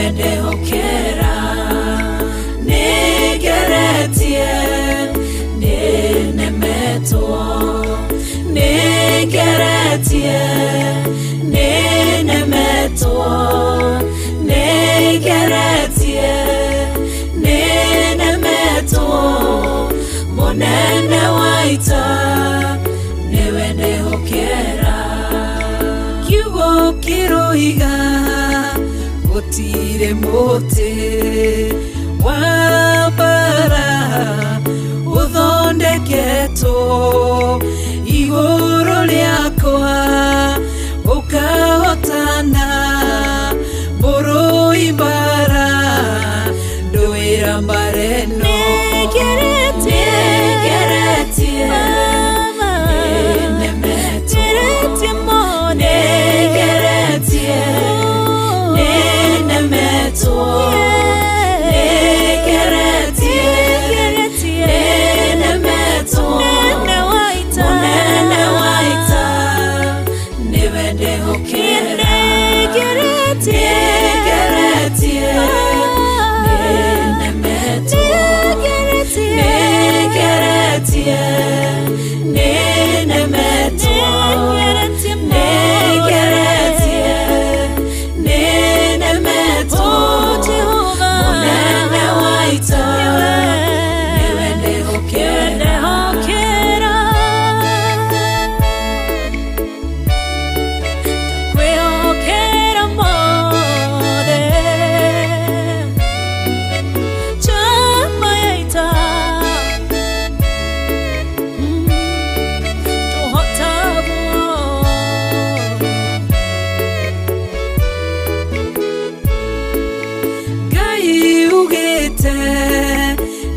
niwende hokera nigeretie ninemetwo nigeretie ninemetwo nigeretie ninemetwo munene waita niwende hokera kiugo kiroiga gutire muti wa bara uthondeketwo iguru riakwa ukahotana mburu ibara nduira mbareno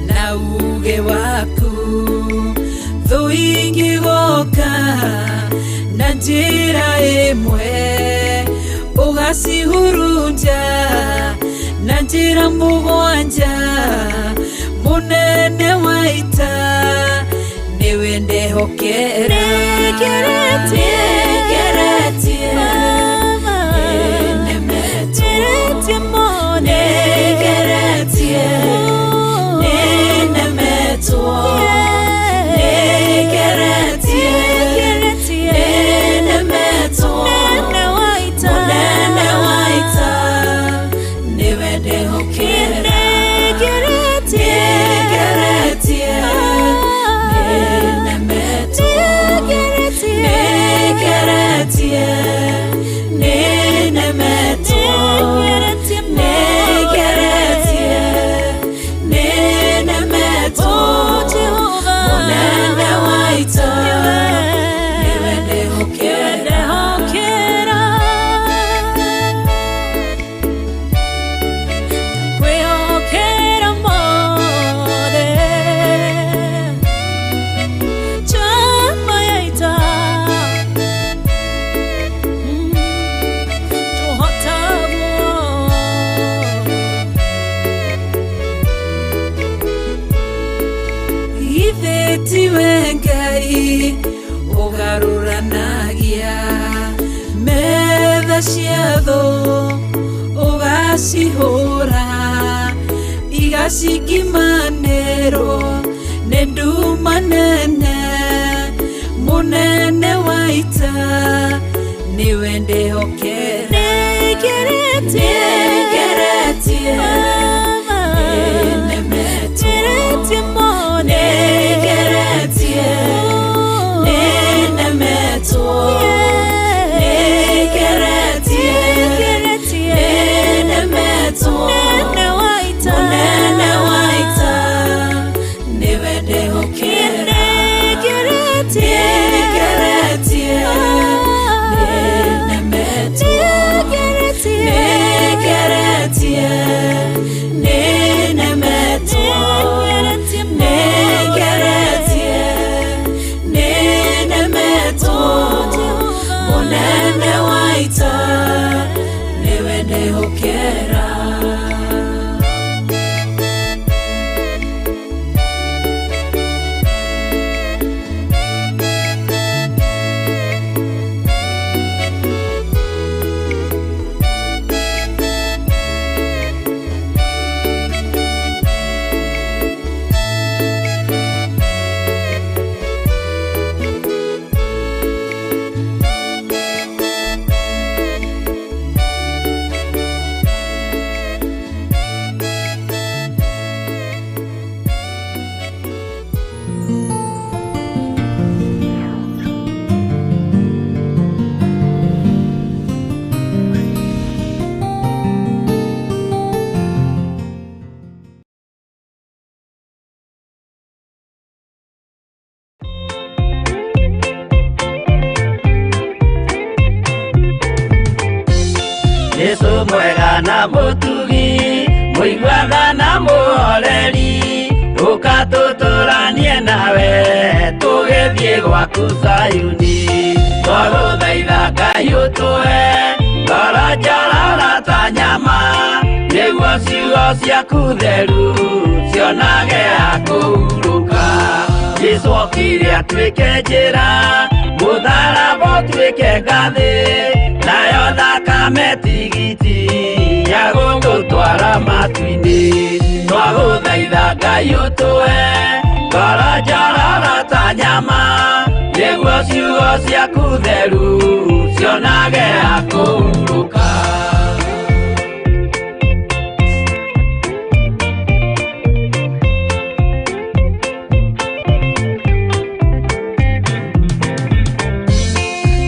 na uge waku thuingi goka na njira imwe ugacihurunja na njira mugwanja munene waita niwende hokera Ngai ugaruranagia metha ciatho ugacihura igacikimanĩrwo nĩ nduma nene munene waita niwende hokera Jesu mwega na mutugi muigua na muhoreri ukatuturanie nawe tugithie gwaku Sayuni twaguthaitha Ngai utue ngoro njororo ta nyama niguo ciugo ciaku theru cionage akuruka Jesu okire atuike njira mutharaba utuike ngathi nayo thakame tigiti ya gũgũtwara matu-inĩ twagũthaitha Ngai ũtũhe ngoro njororo ta nyama nĩguo ciugo ciaku theru cionage akũhurũka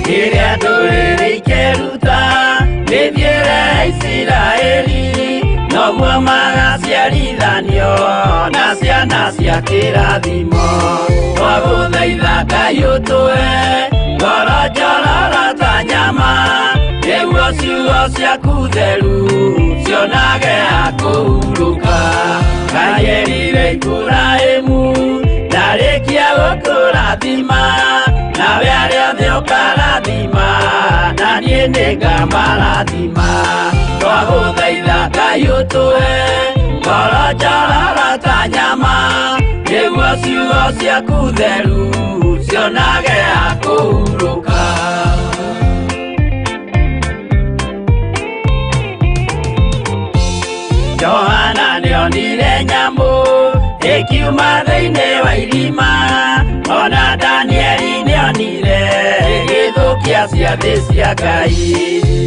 rĩrĩa ndũrĩrĩ ikeruta mĩthiĩre ya Isiraeli noguo magaciarithanio na ciana cia kĩrathimo twagũthaitha Ngai ũtũhe ngoro njororo ta nyama nĩguo ciugo ciaku theru cionage akũhurũka Ngai erire Iburahĩmu ndarĩkia gũkũrathima nawe arĩa othe ũkarathima na niĩ nĩngamarathima twagũthaitha Ngai ũtũhe ngoro njororo ta nyama nĩguo ciugo ciaku theru cionage akũhurũka Johana nĩonire nyamũ ĩkiuma thĩinĩ wa irima ona Danieli nĩonire gĩthũkia ciathĩ cia Ngai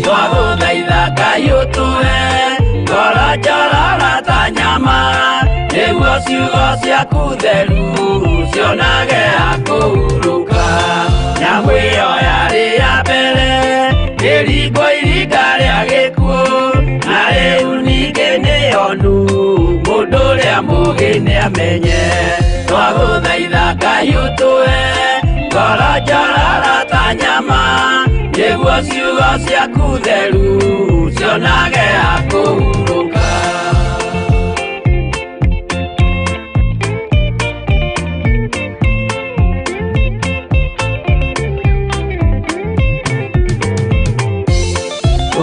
twagũthaitha Ngai ũtũhe ngoro njororo ta nyama nĩguo ciugo ciaku theru cionage akũhurũka nyamũ ĩyo yarĩ ya mbere ĩringwo iringa rĩa gĩkuũ na rĩu ningĩ nĩyonu mũndũ ũrĩa mũũgĩ nĩamenye twagũthaitha Ngai ũtũhe ngoro njororo ta nyama nĩguo ciugo ciaku theru cionage akũhurũka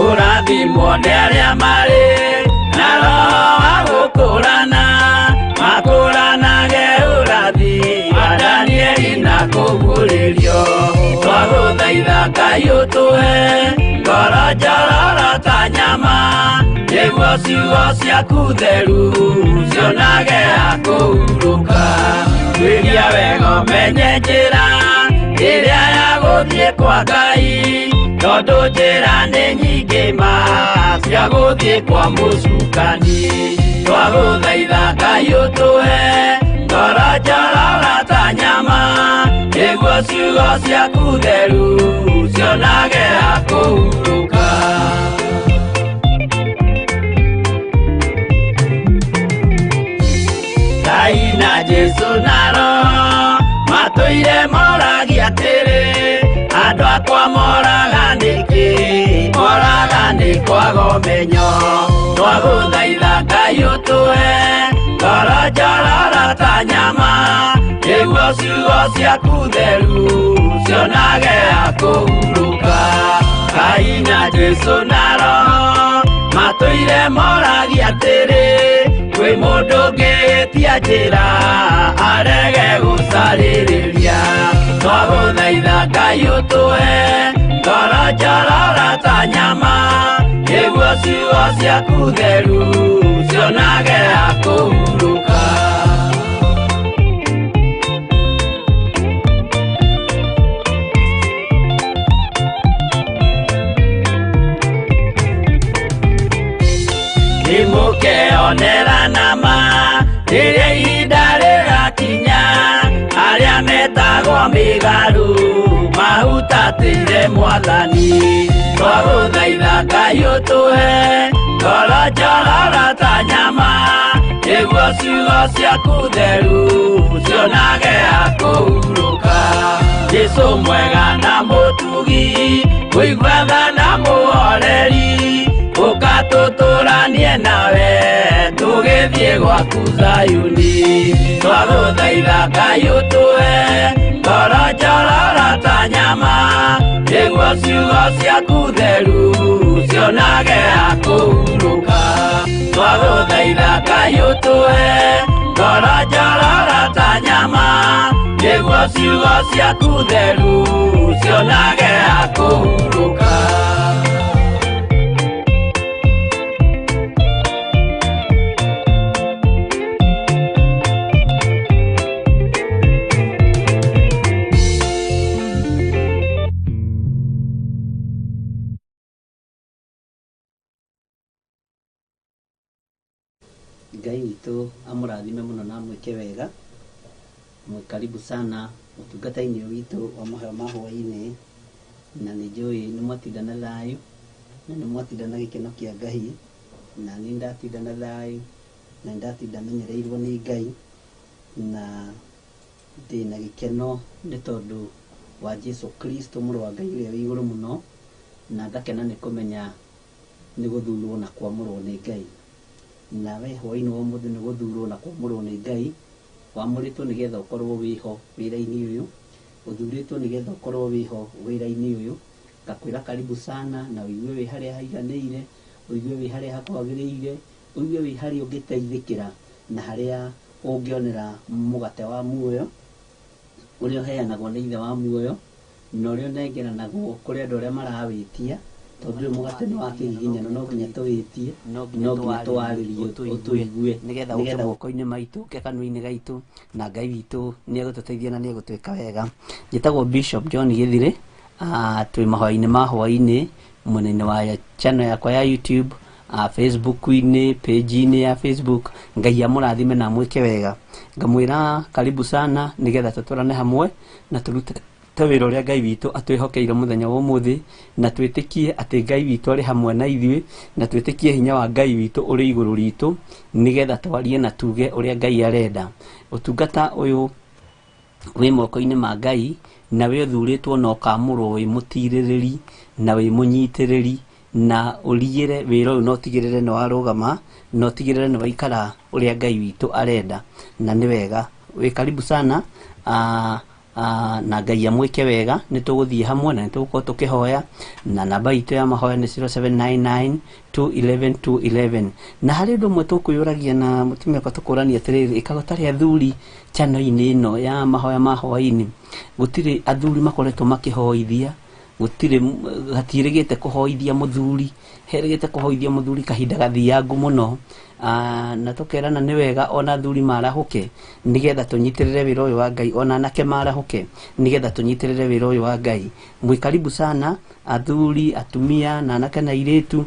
ũrathimwo nĩ arĩa marĩ na roho wa gũkũũrana makũũranage ũrathi wa Danieli na kũguũrĩrio twagũthaitha Ngai ũtũhe ngoro njororo ta nyama nĩguo ciugo ciaku theru cionage akũhurũka twĩria wega ũmenye njĩra ĩrĩa ya gũthiĩ kwa Ngai tondũ njĩra nĩ nyingĩ ma cia gũthiĩ kwa mũcukani twagũthaitha Ngai ũtũhe ngoro njororo ta nyama nĩguo ciugo ciaku theru cionage akũhurũka Ngai na Jesu na Roho matũire moragia atĩrĩ andũ akwa moraga nĩkĩ moraga nĩ kwaga ũmenyo twagũthaitha Ngai ũtũhe ngoro njororo ta nyama nĩguo ciugo ciaku theru cionage akũhurũka Ngai na Jesu na Roho matũire moragia atĩrĩ kwĩ mũndũ ũngĩtia njĩra arege gũcarĩrĩria twagũthaitha Ngai ũtũhe ngoro njororo ta nyama nĩguo ciugo ciaku theru cionage akũhurũka nĩmũkeonera nama rĩrĩa ihinda rĩgakinya arĩa metagwo mĩgarũ mahutatĩire Mwathani twagũthaitha Ngai ũtũhe ngoro njororo ta nyama nĩguo ciugo ciaku theru cionage akũhurũka Jesu mwega na mũtugi mũigua tha na mũhoreri ukatutũranie nawe tũgĩthiĩ gwaku Zayuni twagũthaitha Ngai ũtũhe ngoro njororo ta nyama nĩguo ciugo ciaku theru cionage akũhurũka twagũthaitha Ngai ũtũhe ngoro njororo ta nyama nĩguo ciugo ciaku theru cionage akũhurũka. Ngai witũ amũrathime mũno na mwĩke wega. Karibu sana ũtungata-inĩ witũ wa maheo ma hwaĩ-inĩ, na nĩ njũĩ nĩ mwatinda na thayũ na nĩ mwatinda na gĩkeno kĩa Ngai, na nĩ ndatinda na thayũ na ndatinda menyereirwo nĩ Ngai, na ndĩ na gĩkeno nĩ tondũ wa Jesu Kristo mũrũ wa Ngai ũrĩa wĩ igũrũ mũno, na ngakena nĩ kũmenya nĩ gũthurwo na kwamũrwo nĩ Ngai. Nawe hwaĩ-inĩ wa mũthĩ nĩ gũthurwo na kwamũrwo nĩ Ngai, wamũrĩtwo nĩgetha ũkorwo wĩho wĩra-inĩ ũyũ, ũthurĩtwo nĩgetha ũkorwo wĩho wĩra-inĩ ũyũ. Ngakwĩra karibu sana na ũigue wĩ harĩa haiganĩire, ũigue wĩ harĩa hakwagĩrĩire, ũigue wĩ harĩa ũngĩteithĩkĩra na harĩa ũngĩonera mũgate wa muoyo ũrĩa ũheanagwo nĩ ithe wa muoyo, na ũrĩa ũnengeranagwo kũrĩ andũ arĩa marawĩtia, tondũ ũyũ mũgate nĩ wa kĩgiginyano, no nginya tũwĩtie, no nginya tũwarĩrie ũtũigue nĩgetha ũke moko-inĩ maitũ, ũke kanua-inĩ gaitũ, na Ngai witũ nĩ egũtũteithia na nĩ egũtwĩka wega. Njĩtagwo Bishop John Gĩthirĩ, twĩ mahwaĩ-inĩ ma hwaĩ-inĩ mwena-inĩ wa channel yakwa ya YouTube, Facebook-inĩ, page-inĩ ya Facebook. Ngai amũrathime na mwĩke wega. Ngamwĩra karibu sana nĩgetha tũtũrane hamwe na tũrute wĩra ũrĩa Ngai witũ atwĩhokeire mũthenya wa ũmũthĩ, na twĩtĩkie atĩ Ngai witũ arĩ hamwe na ithuĩ, na twĩtĩkie hinya wa Ngai witũ ũrĩ igũrũ ritũ, nĩgetha twarie na tuge ũrĩa Ngai arenda. Ũtungata ũyũ wĩ moko-inĩ ma Ngai, na wĩ ũthurĩtwo na ũkamũrwo wĩ mũtirĩrĩri na wĩ mũnyitĩrĩri, na ũrigĩre wĩra ũyũ na ũtigĩrĩre nĩ warũgama, na ũtigĩrĩre nĩ waikara ũrĩa Ngai witũ arenda, na nĩ wega. Wĩ karibu sana, na Ngai amwĩke wega. Nĩ tũgũthiĩ hamwe na nĩ tũgũkorwo tũkĩhoya, na namba itũ ya mahoya nĩ 0799211211. Na harĩ ũndũ ũmwe tũkwĩyũragia na mũtumia kwa tũkũrania atĩrĩrĩ, ĩkaga tarĩ athuri channel-inĩ ĩno ya mahoya ma hwaĩ-inĩ, gũtirĩ athuri makoretwo makĩhoithia, gũtirĩ hatiĩrĩgĩte kũhoithia mũthuri, herĩgĩte kũhoithia mũthuri kahinda gathiangu mũno. Na tũkerana nĩ wega ona athuri marahũke nĩgetha tũnyitĩrĩre wĩra ũyũ wa Ngai, ona anake marahũke nĩgetha tũnyitĩrĩre wĩra ũyũ wa Ngai. Mwĩ karibu sana athuri, atumia na anake na airĩtu,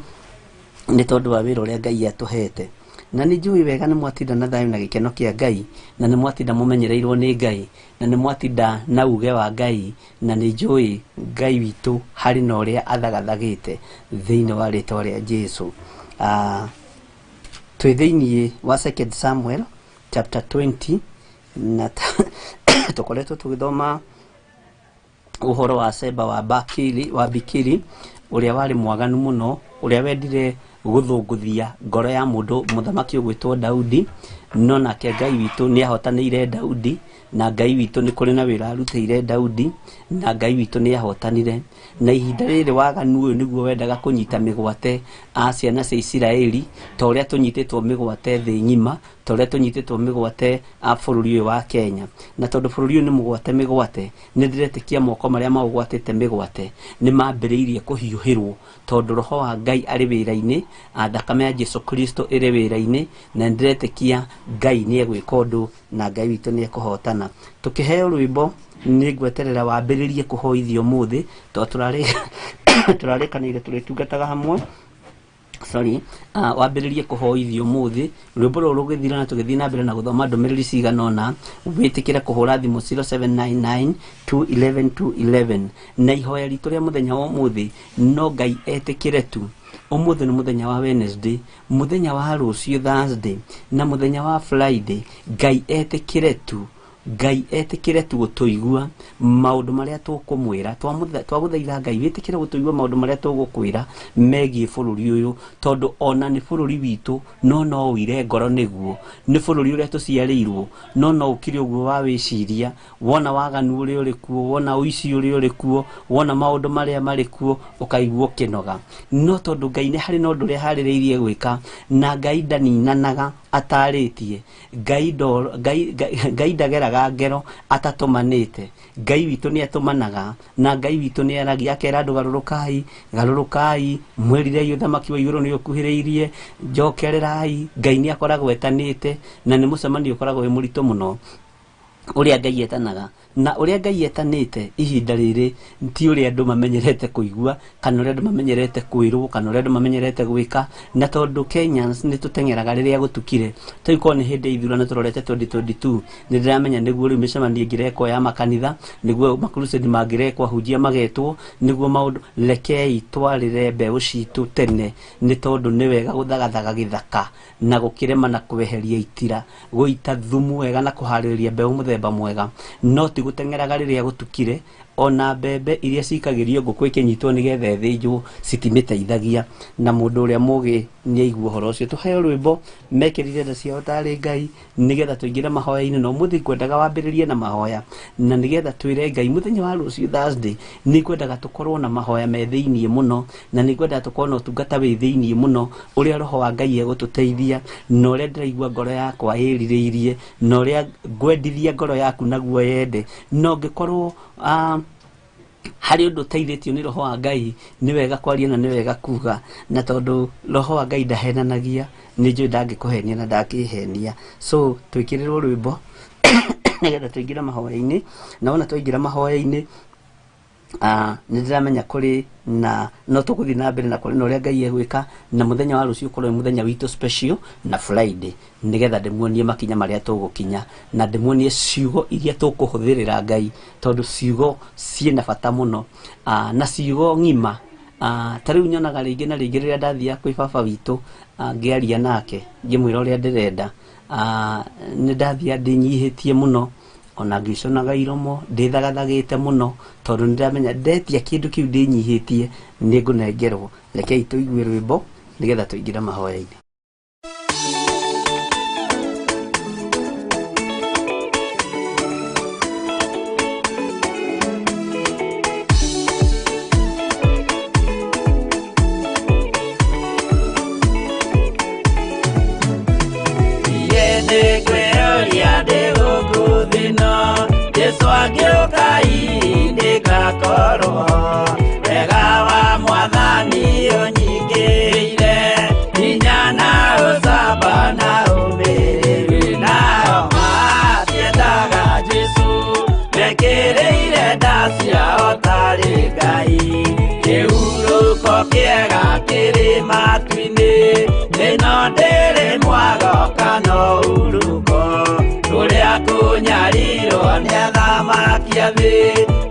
nĩ tondũ wa wĩra ũrĩa Ngai atũhete. Na nĩ njũĩ wega nĩ mwatinda na thayũ na gĩkeno kĩa Ngai, na nĩ mwatinda mũmenyereirwo nĩ Ngai, na nĩ mwatinda na uge wa Ngai, na nĩ njũĩ Ngai witũ harĩ na ũrĩa athagathagĩte thĩinĩ wa rĩtwa rĩa Jesu. Twĩ thĩinĩ wa 2 Samuel chapter 20, na tũkoretwo tũgĩthoma ũhoro wa Seba wa Bikiri ũrĩa warĩ mwaganu mũno, ũrĩa wendire gũthũngũthia ngoro ya mũndũ mũthamaki ũgwĩtwo Daudi, no nake Ngai witũ nĩ ahotanĩire Daudi, na Ngai witũ nĩ kũrĩ na wĩra arutĩire Daudi, na Ngai witũ nĩ ahotanire. Na ihinda rĩrĩ waganu ũyũ nĩguo wendaga kũnyita mĩgwate a ciana cia Isiraeli, ta ũrĩa tũnyitĩtwo mĩgwate thĩ ng'ima, ta ũrĩa tũnyitĩtwo mĩgwate a bũrũri ũyũ wa Kenya. Na tondũ bũrũri ũyũ nĩ mũgwate mĩgwate, nĩ ndĩretĩkia moko marĩa maũgwatĩte mĩgwate nĩ mambĩrĩirie kũhiũhĩrwo, tondũ roho wa Ngai arĩ wĩra-inĩ, thakame ya Jesu Kristo ĩrĩ wĩra-inĩ, na ndĩretĩkia Ngai nĩ egwĩka ũndũ na Ngai witũ nĩ ekũhotana. Tũkĩheo rwĩmbo nĩ ngweterera wambĩrĩrie kũhoithio mũthĩ, tondũ tũrarĩkanĩire tũrĩtungataga hamwe. Wambĩrĩrie kũhoithio mũthĩ. Rwĩmbo rũrũ rũgĩthira na tũgĩthiĩ na mbere na gũthoma ndũmĩrĩri cigana ũna, wĩtĩkĩre kũhũra thimũ 0799211211. Na ihoya ritũ rĩa mũthenya wa ũmũthĩ, no Ngai etĩkĩre tu. Ũmũthĩ nĩ mũthenya wa Wednesday, mũthenya wa rũciũ Thursday, na mũthenya wa Friday. Ngai etĩkĩre tu Ngai etikire tu gutuigua maundu maria tukumwira twaguthaitha Ngai wetikire gutuigua maundu maria tugukwira megie bururi uyu tondu ona ni bururi witu no uire ngoro niguo ni bururi uria tuciarirwo no ukiri uguo wa wiciria wona waganu uri uri kuo wona uici uri uri kuo wona maundu maria mari kuo ukaigua kinoga no tondu Ngai ni hari no nduria haririirie gwika na Ngai ndaninanaga ataritie Ngai ndageraga ngero atatumanite Ngai witu ni atumanaga na Ngai witu ni aragia akera andu garurukai mwirire yuthamaki wa iguru ni ukuhiriirie njokererai Ngai ni akoragwo etanite na ni mucemanio ukoragwo wi murito muno uria Ngai etanaga na uria Ngai etanite ihinda riri ti uria andu mamenyerete kuigua kana uria andu mamenyerete kwirwo kana uria andu mamenyerete gwika na tondu Kenyans ni tutengeraga riria gutukire tuiko ni hindi ithurano turorete 2022 ni ndiramenya niguo riu micemani ngireko ya makanitha niguo makrusedi mangireko hunjia magetwo niguo maundu rekei twarire mbeu citu tene ni tondu ni wega guthagathaga githaka na gukirema na kweheria itira guita thumu wega na kuhaririria mbeu muthemba mwega no ti gutengeraga riria gutukire ona mbembe iria cikagirio nguku ikinyitwo nigetha ethinjwo citimiteithagia na mundu uria mugi ni aigua horo ucio tuheo rwimbo mekirire nda ciao tari Ngai nigetha tuingire mahoya-ini no muthi kwendaga wambiririe na mahoya na nigetha twire Ngai muthenya wa rucio Thursday ni kwendaga tukorwo na mahoya me thiini muno na ni kwendaga tukorwo na utungata wi thiini muno uria roho wa Ngai egututeithia na uria ndiraigua ngoro yakwa iririirie na uria ngwendithia ngoro yaku naguo yende no ngikorwo hari undu teithitio ni roho wa Ngai ni wega kwaria na ni wega kuga na tondu roho wa Ngai ndahenanagia ni njui ndangikuhenia na ndakihenia so twikirirwo rwimbo nigetha tuingira mahoya-ini na ona twaingira mahoya-ini ni ndiramenya kuri na no tuguthi na mbere na kuri no ria Ngai egwika na muthenya wa rucio ukorwo muthenya witu special na Friday nigetha ndimuonie makinya maria tugukinya na ndimuonie ciugo iria tukuhuthirira Ngai tondu ciugo ciena bata muno na ciugo ngima tariu nyonaga ringi na ringi riria ndathia kwi baba witu ngiaria nake ngimwira uria ndirenda ni ndathia ndinyihitie muno ona ngiconaga iromo ndithagathagite muno tondu ndiramenya ndetia kindu kiu ndinyihitie ni ngunengerwo rekei tuigue rwimbo nigetha tuingira mahoya-ini.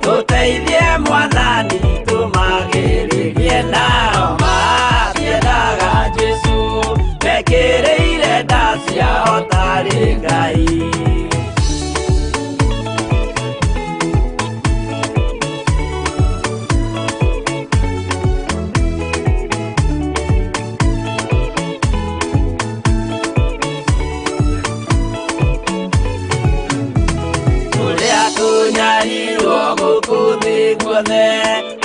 Tuteithie mwathani tumagiririe nao matiendaga Jesu mekĩrĩire nda ciao tarĩ Ngai.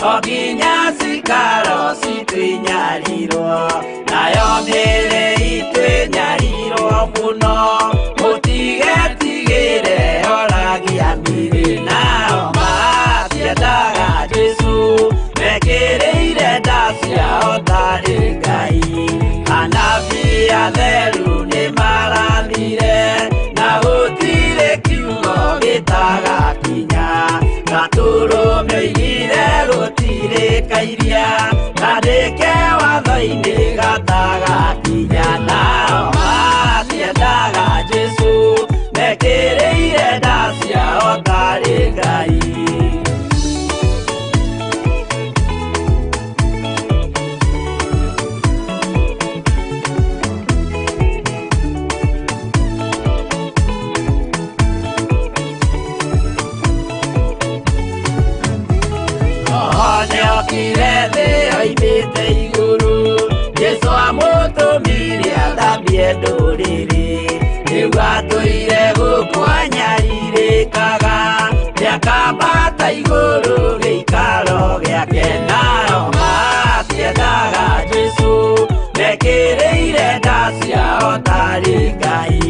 Oginya sikaro sitwinyariro nayo mere itwinyariro muno mutigetigire oragia miri nao matiendaga Jesu mekĩrĩire nda ciao tarĩ Ngai. Anabii atheru nĩ marathire na gũtirĩ kiugo gĩtagakinya gatũrũmĩire gũtirĩkairia kandĩke watho-inĩ gatagakinya nao matiendaga Jesu mekĩrĩire nda ciao tarĩ Ngai. tongorie ndũrĩrĩ rĩu atũire gũkwanyarirĩkaga gĩakambata igũrũ gĩikaro gĩake nao matiendaga Jesũ mekĩrĩire nda ciao tarĩ Ngai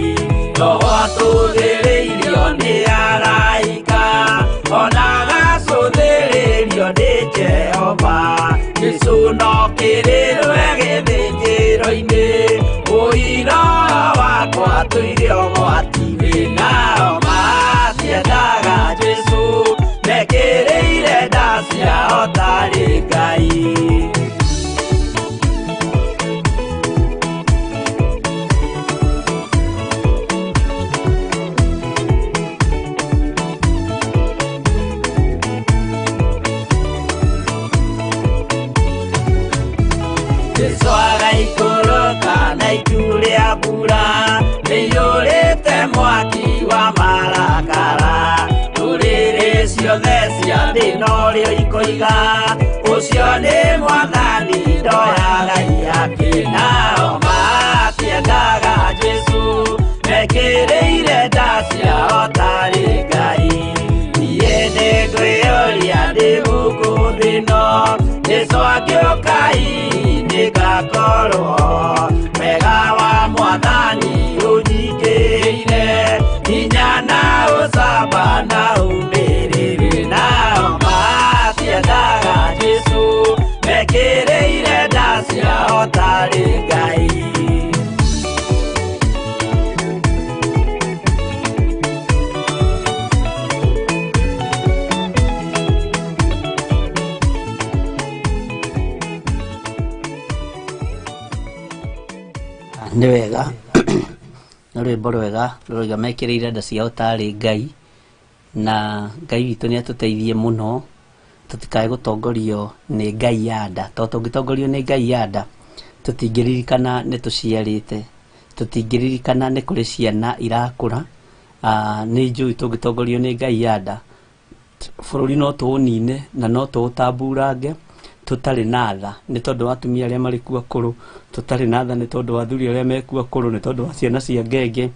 roho atũthĩrĩirio nĩ araika ona gacũthĩrĩrio nĩ Jehova Jesũ no kĩrĩrwe gĩthĩnjĩro-inĩ ũira wakwa tũire ũgwati-inĩ nao matiendaga Jesũ mekĩrĩire nda ciao tarĩ Ngai Swaga ikoroka na ikuria bura nĩiyũrĩte mwaki wa marakara ndũrĩrĩ ciothe cia thĩ norĩo ikoiga ũcio nĩ mwathani ndoya Ngai yake nao matiendaga Jesũ mekĩrĩire nda ciao tarĩ Ngai niĩ nĩngwĩyũria ndĩ gũkũ thĩ ĩno Jesũ agĩũka nĩgakorwo wega wa mwathani ũnyingĩrĩire hinya na ũcamba na ũmĩrĩru nao matiendaga Jesũ mekĩrĩire nda ciao tarĩ Ngai nĩ wega nĩ rwĩmbo rwega rũrauga mekĩrĩire nda ciao tarĩ Ngai na Ngai witũ nĩ atũteithie mũno tũtikae gũtongorio nĩ Ngai ya nda tondũ tũngĩtongorio nĩ Ngai ya nda tũtingĩririkana nĩ tũciarĩte tũtingĩririkana nĩ kũrĩ ciana irakũra nĩ njũĩ tũngĩtongorio nĩ Ngai ya nda bũrũri no tũũnine na no tũũtamburange tũtarĩ na tha nĩ tondũ wa atumia arĩa marĩ kuo akũrũ tũtarĩ na tha nĩ tondũ wa athuri arĩa me kuo akũrũ nĩ tondũ wa ciana cia ngenge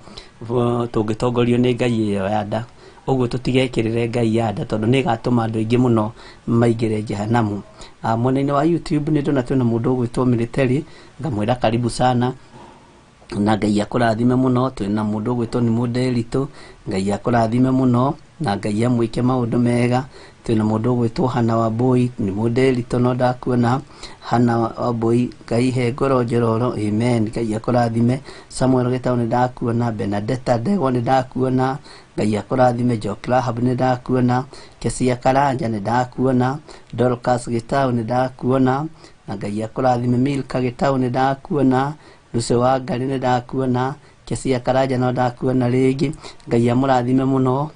tũngĩtongorio nĩ Ngai ĩyo ya nda ũguo tũtigekĩrĩre Ngai ya nda tondũ nĩ ĩgatũma andũ aingĩ mũno maingĩre jehanamu mwena-inĩ wa YouTube nĩ ndona twĩna mũndũ ũgwĩtwo Military ngamwĩra karibu sana na Ngai akũrathime mũno twĩna mũndũ ũgwĩtwo nĩ Mũnderitũ Ngai akũrathime mũno na Ngai amwĩke maũndũ mega twĩna mũndũ ũgwĩtwo Hana Wambui nĩ Mũnderitũ no ndakuona Hana Wambui Ngai he ngoro njororo amen Ngai akũrathime Samuel Gĩtaũ nĩ ndakuona Benedetta Ndegwa nĩ ndakuona Ngai akũrathime Jock Rahab nĩ ndakuona Kesia Karanja nĩ ndakuona Dorcas Gĩtaũ nĩ ndakuona na Ngai akũrathime Milka Gĩtaũ nĩ ndakuona Lucy Wangari nĩ ndakuona Kesia Karanja no ndakuona rĩngĩ Ngai amũrathime mũno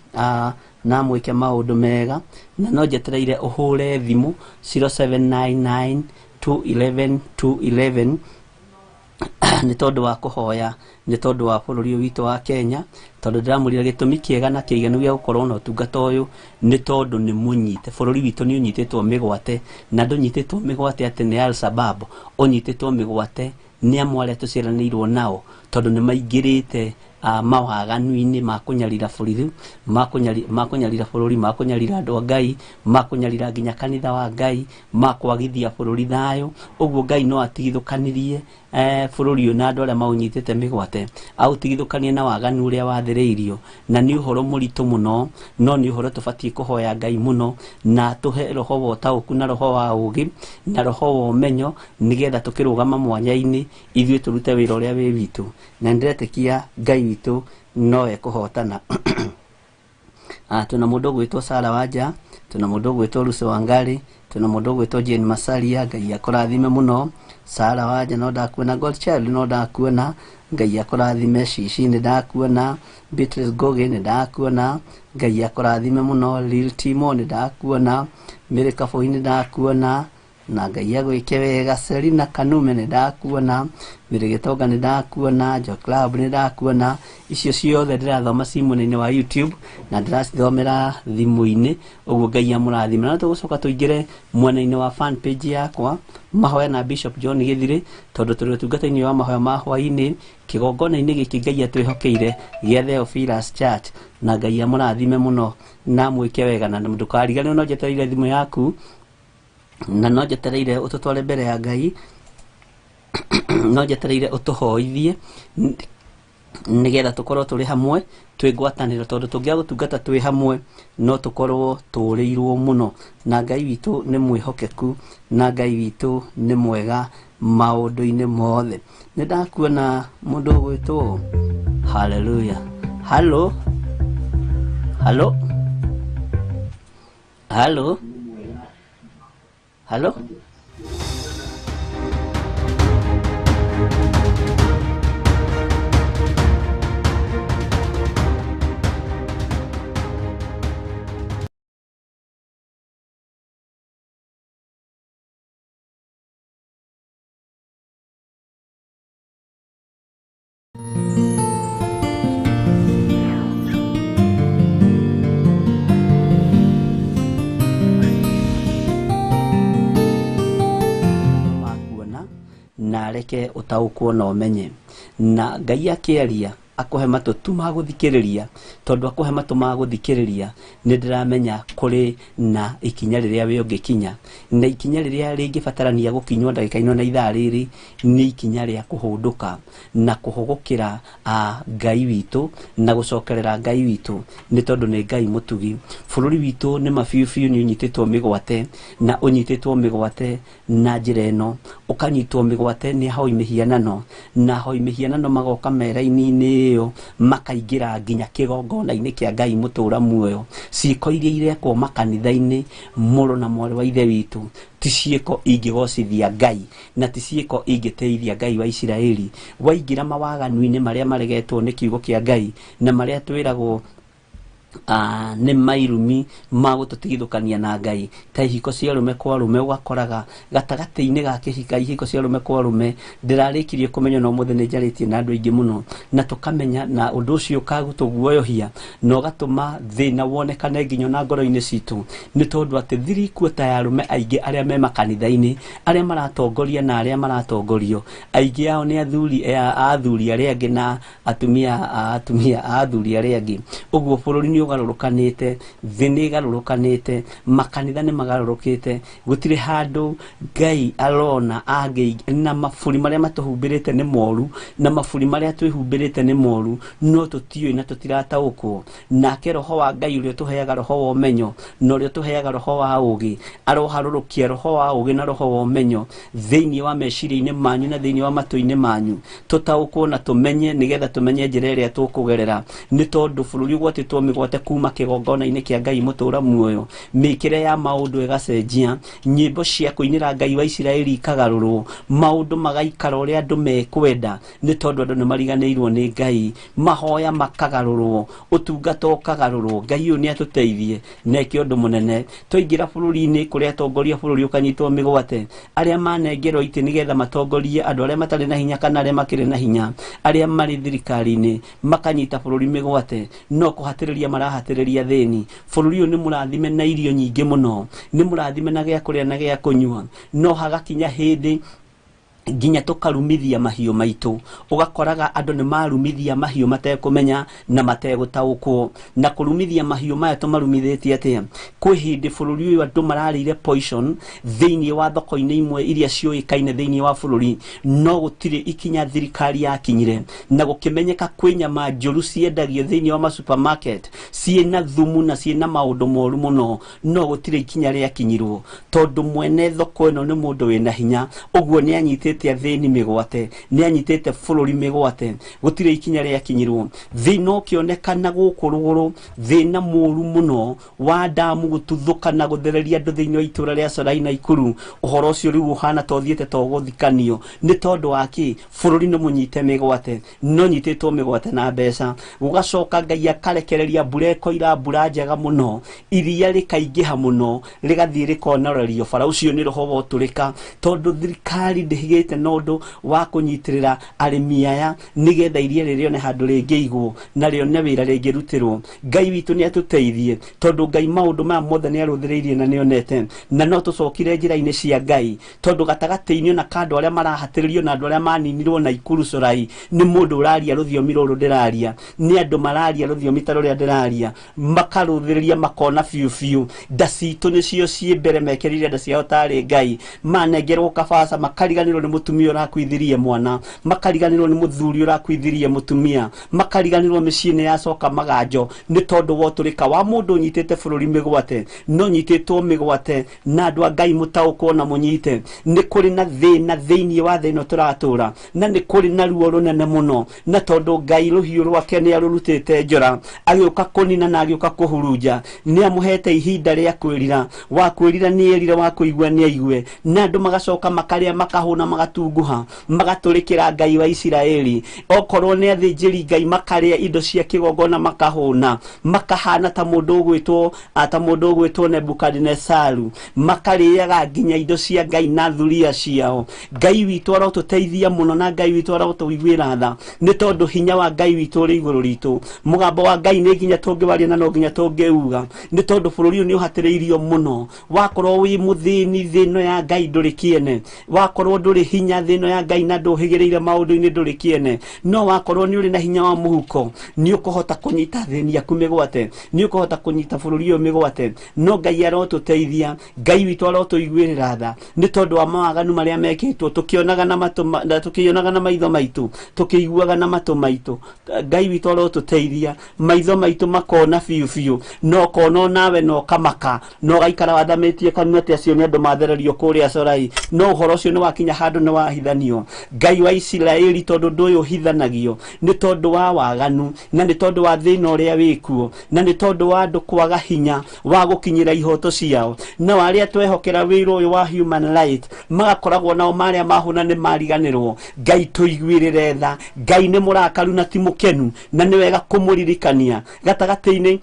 na mwĩke maũndũ mega na no njetereire ũhũre thimũ 0799 211 211 nĩ tondũ wa kũhoya nĩ tondũ wa bũrũri witũ wa Kenya tondũ ndiramũrira gĩtũmi kĩega na kĩiganu gĩa gũkorwo na ũtungata ũyũ nĩ tondũ nĩ mũnyite bũrũri witũ nĩ ũnyitĩtwo mĩgwate na ndũnyitĩtwo mĩgwate atĩ nĩ Al-Shabaab ũnyitĩtwo mĩgwate nĩ amwe arĩa tũciaranĩirwo nao tondũ nĩ maingĩrĩte mawaganu-inĩ ma kũnyarira bũrũri makũnyarira bũrũri makũnyarira andũ a Ngai makũnyarira nginya kanitha wa Ngai makwagithia bũrũri thayũ ũguo Ngai no atigithũkanirie bũrũri ũyũ na andũ arĩa maũnyitĩte mĩgwate aũtigithũkanie na waganu ũrĩa wathĩrĩirio na nĩ ũhoro mũritũ mũno no nĩ ũhoro tũbatiĩ kũhoya Ngai mũno na tũhe roho wa ũtaũku na roho wa ũũgĩ na roho wa ũmenyo nĩgetha tũkĩrũgama mwanya-inĩ ithuĩ tũrute wĩra ũrĩa wĩ witũ na ndĩretĩkia Ngai witũ no ekũhotana tuna mũndũ gwĩtwo Sarah Wanja tuna mũndũ gwĩtwo Lucy Wangari tuna mũndũ gwĩtwo Jane Masaria Ngai akũrathime mũno Sarah Wanja no ndakuona Goldchild no ndakuona Ngai akũrathime Shishi nĩ ndakuona Beatrice Goge nĩ ndakuona Ngai akũrathime mũno Lil Timo nĩ ndakuona Mary Kaboi nĩ ndakuona na Ngai agwĩke wega. Selina Kanume nĩ ndakuona, Mĩrĩ Gĩtonga nĩ ndakuona, Jo Club nĩ ndakuona. Icio ciothe ndĩrathoma simu-inĩ wa YouTube na ndĩracithomera thimũ-inĩ, ũguo Ngai amũrathime. Na tũgũcoka tũingĩre mwena-inĩ wa fan page yakwa mahoya na Bishop John Gĩthirĩ, tondũ tũrĩ ũtungata-inĩ wa mahoya ma hwaĩ-inĩ kĩgongona-inĩ gĩkĩ Ngai atwĩhokeire gĩa Theophilus Church, na Ngai amũrathime mũno na mwĩke wega. Na ndũkariganĩrwo no njetereire thimũ yaku na no njetereire ũtũtware mbere ya Ngai, no njetereire ũtũhoithie nigetha tũkorwo tũrĩ hamwe twĩ ngwatanĩro, tondũ tũngĩaga gũtungata twĩ hamwe no tũkorwo tũrĩirwo mũno. Na Ngai witũ nĩ mwĩhokeku, na Ngai witũ nĩ mwega maũndũ-inĩ mothe. Nĩ ndakuona mũndũ ũgwĩtwo haleluya. Halo halo halo halo. Na reke ũtaũkwo na ũmenye, na Ngai akĩaria akũhe matũ tu ma gũthikĩrĩria, tondũ akũhe matũ ma gũthikĩrĩria nĩ ndĩramenya kũrĩ na ikinya rĩrĩa we ũngĩkinya, na ikinya rĩrĩa rĩngĩbatarania gũkinywo ndagĩka-inĩ na ithaa rĩrĩ nĩ ikinya rĩa kũhũndũka na kũhũgũkĩra Ngai witũ na gũcokerera Ngai witũ, nĩ tondũ nĩ Ngai mũtugi. Bũrũri witũ nĩ mabiũ nĩ ũnyitĩtwo mĩgwate, na ũnyitĩtwo mĩgwate na njĩra ĩno, ũkanyitwo mĩgwate nĩ ahoi mĩhianano, na ahoi mĩhianano magoka mera-inĩ ĩyo makaingĩra nginya kĩgongona-inĩ kĩa Ngai mũtũra muoyo. Ciĩko iria irekwo makanitha-inĩ, mũrũ na mwarĩ wa ithe witũ, ti ciĩko ingĩgocithia Ngai, na ti ciĩko ingĩteithia Ngai wa Isiraeli. Waingĩra mawaganu-inĩ marĩa maregetwo nĩ kiugo kĩa Ngai na marĩa twĩragwo nĩ mairumi ma gũtũtigithũkania na Ngai, ta ihiko cia arũme kwa arũme, ũgakoraga gatagatĩ-inĩ ga kĩhika ihiko cia arũme kwa arũme. Ndĩrarĩkirie kũmenya no mũthenya nĩ njarĩtie na andũ aingĩ mũno, na tũkamenya na ũndũ ũcio ũkagũtũguoyohia na ũgatũma thĩna wonekane nginya na ngoro-inĩ citũ, nĩ tondũ atĩ thiri kuota ya arũme aingĩ arĩa me makanitha-inĩ, arĩa maratongoria na arĩa maratongorio, aingĩ ao nĩ athuri arĩa angĩ na atumia a athuri arĩa angĩ. Ũguo bũrũri nĩ ũgarũrũkanĩte, thĩ nĩ ĩgarũrũkanĩte, makanitha nĩ magarũrũkĩte, gũtirĩ handũ Ngai arona na maburi marĩa matũhumbĩrĩte nĩ moru, na maburi marĩa twĩhumbĩrĩte nĩ moru, no tũtiũĩ na tũtirataũkwo. Nake Roho wa Ngai ũrĩa ũtũheaga roho wa ũmenyo na ũrĩa ũtũheaga roho wa ũũgĩ, aroharũrũkia roho wa ũũgĩ na roho wa ũmenyo thĩinĩ wa meciria-inĩ manyu na thĩinĩ wa matũ-inĩ manyu, tũtaũkwo na tũmenye, nĩgetha tũmenye njĩra ĩrĩa tũkũgerera, nĩ tondũ bũrũri ũgwatĩtwo mĩgwate kuma kĩgongona-inĩ kĩa Ngai mũtũra muoyo. Mĩkĩre ya maũndũ ĩgacenjia, nyĩmbo cia kũinĩra Ngai wa Isiraeli ikagarũrwo, maũndũ magaikara ũrĩa andũ mekwenda, nĩ tondũ andũ nĩ mariganĩirwo nĩ Ngai, mahoya makagarũrwo, ũtungata ũkagarũrwo. Ngai ũyũ nĩ atũteithie na eke ũndũ mũnene. Twaingĩra bũrũri-inĩ kũrĩa atongoria bũrũri ũkanyitwo mĩgwate, arĩa manengerwo itĩ nĩgetha matongorie andũ arĩa matarĩ na hinya kana arĩa makĩrĩ na hinya, arĩa marĩ thirikari-inĩ makanyita bũrũri mĩgwate, no kũhatĩrĩria marahatĩrĩria thĩni. Bũrũri ũyũ nĩ mũrathime na irio nyingĩ mũno, nĩ mũrathime na gĩa kũrĩa na gĩa kũnyua, no hagakinya hĩndĩ nginya tũkarumithia mahiũ maitũ. Ũgakoraga andũ nĩ marumithia mahiũ matekũmenya na mategũtaũkwo, na kũrumithia mahiũ maya tũmarumithĩtie atĩa? Kwĩ hĩndĩ bũrũri ũyũ andũ mararĩire poison thĩinĩ wa thoko-inĩ imwe iria ciũĩkaine thĩinĩ wa bũrũri, no gũtirĩ ikinya thirikari yakinyire, na gũkĩmenyeka kwĩ nyama njũru ciendagio thĩinĩ wa supermarket ciĩna thumu na ciĩna maũndũ moru mũno, no gũtirĩ ikinya rĩakinyirwo, tondũ mwene thoko ĩno nĩ mũndũ wĩna hinya. Ũguo nĩ anyitĩte thĩni mĩgwate, nĩ anyitĩte bũrũri mĩgwate, gũtirĩ ikinya rĩakinyirwo. Thĩna ũkĩonekana gũkũ rũgũrũ, thĩna mũru mũno wa damu gũtuthũka na gũthereria andũ thĩinĩ wa itũra rĩa Sarai Naikuru. Ũhoro ũcio rĩu ũhana ta ũthiĩte ta ũgũthikanio, nĩ tondũ wa kĩ? Bũrũri nĩ mũnyite mĩgwate, no nyitĩtwo mĩgwate na mbeca. Gũgacoka Ngai akarekereria mbura koira mbura njega muno iria rikaingĩha muno rigathiĩ rikonererio bara ucio nĩ roho wa ũtũrĩka tondu thirikari ndĩhigĩte na ũndũ wa kũnyitĩrĩra arĩmi aya nĩgetha iria rĩrĩone handũ rĩngĩigwo na rĩone wĩra rĩngĩrutĩrwo. Ngai witũ nĩ atũteithie tondu Ngai maũndũ maya mothe nĩ arũthĩrĩirie na nĩonete na no tũcokire njĩra-inĩ cia Ngai tondu gatagatĩ-inĩ na andũ arĩa marahatĩrĩrio na andũ arĩa maninirwo na Ikuru Sorai nĩ mũndũ ũraria rũthiomi rũrũ ndĩraria, nĩ andũ mararia rũthiomi ta rũrĩa ndĩraria, makarũthĩrĩria makona biũ biũ nda citũ nĩcio ciĩ mbere mekĩrĩire nda ciao tarĩ Ngai, manengerwo kabaca makariganĩrwo nĩ mũtumia ũrakuithirie mwana, makariganĩrwo nĩ mũthuri ũrakuithirie mũtumia, makariganĩrwo mĩciĩ nĩ yacoka maganjo nĩ tondu wa ũtũrĩka wa mũndũ ũnyitĩte bũrũri mĩgwate no nyitĩtwo mĩgwate na andũ a Ngai mũtaũkwo na mũnyite. Nĩ kũrĩ na thĩna thĩinĩ wa thĩ ĩno tũratũra na nĩ kũrĩ na ruo rũnene mũno na tondu Ngai rũhiũ rwake nĩ arũrutĩte njora agĩũka kũnina na agĩũka kũhurunja, nĩ amũhete ihinda rĩa kwĩrira, wa kwĩrira nĩ erire, wa kũigua nĩ aigue, na andũ magacoka makarĩa makahũna magatunguha magatũrĩkĩra Ngai wa Isiraeli. Okorwo nĩ athĩnjĩri Ngai makarĩa indo cia kĩgongona makahũna makahana ta mũndũ ũgwĩtwo Nebukadinezaru, makarĩaga nginya indo cia Ngai na thuria ciao. Ngai witũ arotũteithia mũno na Ngai witũ arotũiguĩra tha nĩ tondu hinya wa Ngai witũ ũrĩ igũrũ ritũ. Mũgambo wa Ngai nĩ nginya tũngĩwaria na no nginya tũngĩuga nĩ tondu bũrũri ũyũ nĩ ũhatĩrĩirio mũno. Wakorwo wĩ mũthĩni thĩ ĩno ya Ngai ndũrĩ kĩene, wakorwo ndũrĩ hinya thĩ ĩno ya Ngai na ndũhĩgĩrĩire maũndũ-inĩ ndũrĩ kĩene, no wakorwo nĩ ũrĩ na hinya wa mũhuko nĩ ũkũhota kũnyita thĩni yaku mĩgwate, nĩ ũkũhota kũnyita bũrũri ũyũ mĩgwate. No Ngai arotũteithia, Ngai witũ arotũiguĩrĩra tha nĩ tondu wa mawaganu marĩa mekĩtwo tukĩonaga na maitho maitũ, tukĩiguaga na matũ maitũ. Ngai witũ arotũteithia, maitho maitũ makona biũ biũ, no kona nawe no kamaka, no gaikara wathamĩtie kanua atĩ acio nĩ andũ mathererio kũrĩa Sorai, no ũhoro ũcio nĩ wakinya handũ nĩ wahithanio. Ngai wa Isiraeli tondu ndũ ũyũ hithanagio nĩ tondu wa waganu na nĩ tondu wa thĩna ũrĩa wĩkuo na nĩ tondu wa andũ kwaga hinya wa gũkinyĩra ihoto ciao. No arĩa twehokera wĩra ũyũ wa human right magakoragwo nao marĩa mahũna nĩ mariganĩrwo. Ngai tũiguĩrĩre tha, Ngai nĩ mũrakaru na ti mũkenu na nĩ wega kũmũririkania gatagatĩ-inĩ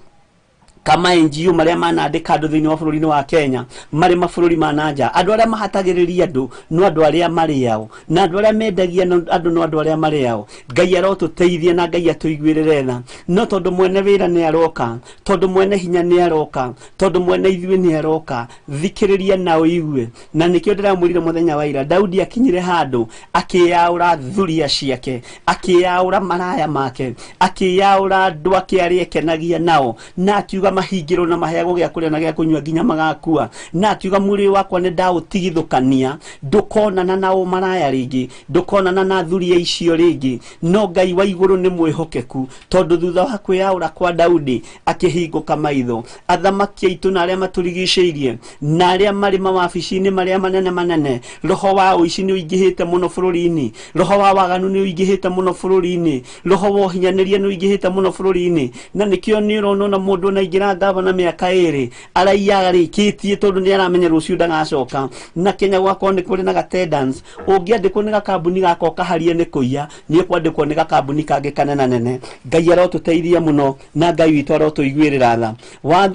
kama NGO maria manandĩka andũ thĩinĩ wa bũrũri-inĩ wa Kenya marĩ mabũrũri ma nanja. Andũ arĩa mahatagĩrĩria andũ no andũ arĩa marĩao na andũ arĩa mendagia andũ no andũ arĩa marĩao. Ngai arotũteithia na Ngai atũiguĩrĩre tha, no tondu mwene wĩra nĩ aroka, tondu mwene hinya nĩ aroka, tondu mwene ithuĩ nĩ aroka, thikĩrĩria na ũigue. Na nĩkĩo ndĩramwĩrire mũthenya wa ira, Daudi akinyire handũ akĩyaũra thuria ciake, akĩyaũra maraya make, akĩyaũra andũ ake arĩa ekenagia nao, na akiuga mahingĩrwo na maheagwo gĩa kũrĩa na gĩa kũnyua nginya magakua, na akiuga mwĩrĩ wakwa nĩ ndaũtigithũkania, ndũkonana na ũmaraya rĩngĩ, ndũkonana na thuria icio rĩngĩ. No Ngai wa igũrũ nĩ mwĩhokeku tondu thutha wa kwĩyaũra kwa Daudi akĩhingũka maitho. Athamaki aitũ na arĩa matũrigicĩirie na arĩa marĩ mawabici-inĩ marĩa manene, roho wa ũici nĩ ũingĩhĩte mũno bũrũri-inĩ, roho wa waganu nĩ ũingĩhĩte mũno bũrũri-inĩ, roho wa ũhinyanĩria nĩ ũingĩhĩte mũno bũrũri-inĩ. Na nĩkĩo nĩ ũrona mũndũ na ingĩra ngavana mĩaka ĩrĩ araiya rĩkĩtie tondu nĩ aramenya rũciũ ndagacoka. Na Kenya gwakwa nĩ kũrĩ na gatendance, ũngĩandĩkwo nĩ gakambuni gako kaharie nĩ kũiya nĩ kwandĩkwo nĩ gakambuni kangĩ kanenanene. Ngai arotũteithia mũno na Ngai witũ arotũiguĩrĩra tha.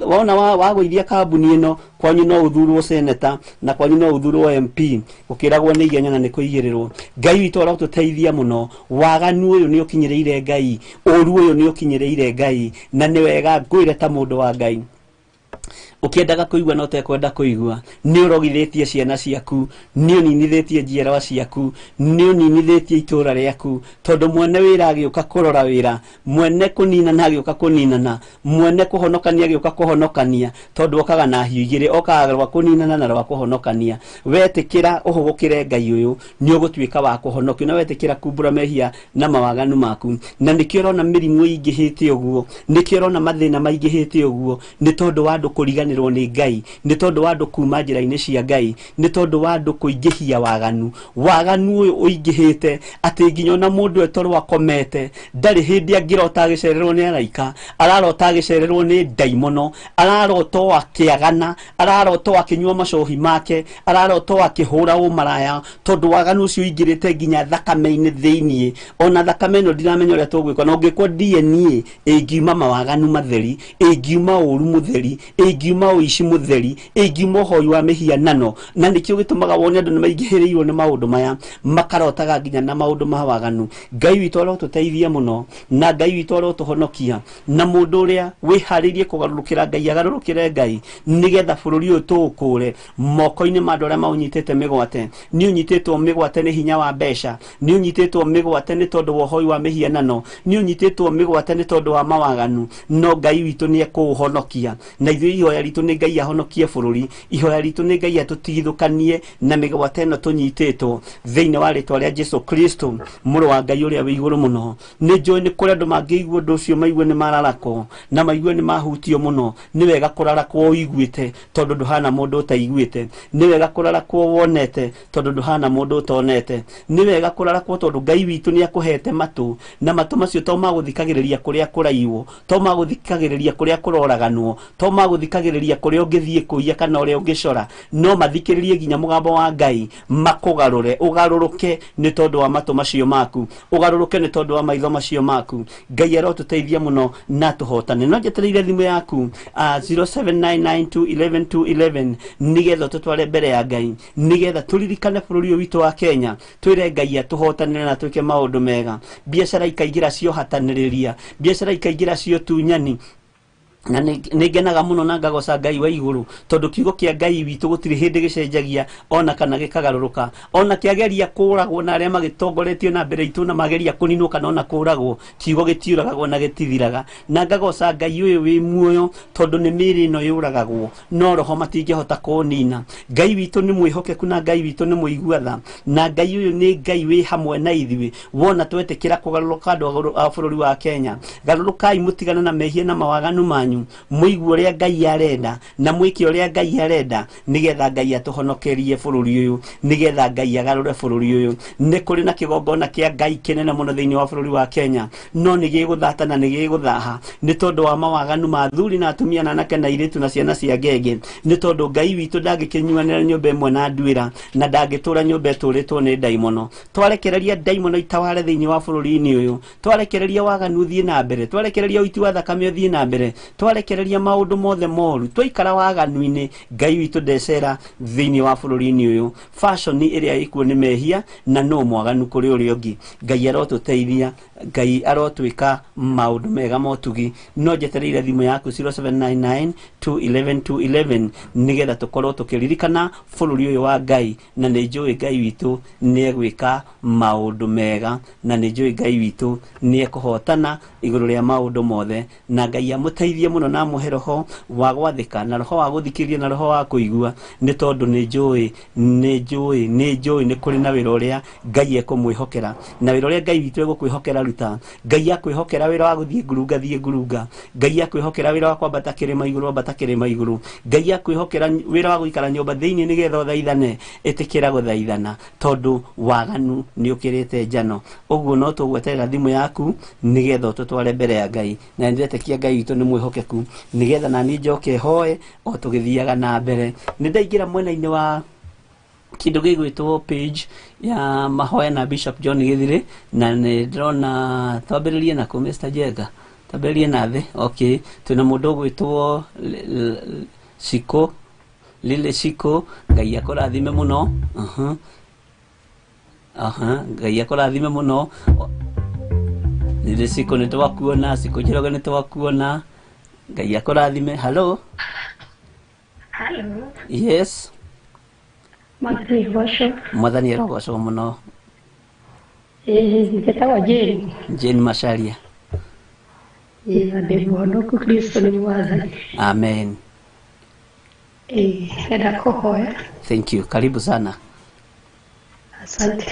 Wona wagũithia kambuni ĩno kwanyu no ũthurwo seneta na kwanyu no ũthurwo MP, ũkĩragwo nĩ igenya na nĩ kũigĩrĩrwo. Ngai witũ arotũteithia mũno. Waganu ũyũ nĩ ũkinyĩrĩire Ngai, ũru ũyũ nĩ ũkinyĩrĩire Ngai, na nĩ wega ngwĩre ta mũndũ wa Ngai, ukiendaga kuigua no tekwenda kuigua, ni urogithĩtie ciana ciaku, ni uninithĩtie njiarwa ciaku, ni uninithĩtie itura rĩaku, tondu mwene wĩra agĩũka kũrora wĩra, mwene kũninana agĩũka kũninana, mwene kũhonokania agĩũka kũhonokania, tondu okaga na hiũ igĩrĩ, okaga rwa kũninana na rwa kũhonokania. Wetĩkĩra ũhũgũkĩre Ngai ũyũ nĩ ũgũtuĩka wa kũhonokio, na wetĩkĩra kumbura mehia na mawaganu maku. Na nĩkĩo ũrona mĩrimũ ingĩhĩte ũguo, nĩkĩo ũrona mathĩna maingĩhĩte ũguo, nĩ tondu wa andũ kũriganĩrwo kũriganĩrwo nĩ Ngai nĩ tondũ wa andũ kuma njĩra-inĩ cia Ngai, nĩ tondũ wa andũ kũingĩhia waganu ũyũ ũingĩhĩte atĩ nginya ona mũndũ etorwo akomete ndarĩ hĩndĩ angĩrota agĩcererwo nĩ araika, ararota agĩcererwo nĩ ndaimono, ararota akĩagana, ararota akĩnyua macohi make, ararota akĩhũra ũmaraya, tondũ waganu ũcio ũingĩrĩte nginya thakame-inĩ thĩiniĩ. Ona thakame ĩno ndiramenya ũrĩa tũgwĩka, na ũngĩkwo DNA ĩngiuma mawaganu matheri, ĩngiuma ũru mũtheri, ĩngiuma ũici mũtheri, ĩngiuma ũhoi wa mĩhianano, na nĩkĩo gĩtũmaga wone andũ nĩ maingĩhĩrĩirwo nĩ maũndũ maya, makarotaga nginya na maũndũ ma waganu. Ngai witũ arotũteithia mũno, na Ngai witũ arotũhonokia, na mũndũ ũrĩa wĩharĩirie kũgarũrũkĩra Ngai agarũrũkĩre Ngai, nĩgetha bũrũri ũyũ tũũkũre moko-inĩ ma andũ arĩa maũnyitĩte mĩgwate. Nĩ ũnyitĩtwo mĩgwate nĩ hinya wa mbeca, nĩ ũnyitĩtwo mĩgwate nĩ tondũ wa ũhoi wa mĩhianano, nĩ ũnyitĩtwo mĩgwate nĩ tondũ wa mawaganu, no Ngai witũ nĩ ekũũhonokia. Na ithuĩ ihoya ritũ nĩ Ngai ahonokie bũrũri, ihoya ritũ nĩ Ngai atũtigithũkanie na mĩgwate ĩno tũnyitĩtwo thĩinĩ wa rĩtwa rĩa Jesũ Kristo, mũrũ wa Ngai ũrĩa wĩ igũrũ mũno. Nĩ njũĩ nĩ kũrĩ andũ mangĩigua ũndũ ũcio maigue nĩ mararakwo na maigue nĩ mahutio mũno. Nĩ wega kũrarakwo ũiguĩte tondũ ndũhana mũndũ ũtaiguĩte, nĩ wega kũrarakwo wonete tondũ ndũhana mũndũ ũtonete, nĩ wega kũrarakwo tondũ Ngai witũ nĩ akũhete matũ, na matũ macio to magũthikagĩrĩria kũrĩa kũraiywo, to magũthikagĩrĩria kũrĩa kũroraganwo, to magũthikagĩrĩria kũrĩa ũngĩthiĩ kũiya kana ũrĩa ũngĩcora, no mathikĩrĩrie nginya mũgambo wa Ngai, makũgarũre, ũgarũrũke nĩ tondũ wa matũ macio maku, ũgarũrũke nĩ tondũ wa maitho macio maku. Ngai arotũteithia mũno na tũhotane. No njetereire thimũ yaku 0799211211 nĩgetha tũtware mbere ya Ngai, nĩgetha tũririkane bũrũri ũyũ witũ wa Kenya, twĩre Ngai atũhotanĩre na twĩke maũndũ mega. Biacara ikaingĩra ciohatanĩrĩria, biacara ikaingĩra ciotunyani, na nĩ ngenaga mũno na ngagoca Ngai wa igũrũ tondũ kiugo kĩa Ngai witũ gũtirĩ hĩndĩ gĩcenjagia ona kana gĩkagarũrũka, ona kĩageria kũragwo na arĩa magĩtongoretio na mbere itũ na mageria kũninwo kana ona kũragwo, kiugo gĩtiũragagwo na gĩtithiraga. Na ngagoca Ngai ũyũ wĩ muoyo tondũ nĩ mĩĩrĩ ĩno yũragagwo no roho matingĩhota kũnina. Ngai witũ nĩ mwĩhokeku na Ngai witũ nĩ mũigua tha, na Ngai ũyũ nĩ Ngai wĩ hamwe na ithuĩ. Wona twetĩkĩra kũgarũrũka andũ a bũrũri wa Kenya, garũrũkai mũtigane na mehia na mawaganu manyu, mũigua ũrĩa Ngai arenda na mwĩke ũrĩa Ngai arenda, nĩgetha Ngai atũhonokerie bũrũri ũyũ, nĩgetha Ngai agarũre bũrũri ũyũ. Nĩ kũrĩ na kĩgongona kĩa Ngai kĩnene mũno thĩinĩ wa bũrũri wa Kenya, no nĩ gĩgũthata na nĩ gĩgũthaha nĩ tondũ wa mawaganu ma athuri na atumia na anake na airĩtu na ciana cia ngenge, nĩ tondũ Ngai witũ ndangĩkĩnyuanĩra nyũmba ĩmwe na nduĩra, na ndangĩtũra nyũmba ĩtũrĩtwo nĩ ndaimono. Twarekereria ndaimono itaware thĩinĩ wa bũrũri-inĩ ũyũ, twarekereria waganu ũthiĩ na mbere, twarekereria ũiti wa thakame ũthiĩ na mbere, twarekereria maũndũ mothe moru, twaikara waganu-inĩ, Ngai witũ ndecera thĩinĩ wa bũrũri-inĩ ũyũ. Fashion ĩrĩa ĩkuo nĩ mehia na no mwaganu kũrĩ ũrĩa ũngĩ. Ngai arotũteithia, Ngai arotwĩka maũndũ mega motugi. No njetereire thimũ yaku 0799211211 nĩgetha tũkorwo tũkĩririkana bũrũri ũyũ wa Ngai, na nĩ njũĩ Ngai witũ nĩ egwĩka maũndũ mega, na nĩ njũĩ Ngai witũ nĩ ekũhotana igũrũ rĩa maũndũ mothe, na Ngai amũteithie mũno na amũhe roho wa gwathĩka na roho wa gũthikĩrĩria na roho wa kũigua, nĩ tondũ nĩ njũĩ nĩ kũrĩ na wĩra ũrĩa Ngai ekũmwĩhokera, na wĩra ũrĩa Ngai witũ egũkwĩhokera ruta. Ngai akwĩhokera wĩra wa gũthiĩ ngurunga thiĩ ngurunga, Ngai akwĩhokera wĩra wa kwambata kĩrĩma igũrũ ambata kĩrĩma igũrũ, Ngai akwĩhokera wĩra wa gũikara nyũmba thĩinĩ nĩgetha ũthaithane, ĩtĩkĩra gũthaithana tondũ waganu nĩ ũkĩrĩte njano. Ũguo no tũgweterera thimũ yaku nĩgetha ũtũtware mbere ya Ngai, na nĩndĩretĩkia Ngai witũ nĩ mwĩhokeku, nĩgetha nani njoke hoe o tũgĩthiaga na mbere. Nĩ ndaingĩra mwena-inĩ wa kĩndũ gĩgwĩtwo page ya mahoya na Bishop John Gĩthirĩ, na nĩ ndĩrona twambĩrĩrie na kũ Mr. Jenga, twambĩrĩrie na thĩ. Okay, twĩna mũndũ ũgwĩtwo Shiko, Lile Shiko, Ngai akũrathime mũno. Ngai akũrathime mũno. Lile Shiko nĩ twakuona, Shiko Njoroge nĩ twakuona. Ngai akũrathime. Hello. Hello. Yes. Mwathani arogocwo mũno. Njĩtagwo Jane. Jane Macharia. Ndĩ mũhonoku, Kristo nĩ Mwathani. Amen. Nenda kũhoya. Thank you. Karibu sana. Asante.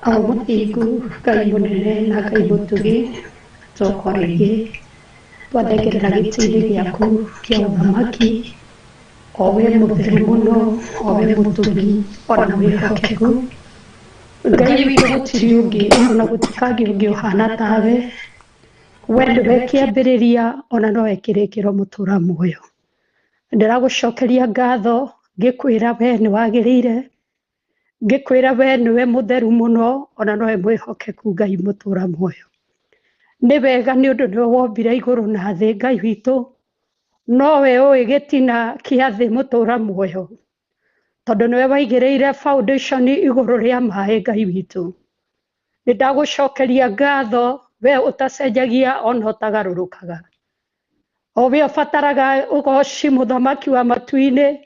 Mũthingu, Ngai mũnene na Ngai mũtugi, tũkwa rĩngĩ twandengerera gĩtĩ-inĩ gĩaku kĩa ũthamaki, o we mũtheru mũno, o we mũtugi, ona wĩhokeku. Ngai witũ gũtirĩ ũngĩ, ona gũtikagĩ ũngĩ ũhana tawe. We nĩwe kĩambĩrĩria, ona nowe kĩrĩkĩro mũtũra muoyo. Ndĩragũcokeria ngatho ngĩkwĩra we nĩwagĩrĩire, ngĩkwĩra we nĩwe mũtheru mũno, ona nowe mwĩhokeku Ngai mũtũra muoyo. Nĩ wega nĩ ũndũ nĩwe wombire igũrũ na thĩ Ngai witũ, nowe ũĩ gĩtina kĩa thĩ mũtũra muoyo, tondũ nĩwe waigĩrĩire foundation igũrũ rĩa maĩ Ngai witũ. Nĩndagũcokeria ngatho we ũtacenjagia ona ũtagarũrũkaga, o we ũbataraga ũgoci mũthamaki wa matu-inĩ.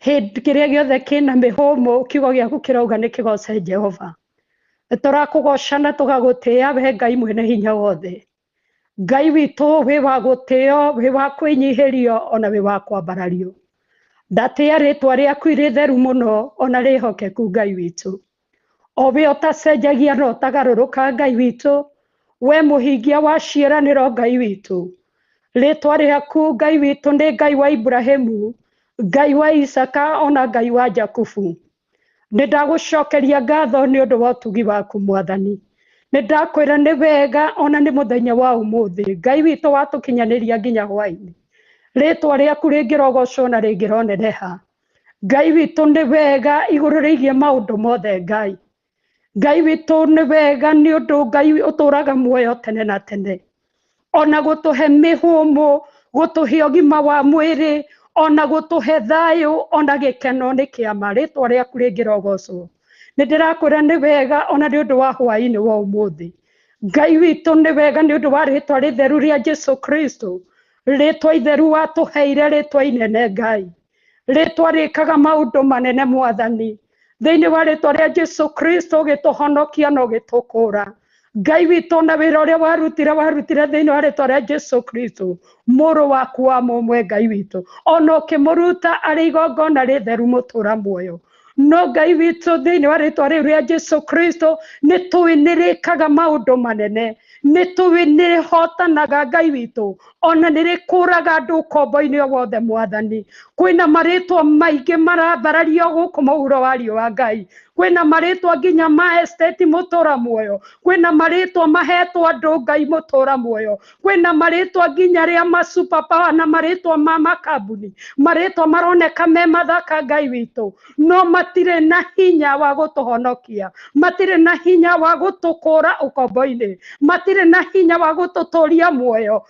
Hĩndĩ kĩrĩa gĩothe kĩna mĩhũmũ, kiugo gĩaku kĩrauga nĩ kĩgoce Jehova. Tũrakũgoca na tũgagũtĩĩa we Ngai mwene hinya wothe. Ngai witũ wĩ wa gũtĩo, wĩ wa kwĩnyihĩrio, ona wĩ wa kwambarario. Ndatĩĩa rĩtwa rĩaku rĩtheru mũno, ona rĩhokeku Ngai witũ. O we ũtacenjagia na ũtagarũrũka Ngai witũ, we mũhingia wa ciĩranĩro Ngai witũ. Rĩtwa rĩaku Ngai witũ nĩ Ngai wa Ibrahimu, Ngai wa Isaka, ona Ngai wa Jakubu. Nĩndagũcokeria ngatho nĩ ũndũ wa ũtugi waku Mwathani. Nĩndakwĩra nĩ wega, ona nĩ mũthenya wa ũmũthĩ Ngai witũ watũkinyanĩria nginya hwaĩ-inĩ. Rĩtwa rĩaku rĩngĩrogocwo na rĩngĩroneneha. Ngai witũ nĩ wega igũrũ rĩgiĩ maũndũ mothe Ngai. Ngai witũ nĩ wega nĩ ũndũ Ngai ũtũraga muoyo tene na tene. Ona gũtũhe mĩhũmũ, gũtũhe ũgima wa mwĩrĩ, ona gũtũhe thayũ, ona gĩkeno nĩ kĩama. Rĩtwa rĩaku rĩngĩrogocwo. Nĩndĩrakwĩra nĩ wega, ona nĩ ũndũ wa hwaĩ-inĩ wa ũmũthĩ. Ngai witũ nĩ wega nĩ ũndũ wa rĩtwa rĩtheru rĩa Jesu Kristo. Rĩtwa itheru watũheire, rĩtwa inene Ngai. Rĩtwa rĩkaga maũndũ manene Mwathani. Thĩinĩ wa rĩtwa rĩa Jesu Kristo ũgĩtũhonokia na ũgĩtũkũra. Ngai witũ na wĩra ũrĩa warutire thĩinĩ wa rĩtwa rĩa Jesu Kristo, mũrũ waku wa mũmwe Ngai witũ, ona ũkĩmũruta arĩ igongona rĩtheru mũtũra muoyo. No Ngai witũ thĩinĩ wa rĩtwa rĩu rĩa Jesu Kristo nĩtũĩ nĩrĩkaga maũndũ manene, nĩtũĩ nĩrĩhotanaga Ngai witũ, ona nĩrĩkũraga andũ ũkombo-inĩ wothe Mwathani. Kwĩna marĩtwa maingĩ marambarario gũkũ mũhuro wa riũa Ngai. Kwĩna marĩtwa nginya ma estate mũtũra muoyo. Kwĩna marĩtwa mahetwo andũ Ngai mũtũra muoyo. Kwĩna marĩtwa nginya rĩa ma super power na marĩtwa ma makambuni. Marĩtwa maroneka me mathaka Ngai witũ, no matirĩ na hinya wa gũtũhonokia, matirĩ na hinya wa gũtũkũra ũkombo-inĩ, matirĩ na hinya wa gũtũtũria muoyo.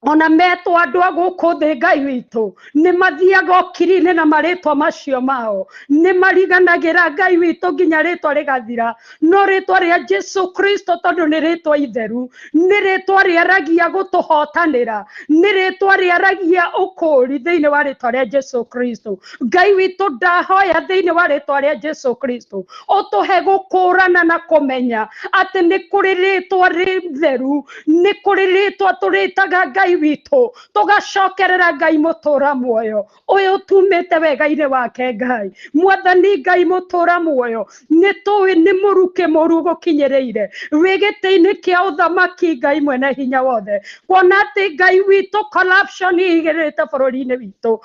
Ona metwa andũ a gũkũ thĩ Ngai witũ, nĩ mathiaga okiri-inĩ na marĩtwa macio mao, nĩ mariganagĩra Ngai witũ nginya rĩtwa rĩgathira. No rĩtwa rĩa Jesu Kristo tondũ nĩ rĩtwa itheru, nĩ rĩtwa rĩaragia gũtũhotanĩra, nĩ rĩtwa rĩaragia ũkũri thĩinĩ wa rĩtwa rĩa Jesu Kristo. Ngai witũ ndahoya thĩinĩ wa rĩtwa rĩa Jesu Kristo ũtũhe gũkũrana na kũmenya atĩ nĩ kũrĩ rĩtwa rĩtheru, nĩ kũrĩ rĩtwa tũrĩtaga Ngai witũ, tũgacokerera Ngai mũtũra muoyo ũyũ tumĩte wega-inĩ wake Ngai. Mwathani Ngai mũtũra muoyo, nĩtũĩ nĩ mũrukĩ mũru gũkinyĩrĩire wĩ gĩtĩ-inĩ kĩa ũthamaki Ngai mwene hinya wothe, kuona atĩ Ngai witũ corruption ĩigĩrĩte bũrũri-inĩ witũ,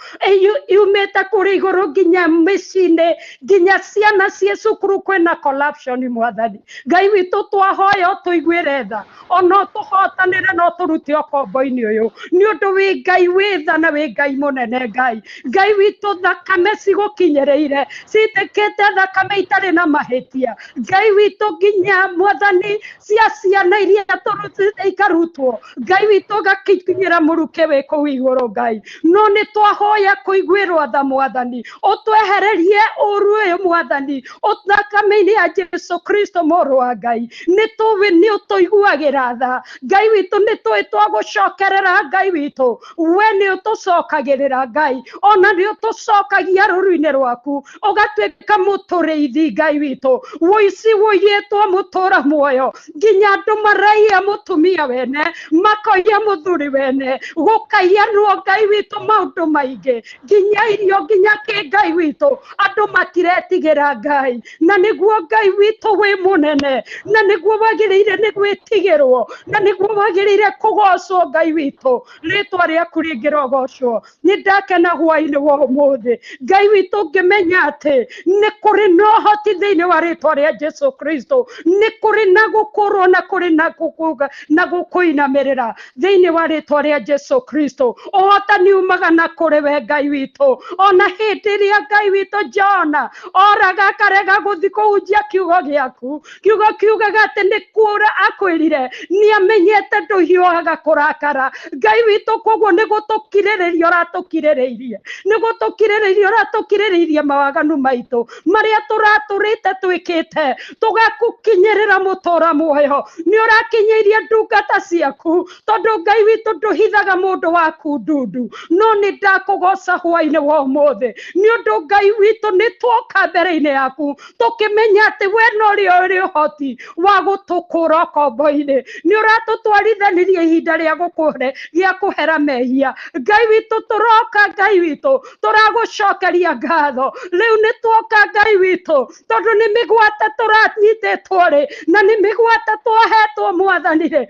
yumĩte kũrĩ igũrũ nginya mĩciĩ-inĩ, nginya ciana ciĩ cukuru kwĩna corruption Mwathani. Ngai witũ twahoya ũtũiguĩre tha, ona ũtũhotanĩre na ũtũrute ũkombo-inĩ ũyũ, nĩ ũndũ wĩ Ngai wĩ tha na wĩ Ngai mũnene Ngai. Ngai witũ thakame cigũkinyĩrĩire, citĩkĩte thakame itarĩ na mahĩtia. Ngai witũ nginya Mwathani cia ciana iria tũrutĩte ikarutwo, Ngai witũ gakinyĩra mũrukĩ wĩ kũu igũrũ Ngai. No nĩ twahoya kũiguĩrwo tha Mwathani, ũtwehererie ũru ũyũ Mwathani, thakame-inĩ ya Jesu Kristo mũrũ wa Ngai. Nĩ tũĩ nĩ ũtũiguagĩra tha Ngai witũ, nĩ tũĩ twagũcokerera Ngai witũ, we nĩ ũtũcokagĩrĩra Ngai, ona nĩ ũtũcokagia rũru-inĩ rwaku, ũgatuĩka mũtũrĩithi Ngai witũ. Wũici wũiyĩtwo mũtũra muoyo, nginya andũ maraiya mũtumia wene, makoiya mũthuri wene, gũkaiyanwo Ngai witũ maũndũ maingĩ, nginya irio, nginya kĩ Ngai witũ, andũ matiretigĩra Ngai. Na nĩguo Ngai witũ wĩ mũnene, na nĩguo wagĩrĩire nĩ gwĩtigĩrwo, na nĩguo wagĩrĩire kũgocwo Ngai witũ. witũ rĩtwa rĩaku rĩngĩrogocwo nĩ ndakena hwaĩ-inĩ wa ũmũthĩ Ngai witũ ngĩmenya atĩ nĩ kũrĩ na ũhoti thĩinĩ wa rĩtwa rĩa Jesu Kristo nĩ kũrĩ na gũkũrwo na kũrĩ na gũkuga na gũkũinamĩrĩra thĩinĩ wa rĩtwa rĩa Jesu Kristo ũhotani umaga na kũrĩ we Ngai witũ ona hĩndĩ ĩrĩa Ngai witũ Jona oraga akarega gũthiĩ kũhunjia kiugo gĩaku kiugo kiugaga atĩ nĩ kuura akwĩrire nĩ amenyete ndũhiũhaga kũrakara Ngai witũ koguo nĩ gũtũkirĩrĩria ũratũkirĩrĩirie nĩ gũtũkirĩrĩria ũratũkirĩrĩirie mawaganu maitũ marĩa tũratũrĩte twĩkĩte tũgakũkinyĩrĩra mũtũra muoyo nĩ ũrakinyĩirie ndungata ciaku tondũ Ngai witũ ndũhithaga mũndũ waku ndundu no nĩ ndakũgoca hwaĩ-inĩ wa ũmũthĩ nĩ ũndũ Ngai witũ nĩ twoka mbere-inĩ yaku tũkĩmenya atĩ we no rĩo ũrĩ ũhoti wa gũtũkũra ũkombo-inĩ nĩ ũratũtwarithanirie ihinda rĩa kũhera mehia Ngai witũ tũroka Ngai witũ tũragũcokeria ngatho rĩu nĩ twoka Ngai witũ tondũ nĩ mĩgwate tũranyitĩtwo rĩ na nĩ mĩgwate twohetwo Mwathani-rĩ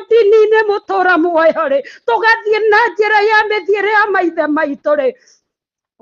ndini-inĩ mũtũra muoyo-rĩ tũgathiĩ na njĩra ya mĩthiĩre ya maithe maitũ-rĩ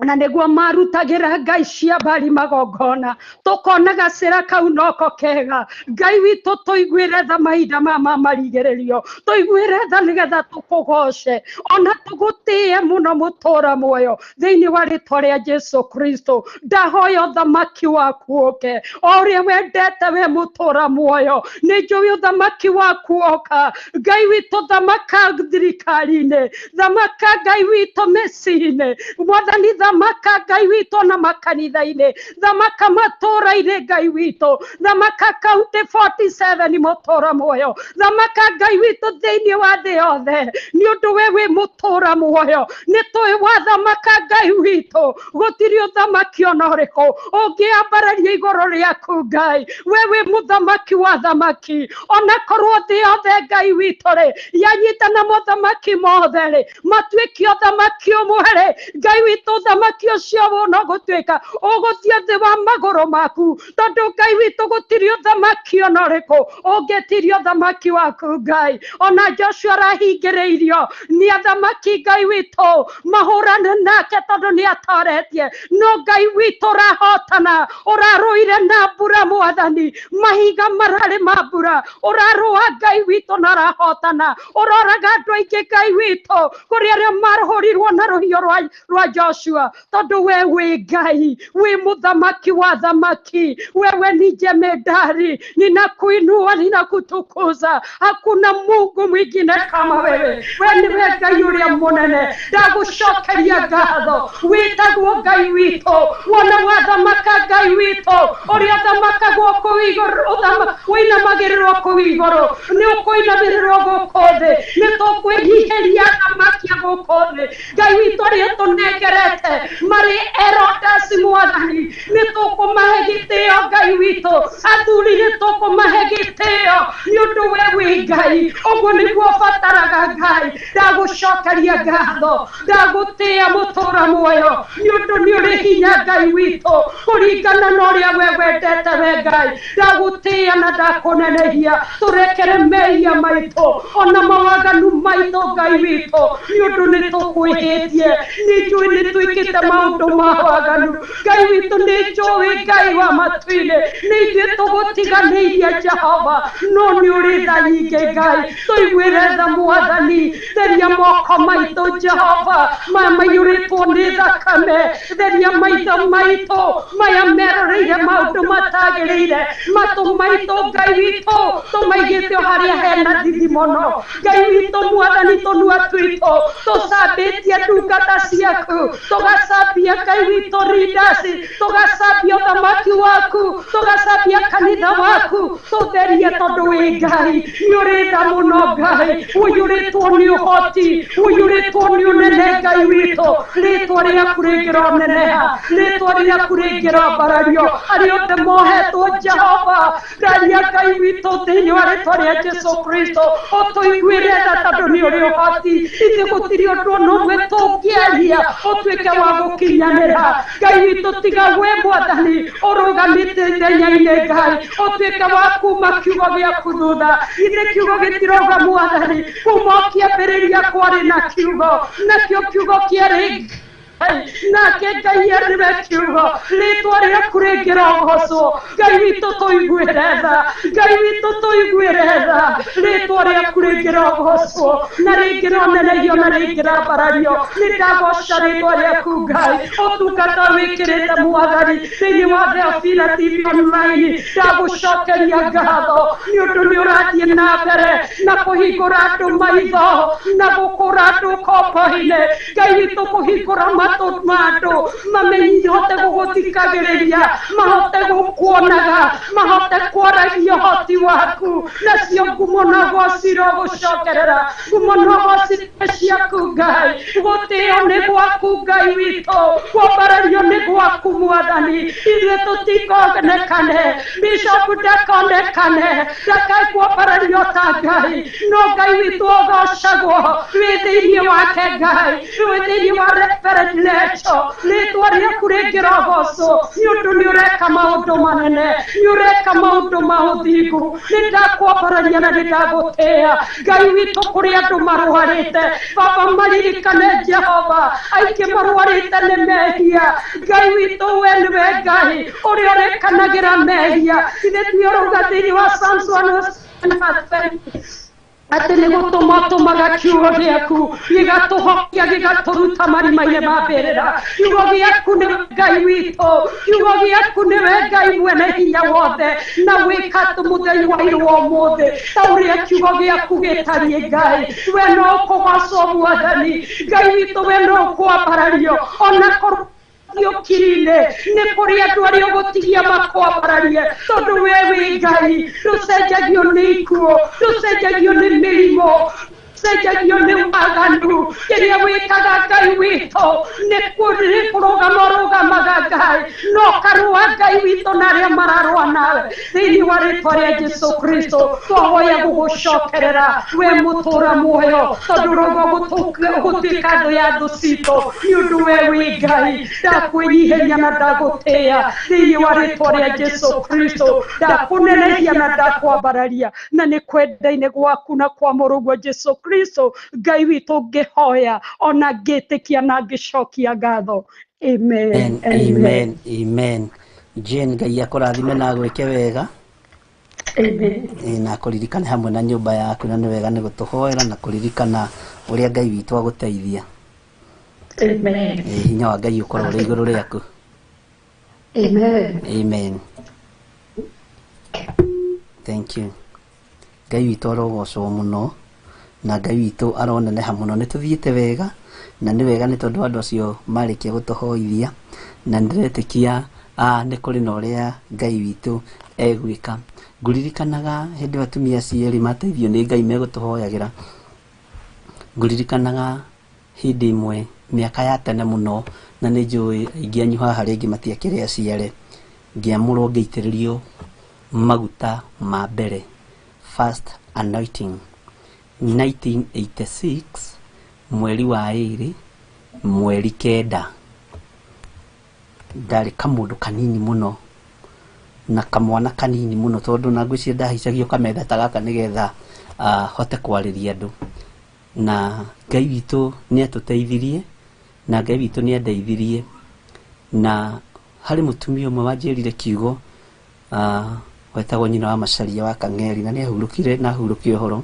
na nĩguo marutagĩra Ngai cia Baali magongona tũkona gacĩra kau noko kega Ngai witũ tũiguĩre tha mahinda mama marigĩrĩrio tũiguĩre tha nĩgetha tũkũgoce ona tũgũtĩe mũno mũtũra muoyo thĩinĩ wa rĩtwa rĩa Jesu Kristo ndahoya ũthamaki waku ũke o ũrĩa wendete we mũtũra muoyo nĩ njũĩ ũthamaki waku oka Ngai witũ thamaka thirikari-inĩ thamaka Ngai witũ mĩciĩ-inĩ Mwathani thamaka Ngai witũ na makanitha-inĩ thamaka matũra-inĩ Ngai witũ thamaka kaunti 47 mũtũra muoyo thamaka Ngai witũ thĩinĩ wa thĩ yothe nĩ ũndũ we wĩ mũtũra muoyo nĩ tũĩ wathamaka Ngai witũ gũtirĩ ũthamaki ona ũrĩkũ ũngĩambararia igũrũ rĩaku Ngai we wĩ mũthamaki wa thamaki ona korwo thĩ yothe Ngai witũ-rĩ yanyitana mũthamaki mothe-rĩ matuĩke ũthamaki ũmwe-rĩ Ngai witũ ũthamaki ũcio no gũtuĩka ũgũthiĩ thĩ wa magũrũ maku tondũ Ngai witũ gũtirĩ ũthamaki ona ũrĩkũ ũngĩtiria ũthamaki waku Ngai ona Joshua arahingĩrĩirio nĩ athamaki Ngai witũ mahũrane nake tondũ nĩ atoretie no Ngai witũ ũrahotana ũrarũire na mbura Mwathani mahiga mararĩ ma mbura ũrarũa Ngai witũ na ũrahotana ũroraga andũ aingĩ Ngai witũ kũrĩ arĩa marahũrirwo na rũhiũ rwa Joshua tondũ we wĩ Ngai wĩ mũthamaki wa thamaki wewe ni jemedari ninakuinua ninakutukuza hakuna Mungu mwingine kama wewe niwe Ngai ũrĩa mũnene ndagũcokeria ngatho wĩtagwo Ngai witũ wona wathamaka Ngai witũ ũrĩa ũthamakagwo kũu igũrũ ũinamagĩrĩrwo kũu igũrũ nĩ ũkũinamĩrĩrwo gũkũ thĩ nĩ tũkwĩhihĩria thamaki gũkũ thĩ Ngai witũ ũrĩa tũnengerete marĩ Erodas Mwathani nĩ tũkũmahe gĩtĩo Ngai witũ athuri nĩ tũkũmahe gĩtĩo nĩ ũndũ we wĩ Ngai ũguo nĩguo ũbataraga Ngai ndagũcokeria ngatho ndagũtĩĩa mũtũra muoyo nĩ ũndũ nĩ ũrĩ hinya Ngai witũ kũringana na ũrĩa we wendete we Ngai ndagũtĩĩa na ndakũnenehia tũrekere mehia maitũ ona mawaganu maitũ Ngai witũ nĩ ũndũ nĩ tũkwĩhĩtie nĩ njũĩ nĩ twĩkĩte maũndũ ma waganu Ngai witũ nĩ njũĩ Ngai wa matu-inĩ nĩ ithuĩ tũgũtiganĩirie Jehova no nĩ ũrĩ tha nyingĩ Ngai tũiguĩre tha Mwathani theria moko maitũ Jehova maya maiyũrĩtwo nĩ thakame theria maitho maitũ maya meroreire maũndũ matagĩrĩire matũ maitũ Ngai witũ tũmaigĩte harĩa hena thithi mũno Ngai witũ Mwathani tũnua twitũ tũcambĩtie ndungata ciaku tũgacambia Ngai witũ leaders tũgacambia ũthamaki waku tũgacambia kanitha waku tũtherie tondũ wĩ Ngai nĩ ũrĩ tha mũno Ngai ũiyũrĩtwo nĩ ũhoti ũiyũrĩtwo nĩ ũnene Ngai witũ rĩtwa rĩaku rĩngĩroneneha rĩtwa rĩaku rĩngĩrombarario arĩ othe mohetwo Jehova ndaria Ngai witũ thĩinĩ wa rĩtwa rĩa Jesu Kristo ũtũiguĩre tha tondũ nĩ ũrĩ ũhoti ithe gũtirĩ ũndũ ona ũmwe tũngĩaria tũteithagĩrĩria ũtuĩke wa gũkinyanĩra. Ngai witũ tiga we Mwathani ũrũgamĩte ithenya-inĩ Ngai, ũtuĩke wa kuma kiugo gĩaku thutha. Ithe kiugo gĩtiroga Mwathani, kuma kĩambĩrĩria kwarĩ na kiugo, nakĩo kiugo kĩarĩ nake Ngai arĩwe kiugo, rĩtwa rĩaku rĩngĩrogocwo. Ngai witũ tũiguĩre tha, Ngai witũ tũiguĩre tha, rĩtwa rĩaku rĩngĩrogocwo na rĩngĩronenegio na rĩngĩrambarario. Nĩndagoca rĩtwa rĩaku Ngai, ũtungata wĩkĩrĩte Mwathani thĩinĩ wa Theophila TV Online. Ndagũcokeria ngatho nĩũndũ nĩũrathiĩ na mbere na kũhingũra andũ maitho na gũkũra andũ kombo-inĩ. Ngai witũ kũhingũra maandũ mamenyihote gũgũthikagĩrĩria, mahote gũkuonaga, mahote kwaragia ũhoti waku. Nacio ngumo na gociro gũcokerera, ngumo na gociro ciaku Ngai, gũtĩo nĩ gwaku Ngai witũ, kwambarario nĩ gwaku Mwathani. Ithuĩ tũtikonekane, Bishop ndakonekane, ndakae kwambarario ta Ngai, no Ngai witũ ũgocagwo wĩ thĩinĩ wake Ngai, wĩ thĩinĩ wa Reverend Lecho. Rĩtwa rĩaku rĩngĩrogocwo nĩũndũ nĩũreka maũndũ manene, nĩũreka maũndũ ma ũthingu. Nĩndakwambararia na nĩndagũtĩĩa Ngai witũ. Kũrĩ andũ marwarĩte Baba, maririkane Jehova, aingĩ marwarĩte nĩ mehia. Ngai witũ we nĩwe Ngai ũrĩa ũrekanagĩra mehia. Ithe nĩũrauga thĩinĩ wa Psalms 1 atĩ nĩ gũtũmatũmaga kiugo gĩaku gĩgatũhokia gĩgatũruta marima-inĩ ma mbĩrĩra. Kiugo gĩaku nĩwe Ngai witũ, kiugo gĩaku nĩwe Ngai mwene hinya wothe, na wĩkatũ mũthenya wa ira wa ũmũthĩ ta ũrĩa kiugo gĩaku gĩtariĩ Ngai. We no kũgocwo Mwathani, Ngai witũ we no kwambarario, ona kiri-inĩ nĩ kũrĩ andũ arĩa ũgũtigia makwambararie, tondũ we wĩ Ngai ndũcenjagio nĩ ikuũ, ndũcenjagio nĩ mĩrimũ, cenjagio nĩ waganu. Kĩrĩa wĩkaga Ngai witũ nĩ kũrũgama ũrũgamaga Ngai, no karũa Ngai witũ na arĩa mararũa nawe thĩinĩ wa rĩtwa rĩa Jesũ Kristo. Twahoya gũgũcokerera we mũtũra muoyo, tondũ ũrauga gũtuĩka thũ ya thũ citũ nĩ ũndũ we wĩ Ngai. Ndakwĩnyihĩria na ndagũtĩĩa thĩinĩ wa rĩtwa rĩa Jesũ Kristo. Ndakũnenehia na ndakwambararia, na nĩ kwenda-inĩ gwaku na kwa mũrũguo Jesũ Kristo Ngai witũ ngĩhoya, ona ngĩtĩkia na ngĩcokia ngatho. Amen. Amen. Amen. Jane, Ngai akũrathime na gwĩke wega. Amen. Na kũririkana hamwe na nyũmba yaku, na nĩ wega nĩ gũtũhoera na kũririkana ũrĩa Ngai witũ agũteithia. Amen. Hinya wa Ngai ũkorwo ũrĩ igũrũ rĩaku. Amen. Amen. Thank you. Ngai witũ arogocwo mũno na Ngai witũ aroneneha mũno. Nĩ tũthiĩte wega na nĩ wega nĩ tondũ andũ acio marĩkia gũtũhoithia, na ndĩretĩkia nĩ kũrĩ na ũrĩa Ngai witũ egwĩka. Ngũririkanaga hĩndĩ ĩyo atumia cierĩ mateithio nĩ Ngai megũtũhoyagĩra. Ngũririkanaga hĩndĩ ĩmwe mĩaka ya tene mũno, na nĩ njũĩ aingĩ anyu haha rĩngĩ matiakĩrĩ aciare, ngĩamũrwo ngĩitĩrĩrio maguta ma mbere, first anointing, 1986 mweri wa ĩrĩ mweri kenda. Ndarĩ kamũndũ kanini mũno na kamwana kanini mũno, tondũ na ngwĩciria ndahicagio kametha ta gaka nĩgetha hote kwarĩria andũ. Na Ngai witũ nĩ atũteithirie, na Ngai witũ nĩ andeithirie, na harĩ mũtumia ũmwe wanjĩrire kiugo wetagwo nyina wa Macharia wa Kang'eri, na nĩ ahurũkire na ahurũkie ũhoro,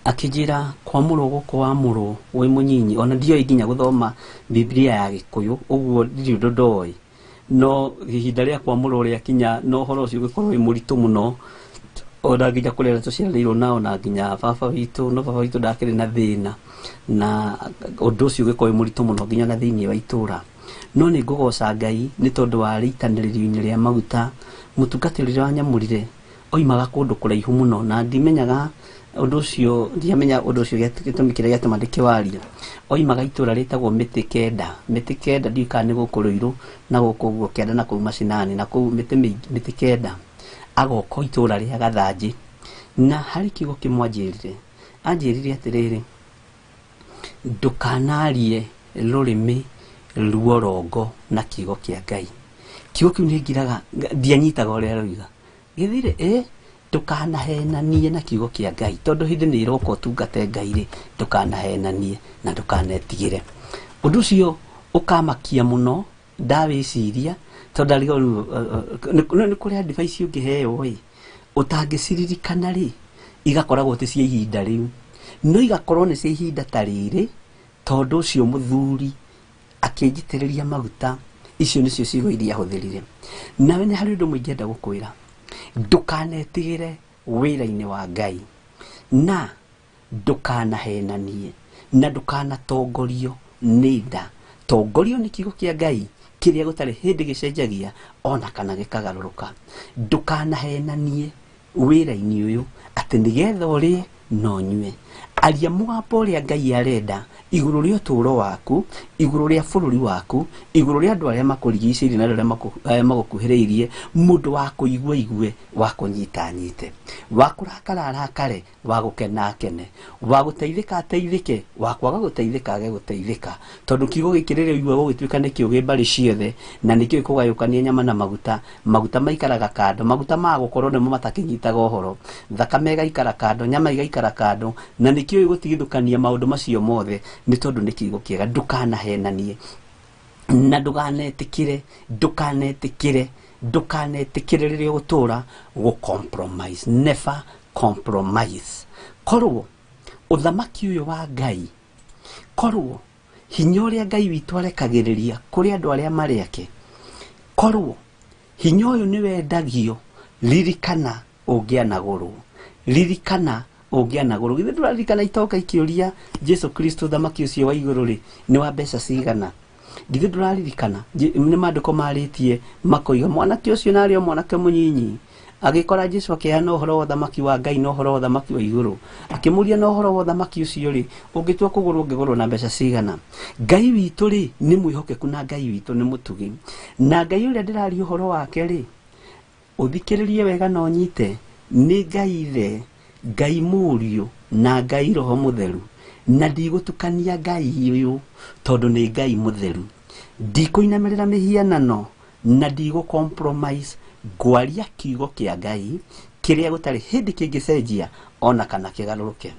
akĩnjĩra kwamũrwo gũkũ wamũrwo wĩ mũnyinyi. Ona ndioĩ nginya gũthoma Biblia ya Gĩkũyũ, ũguo ndirĩ ũndũ ndoĩ, no ihinda rĩa kwamũrwo rĩakinya no ũhoro ũcio ũgĩkorwo wĩ mũritũ mũno, ona nginya kũrĩa tũciarĩirwo nao, na nginya baba witũ, no baba witũ ndakĩrĩ na thĩna, na ũndũ ũcio ũgĩkorwo wĩ mũritũ mũno nginya na thĩinĩ wa itũũra. No nĩ ngũgoca Ngai nĩ tondũ wa rĩitanĩrĩrio-inĩ rĩa maguta, mũtungatĩri ũrĩa wanyamũrire oimaga kũndũ kũraihu mũno, na ndimenyaga ũndũ ũcio, ndiamenya ũndũ ũcio gĩtũmi kĩrĩa gĩatũma ndĩkĩwaria. Oimaga itũũra rĩtagwo Mĩtĩ Kenda. Mĩtĩ Kenda ndiũĩ kana nĩ gũkũ Rũirũ na gũkũ ũguo Kenda na kũu Macinani na kũu Mĩtĩ Kenda, agoka itũũra rĩa Gathanjĩ. Na harĩ kiugo kĩmwe anjĩrire atĩrĩrĩ, ndũkanarie rurimi ruo rongo na kiugo kia Ngai. Kiugo kiu ningiraga ndianyitaga uria roiga githire ndukanahenanie na kiugo kia Ngai, tondu hindi ni iroka utungate Ngai ri ndukanahenanie na ndukanetigire. Undu ucio ukamakia muno ndawiciria tondu arigo ni kuri advice ungiheo utangiciririkana ri igakoragwo ti cia ihinda riu no igakorwo ni cia ihinda ta riri tondu ucio muthuri akinjitiriria maguta icio nicio cigo iria huthirire. Nawe ni hari undu mwingenda gukwira ndukanetigire wira-ini wa Ngai na ndukanahenanie na ndukanatongorio ni nda. Tongorio ni kiugo kia Ngai kiria gutari hindi gicenjagia ona kana gikagaruruka. Ndukanahenanie wira-ini uyu ati nigetha urie no nyue. Aria mugambo uria Ngai arenda iguru ria uturo waku, iguru ria bururi waku, iguru ria andu aria makurigicĩirie na aria magukuhĩrĩirie, mundu wa kuigua igue, wa kunyita nyite, wa kurakara arakare, wa gukena akene, wa guteithika ateithike, wa kwaga guteithika age guteithika. Tondu kiugo giki riria igua gugituika nikio gi mbari ciothe na nikio ikugayukania nyama na maguta. Maguta maikaraga kando, maguta ma gukorwo nimo matakinyitaga uhoro, thakame igaikara kando, nyama igaikara kando, na nikio igutigithukania maundu macio mothe ni tondu ni kiugo kiega. Ndukanahenanie na nduganetikire riria gutura gu compromise. Never compromise. Korwo uthamaki uyu wa Ngai, korwo hinya uria Ngai witu arekagiriria kuri andu aria mariake, korwo hinya uyu ni wendagio, ririkana ungianagurwo, ririkana ungianagurwo. Githe nduraririkana itoka ikiuria Jesu Kristo thamaki ucio wa iguru ri ni wa mbeca cigana? Githe nduraririkana ni maandiko maritie makoiga mwanake ucio nario mwanake munyinyi agikora Jesu akihana uhoro wa thamaki wa Ngai na uhoro wa thamaki wa iguru, akimuria na uhoro wa thamaki ucio ri ungitua kugurwo ngigurwo na mbeca cigana? Ngai witu ri ni mwihokeku na Ngai witu ni mutugi, na Ngai uria ndirari uhoro wake ri uthikiririe wega no nyite ni Ngai Ithe, Ngai Muriu na Ngai Roho Mutheru, na ndigutukania Ngai uyu tondu ni Ngai mutheru. Ndikuinamirira mihianano na ndigu compromise, ngwaria kiugo kia Ngai kiria gutari hindi kingicenjia ona kana kigaruruke.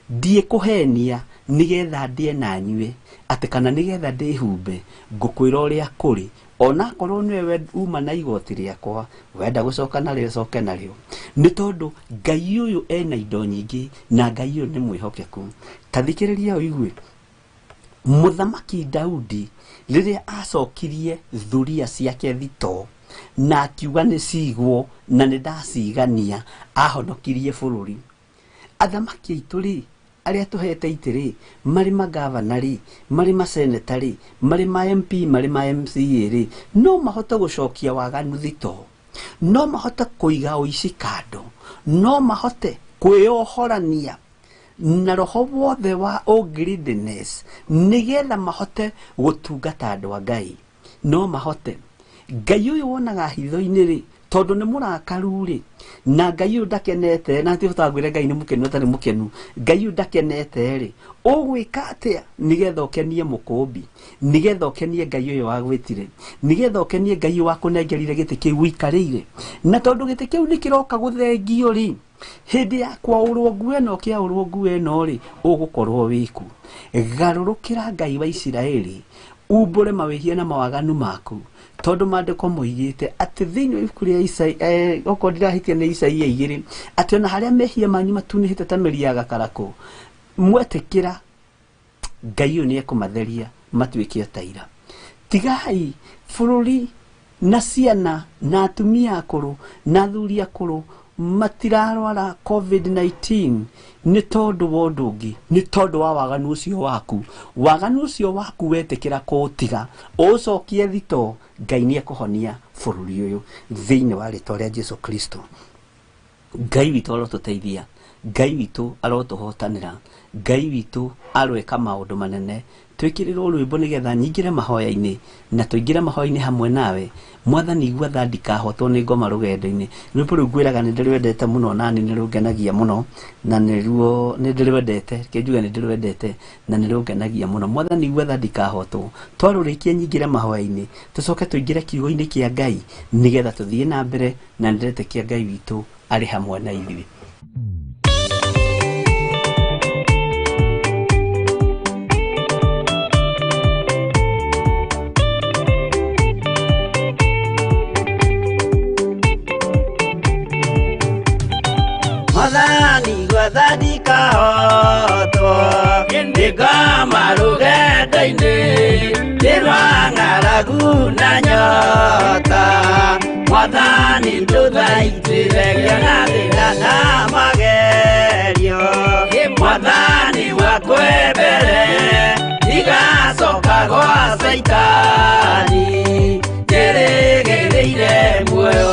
Ndiekuhenia nigetha ndie na nyue ati kana nigetha ndihumbe ngukwira uria kuri, ona korwo niwe uma na igoti riakwa wenda gucoka nario coke nario, ni tondu Ngai uyu ena indo nyingi na Ngai uyu ni mwihokeku. Tathikiriria uigue muthamaki Daudi riria acokirie thuria ciake thito na akiuga ni cigwo na ni ndacigania, ahonokirie bururi. Athamaki aitu ri aria tuhete itiri mari magavana ri, mari maseneta ri, mari ma MP, mari ma MCA ri, no mahote gucokia waganu thito, no mahote kuiga uici kando, no mahote kwiohorania na roho wothe wa greediness nigetha mahote gutungata andu a Ngai. No mahote Ngai uyu wonaga hitho-ini ri tondu ni murakaru ri, na Ngai uyu ndakenete, na tifutagwire Ngai ni mukenu atari mukenu, Ngai uyu ndakenete ri ugwika atia nigetha ukenie mukumbi, nigetha ukenie Ngai uyu wa gwitire, nigetha ukenie Ngai wa kunengerire giti kiu wikarire. Na tondu giti kiu ni kiroka guthengio ri, hindi ya kwa urungu eno kia urungu eno ri ugukorwo wiku. Garurukira Ngai wa Isiraeli, umbure mawihia na mawaganu maku, tondu maandiko moigite ati thiini wa ibuku ria Isaia oko ndirahitia ni Isaia 2 ati ona haria mehia manyu matunihite ta meri ya gakarako, mwetikira Ngai uyu ni ekumatheria matuike taira. Tigai bururi na ciana na atumia akuru na athuri akuru matirarwara COVID-19 ni tondu wa undu ungi, ni tondu wa waganu ucio waku. Waganu ucio waku wetikira kuutiga ucokie thito, Ngai ni ekuhonia bururi uyu thiini wa ritwa ria Jesu Kristo. Ngai witu arotuteithia, Ngai witu arotuhotanira, Ngai witu arweka maundu manene twikiriro rwimbo nigetha nyingire mahoya-ini na tuingire mahoya-ini hamwe nawe mwathani igua tha ndikahotwo ni ngoma rugendo-ini rwimbo rũu ngwiraga nĩ ndĩrwendete mũno nani nĩ rũngenagia mũno na nĩruo nĩ ndĩrwendete kĩnjuge nĩ ndĩrwendete na nĩ rũngenagia mũno mwathani igua tha ndikahotwo twarũrĩkia nyingire mahoya-ini tũcoke tũingire kiugo-inĩ kĩa Ngai nigetha tũthiĩ na mbere na ndĩretĩkia Ngai witũ arĩ hamwe na ithuĩ. Mwathani igua tha ndikahotwo nĩ ngoma rũgendo-inĩ nĩ rwa ng'aragu na nyota Mwathani ndũthaitĩrĩria na thĩna na magerio Mwathani wakwe mbere igacoka gwa Saitani njĩrĩgĩrĩire muoyo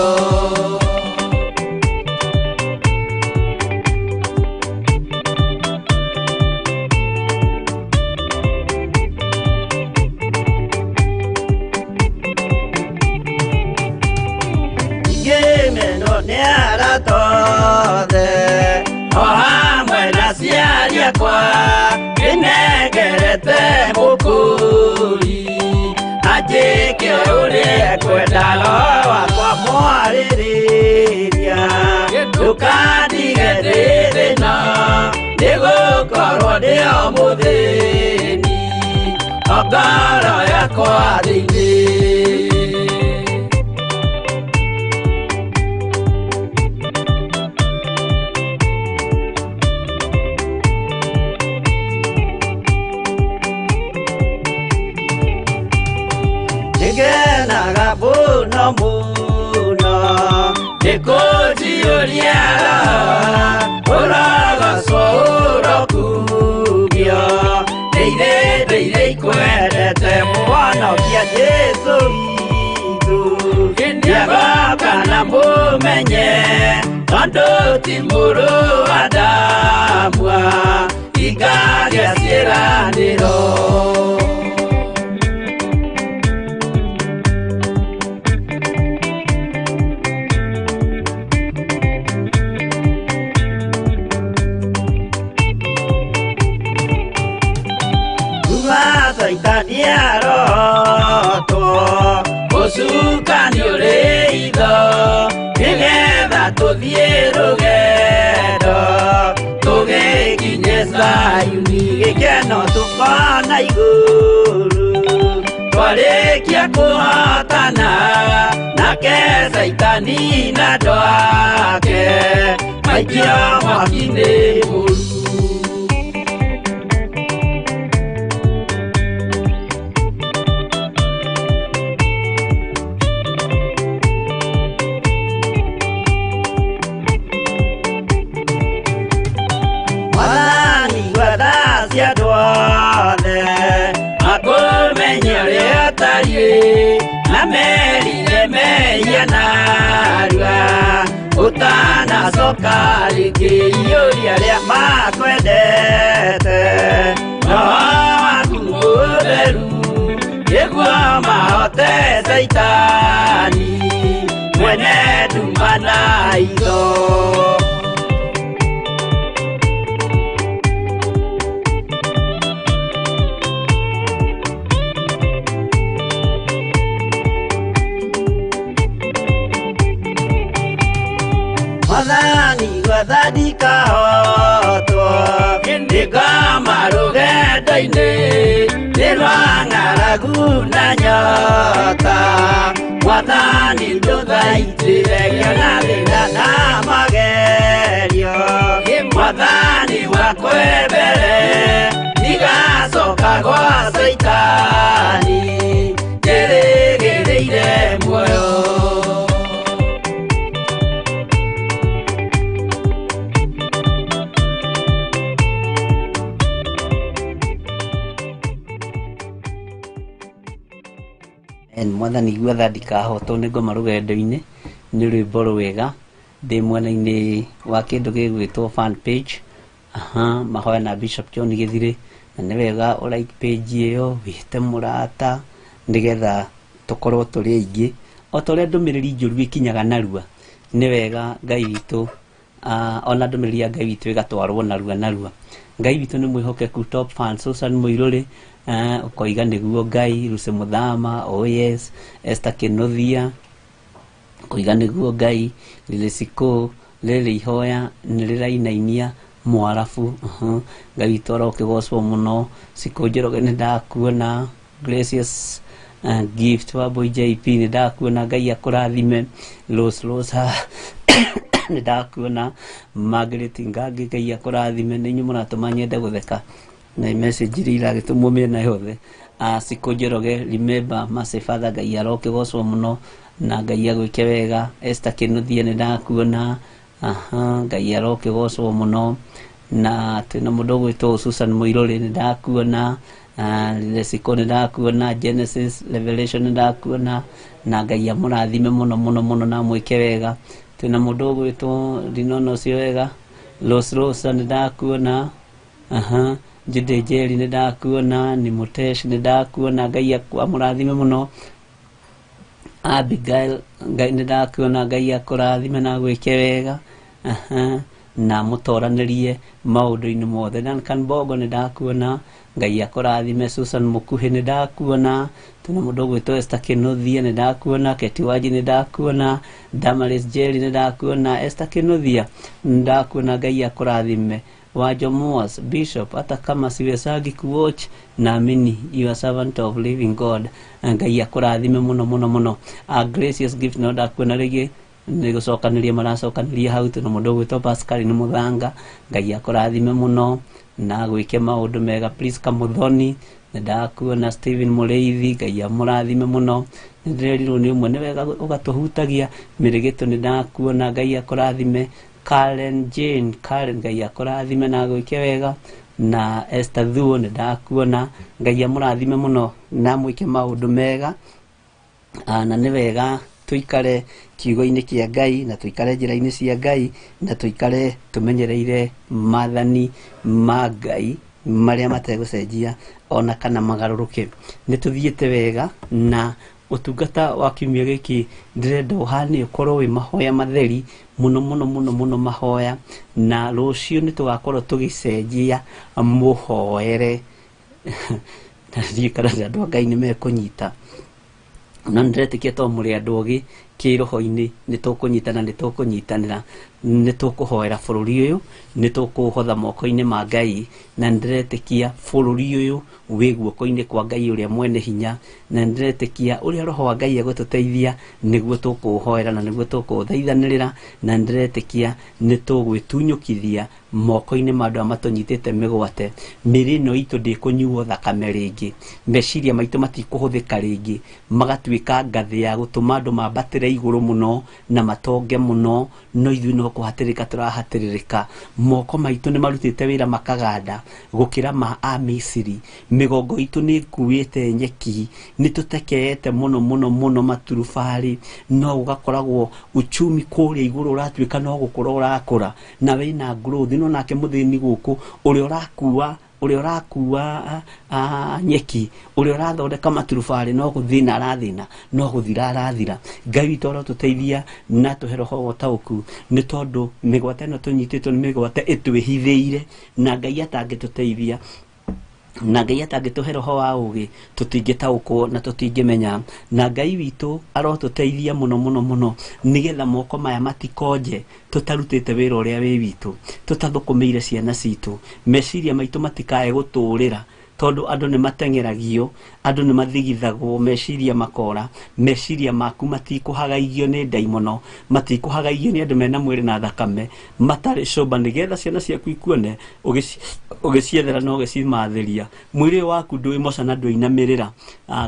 tothe o hamwe na ciari akwa nĩnengerete mũkũri anjĩke ũrĩa ekwendaga wakwa mwarĩrĩria ndũkandige ndĩ thĩna nĩgũkorwo ndĩo mũthĩni o ngoro yakwa thĩinĩ ngenaga mũno mũno ndĩkũnjiũria ũrogocwo ũrokugio ndĩirĩ ikwendete mũhonokia Jesũ witũ ndiagoka na mũmenye tondũ ti mũrũ wa ndamwa ingagĩa ciĩranĩro Saitani arotwo mũcukani ũrĩ itho nĩgetha tũthiĩ rũgendo tũgĩkinye Zayuni gĩkeno tũkona igũrũ twarĩkia kũhotana nake Saitani na andũ ake maikio mwaki-inĩ mũru na merire meia narua utanacoka rĩngĩ iũria rĩa makwendete no waku mũtheru nĩguo mahote Saitani mwene nduma na itho Mwathani igua tha ndikahotwo nĩ ngoma rũgendo-inĩ nĩ rwa ng'aragu na nyota Mwathani ndũthaitĩrĩria na thĩna na magerio Mwathani wakwe mbere igacoka gwa Saitani njĩrĩgĩrĩire muoyo Mwathani igua tha ndikahotwo nĩ ngoma rũgendo-inĩ nĩ rwĩmbo rwega ndĩ mwena-inĩ wa kĩndũ gĩgwĩtwo fan page mahoya na Bishop John Gĩthirĩ na nĩ wega like page ĩyo wĩte mũrata nĩgetha tũkorwo tũrĩ aingĩ o ta ũrĩa ndũmĩrĩri njũru ikinyaga narua. Nĩ wega Ngai witũ ona ndũmĩrĩri ya Ngai witũ ĩgatwarwo narua. Ngai witũ nĩ mwĩhokeku. Top fan Susan Mũirũrĩ ũkoiga nĩguo Ngai. Lucy Mũthama, oh yes. Esther Kĩnuthia ũkoiga nĩguo Ngai. Lily Sikũ, Lily Ihoya nĩrĩrainainia Mwarabu. Ngai witũ arokĩgocwo mũno. Sikũ Njoroge nĩndakuona. Gracious Gift wa Boy JP nĩndakuona. Ngai akũrathime. Rose nĩndakuona. Margaret Ngangĩ Ngai akũrathime. Nĩ inyuĩ mũratũma nyende gũtheka na message iria iragĩtũmwo mĩena yothe. Sikũ Njoroge, remember Mercy Father, Ngai arokĩgocwo mũno na Ngai agwĩke wega. Esther Kĩnuthia nĩndakuona. Ngai arokĩgocwo mũno. Na twĩna mũndũ ũgwĩtwo Susan Mũirũrĩ nĩndakuona. Sikũ nĩndakuona. Genesis Revelation nĩndakuona na Ngai amũrathime mũno na mwĩke wega. Twĩna mũndũ ũgwĩtwo Ndinono ũcio wega. Rose nĩndakuona. Jude Njeri nĩndakuona. Nimotesh nĩndakuona. Ngai amũrathime mũno. Abigail Ngai nĩndakuona. Ngai akũrathime na gwĩke wega. Na mũtoranĩrie maũndũ-inĩ mothe. Duncan Bongo nĩndakuona. Ngai akũrathime. Susan Mũkuhĩ nĩndakuona. Twĩna mũndũ ũgwĩtwo Esther Kĩnuthia nĩndakuona. Keti Wanji nĩndakuona. Damaris Njeri nĩndakuona. Esther Kĩnuthia nĩndakuona. Ngai akũrathime. Wajo Moas Bishop, hata kama siwezagi kuwatch naamini you are servant of living God. Ngai akũrathime mũno. Gracious Gift no ndakuona rĩngĩ nĩgũcokanĩria maracokanĩria hau. Twĩna mũndũ ũgwĩtwo Pascal nĩ Mũthanga. Ngai akũrathime mũno na gwĩke maũndũ mega. Priska Mũthoni nĩndakuona. Stephen Mũrĩithi Ngai amũrathime mũno. Nĩndĩrerirwo nĩ ũmwe nĩ wega ũgatũhutagia. Mĩrĩgĩtũ nĩndakuona. Ngai akũrathime. Karen Jane Ngai akũrathime na gwĩke wega. Na Esther Thuo nĩndakuona. Ngai amũrathime mũno na mwĩke maũndũ mega. Na nĩ wega tũikare kiugo-inĩ kĩa Ngai na tũikare njĩra-inĩ cia Ngai na tũikare tũmenyereire maathani ma Ngai marĩa mategũcenjia ona kana magarũrũke. Nĩ tũthiĩte wega na ũtungata wa kiumia gĩkĩ ndĩrenda ũhane ũkorwo wĩ mahoya matheri mũno mahoya. Na rũciũ nĩ tũgakorwo tũgĩcenjia mũhoere. Na ndiĩ kana andũ a Ngai nĩ mekũnyita. Na ndĩretĩkia to mũrĩ andũ ogĩ kĩroho-inĩ nĩ tũkũnyitana nĩ tũkũnyitanĩra nĩ tũkũhoera bũrũri ũyũ nĩ tũkũhotha moko-inĩ ma Ngai. Na ndĩretĩkia bũrũri ũyũ wĩ guoko-inĩ kwa Ngai ũrĩa mwene hinya. Na ndĩretĩkia ũrĩa roho wa Ngai egũtũteithia nĩguo tũkũhoera na nĩguo tũkũthaithanĩrĩra. Na ndĩretĩkia nĩ tũgwĩtunyũkithia moko-inĩ ma andũ matũnyitĩte mĩgwate. Mĩrĩ ĩno itũ ndĩkũnyuo thakame rĩngĩ. Meciria maitũ matikũhũthĩka rĩngĩ magatuĩka ngathĩ ya gũtũma andũ mambatĩre igũrũ mũno na matonge mũno. No ithuĩ no kũhatĩrĩka tũrahatĩrĩrĩka. Moko maitũ nĩ marutĩte wĩra makaganda gũkĩra ma a Misiri. Mĩgongo itũ nĩ ĩkuĩte nyeki. Nĩ tũtekeete mũno maturubarĩ. No ũgakoragwo uchumi kũrĩa igũrũ ũratuĩka no gũkũra ũrakũra na wĩna growth. No nake mũthĩni gũkũ ũrĩa ũrakua nyeki ũrĩa ũrathondeka maturubarĩ no gũthina arathina no gũthira arathira. Ngai witũ arotũteithia na tũhe roho ũtaũku nĩ tondũ mĩgwate ĩno tũnyitĩtwo nĩ mĩgwate ĩtwĩhithĩire. Na Ngai atangĩtũteithia na Ngai atangĩtũhe roho wa ũgĩ tũtingĩtaũkwo na tũtingĩmenya. Na Ngai witũ arotũteithia mũno nĩgetha moko maya matikonje tũtarutĩte wĩra ũrĩa wĩ witũ, tũtathũkũmĩire ciana citũ, meciria maitũ matikae gũtũũrĩra tondũ andũ nĩ mateng'eragio, andũ nĩ mathigithagwo, meciria makora, meciria maku matikũhagaigio nĩ ndaimono, matikũhagaigio nĩ andũ mena mwĩrĩ na thakame matarĩ coba, nĩgetha ciana ciaku ikuone ũgĩciethera na ũgĩcimathĩria. Mwĩrĩ waku ndũĩ moca na ndũinamĩrĩra.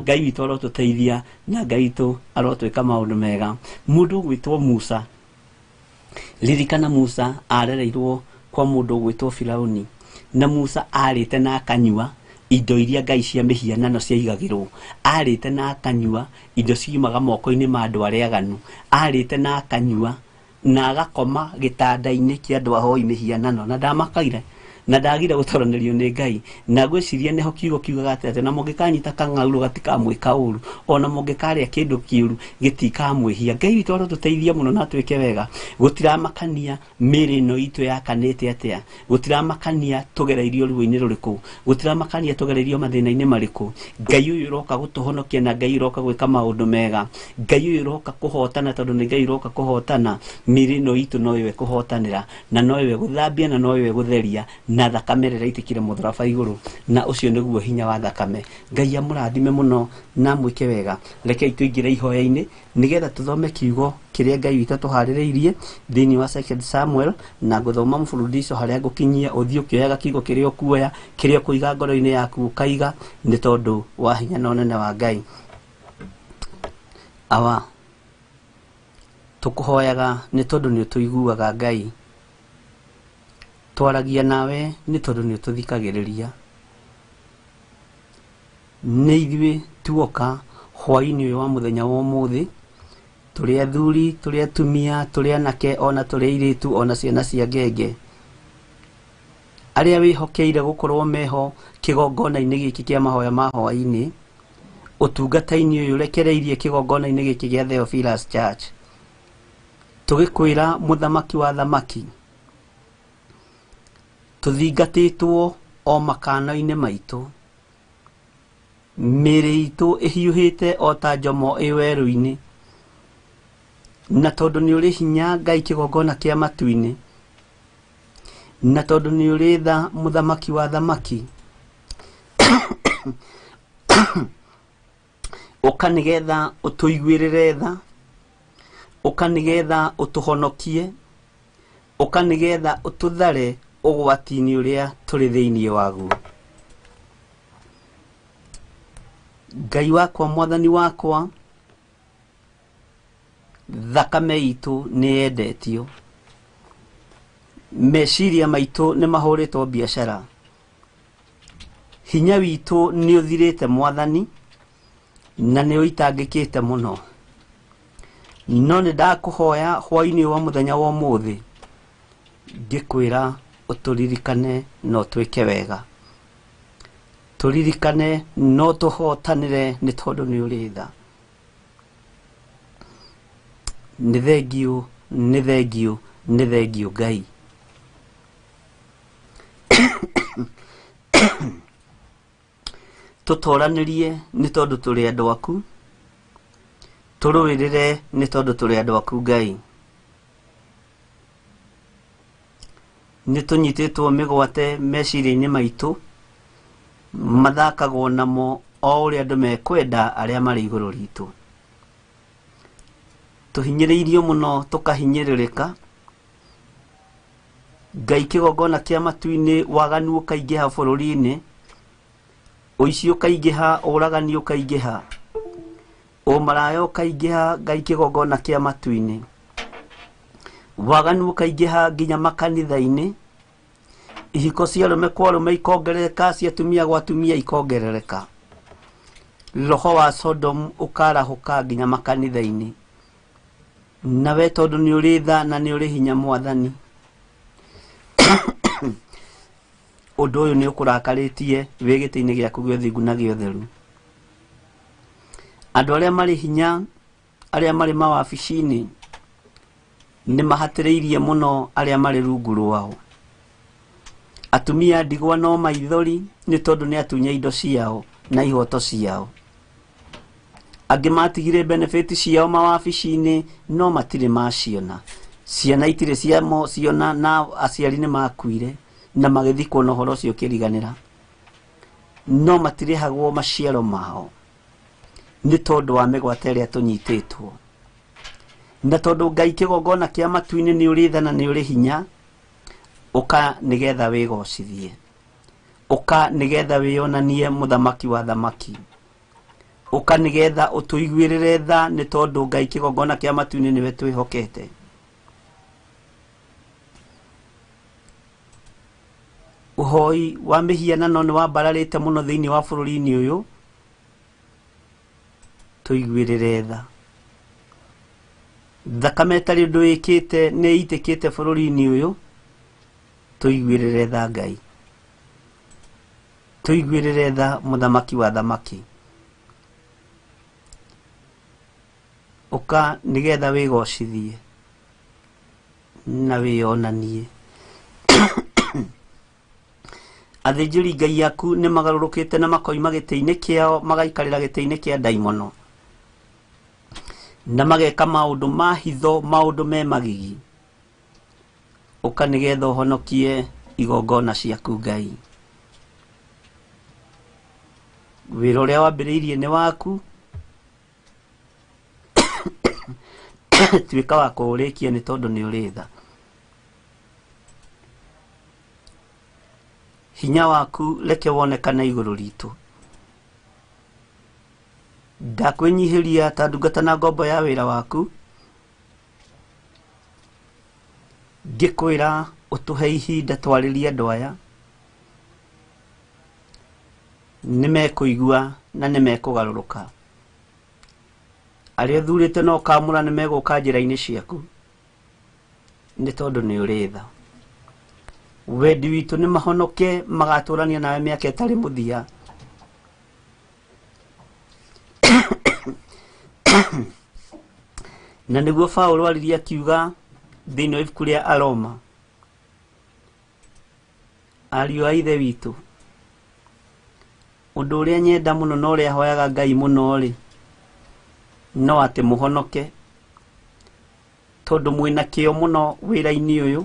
Ngai witũ arotũteithia na Ngai witũ arotwĩka maũndũ mega. Mũndũ ũgwĩtwo Musa, ririkana Musa arereirwo kwa mũndũ ũgwĩtwo Firaũni, na Musa arĩte na akanyua indo iria Ngai cia mĩhianano ciaigagĩrwo, arĩte na akanyua indo ciumaga moko-inĩ ma andũ arĩa aganu, arĩte na akanyua na agakoma gĩtanda-inĩ kĩa andũ ahoi mĩhianano. Na ndamakaire na ndagira gũtoranĩrio nĩ Ngai na ngwĩciria nĩho kiugo kiugaga atĩ na mũngĩkanyita kang'aurũ gatikamwĩka ũũru ona mũngĩkarĩa kĩndũ kĩũru gĩtikamwĩhia. Ngai witũ arotũteithia mũno na twĩke wega. Gũtiramakania mĩĩrĩ ĩno itũ yakanĩte atĩa, gũtiramakania tũgereirio ruo-inĩ rũrĩkũ, gũtiramakania tũgereirio mathĩna-inĩ marĩkũ. Ngai ũyũ ũroka gũtũhonokia na Ngai ũroka gwĩka maũndũ mega. Ngai ũyũ ũroka kũhotana tondũ nĩ Ngai ũroka kũhotana. Mĩĩrĩ ĩno itũ no iwe kũhotanĩra na no iwe gũthambia na no iwe gũtheria na thakame rĩrĩa itĩkire mũtharaba igũrũ, na ũcio nĩguo hinya wa thakame. Ngai amũrathime mũno na mwĩke wega. Rekei tũingĩre ihoya-inĩ nĩgetha tũthome kiugo kĩrĩa Ngai witũ tũharĩrĩirie thĩinĩ wa 2 Samuel, na ngũthoma mũbũrũri-icio harĩa ngũkinyia ũthiĩ ũkĩoyaga kiugo kĩrĩa ũkuoya, kĩrĩa ũkũiga ngoro-inĩ yaku ũkaiga, nĩ tondũ wa hinya na ũnene wa Ngai. Awa tũkũhoyaga nĩ tondũ nĩ ũtũiguaga Ngai, twaragia nawe nĩ tondũ nĩ ũtũthikagĩrĩria. Nĩ ithuĩ tuoka hwaĩ-inĩ ũyũ wa mũthenya wa ũmũthĩ, tũrĩ athuri, tũrĩ atumia, tũrĩ anake, ona tũrĩ airĩtu, ona ciana cia ngenge, arĩa wĩhokeire gũkorwo meho kĩgongona-inĩ gĩkĩ kĩa mahoya ma hwaĩ-inĩ, ũtungata-inĩ ũyũ rekereirie kĩgongona-inĩ gĩkĩ gĩa Theophilus Church. Tũgĩkwĩra mũthamaki wa thamaki, tũthingatĩtwo o makano-inĩ maitũ, mĩĩrĩ itũ ĩhiũhĩte o ta njomo ĩ werũ-inĩ, na tondũ nĩ ũrĩ hinya Ngai kĩgongona kĩa matu-inĩ, na tondũ nĩ ũrĩ tha mũthamaki wa thamaki, ũka nĩgetha ũtũiguĩrĩre tha, ũka nĩgetha ũtũhonokie, ũka nĩgetha ũtũthare ũgwati-inĩ ũrĩa tũrĩ thĩinĩ waguo. Ngai wakwa, mwathani wakwa, thakame itũ nĩ yendetio, meciria maitũ nĩ mahũrĩtwo biacara, hinya witũ nĩ ũthirĩte mwathani, na nĩ ũitangĩkĩte mũno. No nĩ ndakũhoya hwaĩ-inĩ wa mũthenya wa ũmũthĩ ngĩkwĩra ũtũririkane no twĩke wega, tũririkane no tũhotanĩre nĩ tondũ nĩ ũrĩ tha. Nĩ thengiũ, nĩ thengiũ, nĩ thengiũ Ngai. Tũtoranĩrie nĩ tondũ tũrĩ andũ aku, tũrũĩrĩre nĩ tondũ tũrĩ andũ aku Ngai. Nĩ tũnyitĩtwo mĩgwate meciria-inĩ maitũ, mathakagwo namo o ũrĩa andũ mekwenda arĩa marĩ igũrũ ritũ. Tũhinyĩrĩirio mũno tũkahinyĩrĩrĩka. Ngai kĩgongona kĩa matu-inĩ, waganu ũkaingĩha bũrũri-inĩ, ũici ũkaingĩha, ũragani ũkaingĩha, ũmaraya ũkaingĩha Ngai kĩgongona kĩa matu-inĩ, waganu ũkaingĩha nginya makanitha-inĩ, ihiko cia arũme kwa arũme ikongerereka, cia atumia gwa atumia ikongerereka, roho wa Sodom ũkarahũka nginya makanitha-inĩ. Nawe tondũ nĩ ũrĩ tha na nĩ ũrĩ hinya mwathani, ũndũ ũyũ nĩ ũkũrakarĩtie wĩ gĩtĩ-inĩ gĩaku gĩa ũthingu na gĩa ũtheru. Andũ arĩa marĩ hinya, arĩa marĩ mawabici-inĩ, nĩ mahatĩrĩirie mũno arĩa marĩ rungu rwao. Atumia ndigwa no maithori nĩ tondũ nĩ atunya indo ciao na ihoto ciao. Angĩ matigire benefit ciao mawabici-inĩ no matirĩ maciona. Ciana itirĩ ciona na aciari nĩ makuire na magĩthikwo na ũhoro ũcio ũkĩriganĩra. No matirĩhagwo maciaro mao nĩ tondũ wa mĩgwate ĩrĩa tũnyitĩtwo. Na tondũ Ngai kĩgongona kĩa matu-inĩ nĩ ũrĩ tha na nĩ ũrĩ hinya, ũka nĩgetha wĩgocithie, ũka nĩgetha wĩonanie mũthamaki wa thamaki, ũka nĩgetha ũtũiguĩrĩre tha nĩ tondũ Ngai kĩgongona kĩa matu-inĩ nĩwe twĩhokete. Ũhoi wa mĩhianano nĩ wambararĩte mũno thĩinĩ wa bũrũri-inĩ ũyũ, tũiguĩrĩre tha. Thakame ĩtarĩ ũndũ ĩkĩte nĩ itĩkĩte bũrũri-inĩ ũyũ, tũiguĩrĩre tha Ngai. tuiguirire tha muthamaki wa thamaki. Uka nigetha wigocithie na wionanie. Athĩnjĩri Ngai aku nĩ magarũrũkĩte na makoima gĩtĩ-inĩ kĩao magaikarĩra gĩtĩ-inĩ kĩa ndaimono na mageka maũndũ ma hitho, maũndũ me magigi. Ũka nĩgetha ũhonokie igongona ciaku Ngai. Wĩra ũrĩa wambĩrĩirie nĩ waku, tuĩka wa kũũrĩkia nĩ tondũ nĩ ũrĩ tha. Hinya waku reke wonekane igũrũ ritũ. Ndakwĩnyihĩria ta ndungata na ngombo ya wĩra waku, ngĩkwĩra ũtũhe ihinda twarĩrie andũ aya, nĩmekũigua na nĩmekũgarũrũka. Arĩa ũthurĩte na ũkamũra nĩmegũka njĩra-inĩ ciaku nĩ tondũ nĩ ũrĩ tha. Wendi witũ nĩ mahonoke magatũrania nawe mĩaka ĩtarĩ mũthia. Na nĩguo Paũlũ aririe akiuga thĩinĩ wa ibuku rĩa Aroma, ariũ a ithe witũ, ũndũ ũrĩa nyenda mũno na ũrĩa hoyaga Ngai mũno rĩ, no atĩ mũhonoke, tondũ mwĩna kĩo mũno wĩra-inĩ ũyũ,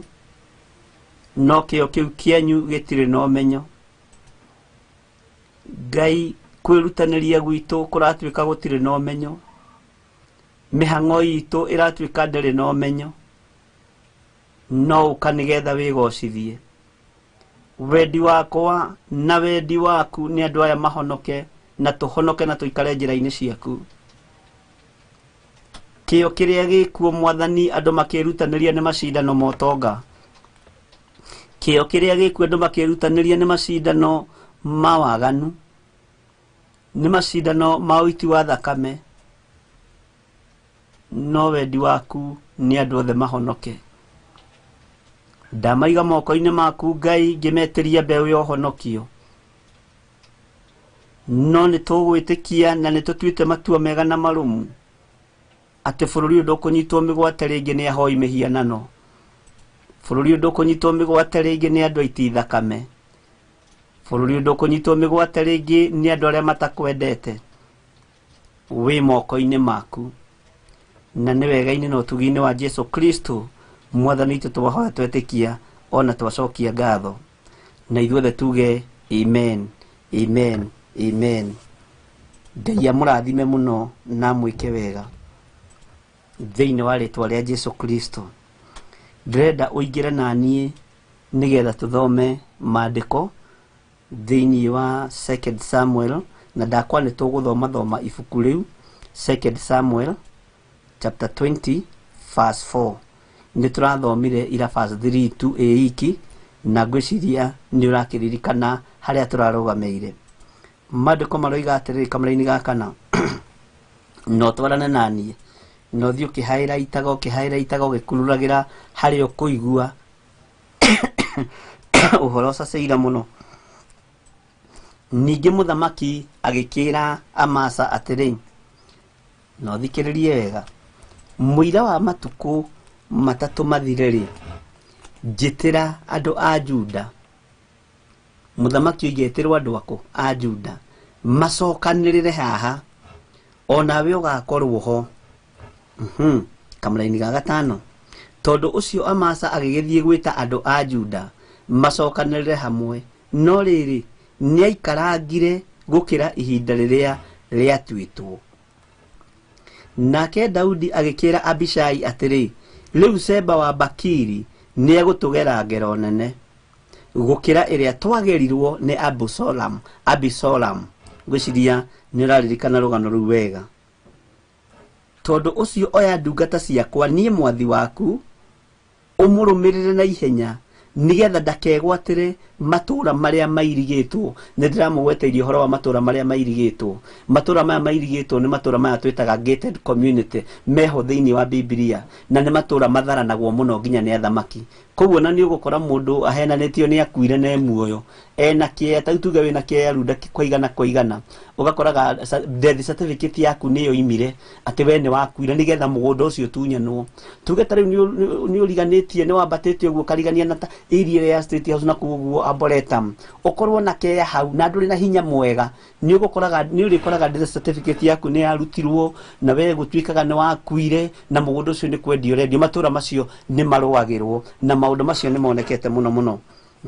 no kĩo kĩu kĩanyu gĩtirĩ na ũmenyo. Ngai kwĩrutanĩria gwitũ kũratuĩka gũtirĩ na ũmenyo. Mĩhang'o itũ ĩratuĩka ndĩrĩ na ũmenyo. No ũka nĩgetha wĩgocithie. Wendi wakwa na wendi waku nĩ andũ aya mahonoke na tũhonoke na tũikare njĩra-inĩ ciaku. Kĩo kĩrĩa gĩkuo Mwathani andũ makĩrutanĩria nĩ macindano ma ũtonga. Kĩo kĩrĩa gĩkuo andũ makĩrutanĩria nĩ macindano ma waganu, nĩ macindano ma ũiti wa thakame. No wendi waku nĩ andũ othe mahonoke. Ndamaiga moko-inĩ maku Ngai, ngĩmetĩria mbeũ ya ũhonokio. No nĩ tũgwĩtĩkia na nĩ tũtuĩte matua mega na marũmu atĩ bũrũri ũyũ ndũkũnyitwo mĩgwate rĩngĩ nĩ ahoi mĩhianano. Bũrũri ũyũ ndũkũnyitwo mĩgwate rĩngĩ nĩ andũ aiti thakame. Bũrũri ũyũ ndũkũnyitwo mĩgwate rĩngĩ nĩ andũ arĩa matakwendete. Wĩ moko-inĩ maku, na nĩ wega-inĩ na ũtugi-inĩ wa Jesu Kristo Mwathani witũ twahoya twetĩkia ona twacokia ngatho. Na ithuothe tuge amen, amen, amen. Ngai amũrathime mũno na mwĩke wega thĩinĩ wa rĩtwa rĩa Jesu Kristo. Ndĩrenda ũingĩre na niĩ nĩgetha tũthome maandĩko thĩinĩ wa 2 Samuel, na ndakwa nĩ tũgũthoma ibuku rĩu 2 Samuel chapter 20 verse 4. Nĩ tũrathomire ira verse 3 tu iki, na ngwĩciria nĩ ũrakĩririkana harĩa tũrarũgamĩire. Maandĩko maroiga atĩrĩrĩ kamũra-inĩ gaka na no twarane na niĩ, no thiĩ ũkĩhaĩra itaga ũgĩkururagĩra harĩa ũkũigua ũhoro ũcaceira mũno. Ningĩ mũthamaki agĩkĩra Amasa atĩrĩ, no thikĩrĩrie wega, mũira wa matukũ matatũ mathire rĩ, njĩtĩra andũ a Juda. Mũthamaki oigĩtĩrwo andũ akũ a Juda macokanĩrĩre haha, onawe ũgakorwo ho. Kamũra-inĩ ga gatano, tondũ ũcio Amasa agĩgĩthiĩ gwĩta andũ a Juda macokanĩrĩre hamwe, no rĩrĩ nĩaikarangire gũkĩra ihinda rĩrĩa rĩatuĩtwo. Nake Daudi agĩkĩra Abishai atĩrĩ, rĩu Seba wa Bakiri nĩegũtũgera ngero nene gũkĩra ĩrĩa twagerirwo nĩ Abisolam. Ngwĩciria nĩ ũraririkana rũgano rũu wega. Tondũ ũcio oya ndungata ciakwa niĩ mwathi waku, ũmũrũmĩrĩre na ihenya, nĩgetha ndakegwatĩre matura maria mairigitwo ndiramugweteirie horo wa matura maria mairigitwo matura maya mairigitwo ni matura maya twitaga gated community meho thiini wa Biblia na ni matura matharanagwo muno nginya ni athamaki koguo na ni ugukora mundu ahenanitio ni akuire na muoyo ena kie tautuge wina kie runda kwa igana ugakoraga death certificate yaku niyo imire ati we ni wakuire nigetha mugunda ucio tunyanwo tuge tari ni uriganitie ni wambatite uguo karigania na area ya State House na kuguo Arboretum ukorwo na kie hau na nduri na hinya mwega ni urikoraga death certificate yaku ni yarutirwo na we gutwikaga ni wakuire na mugunda ucio ni kwendio redio matura macio ni marwagirwo na maundu macio ni monekete muno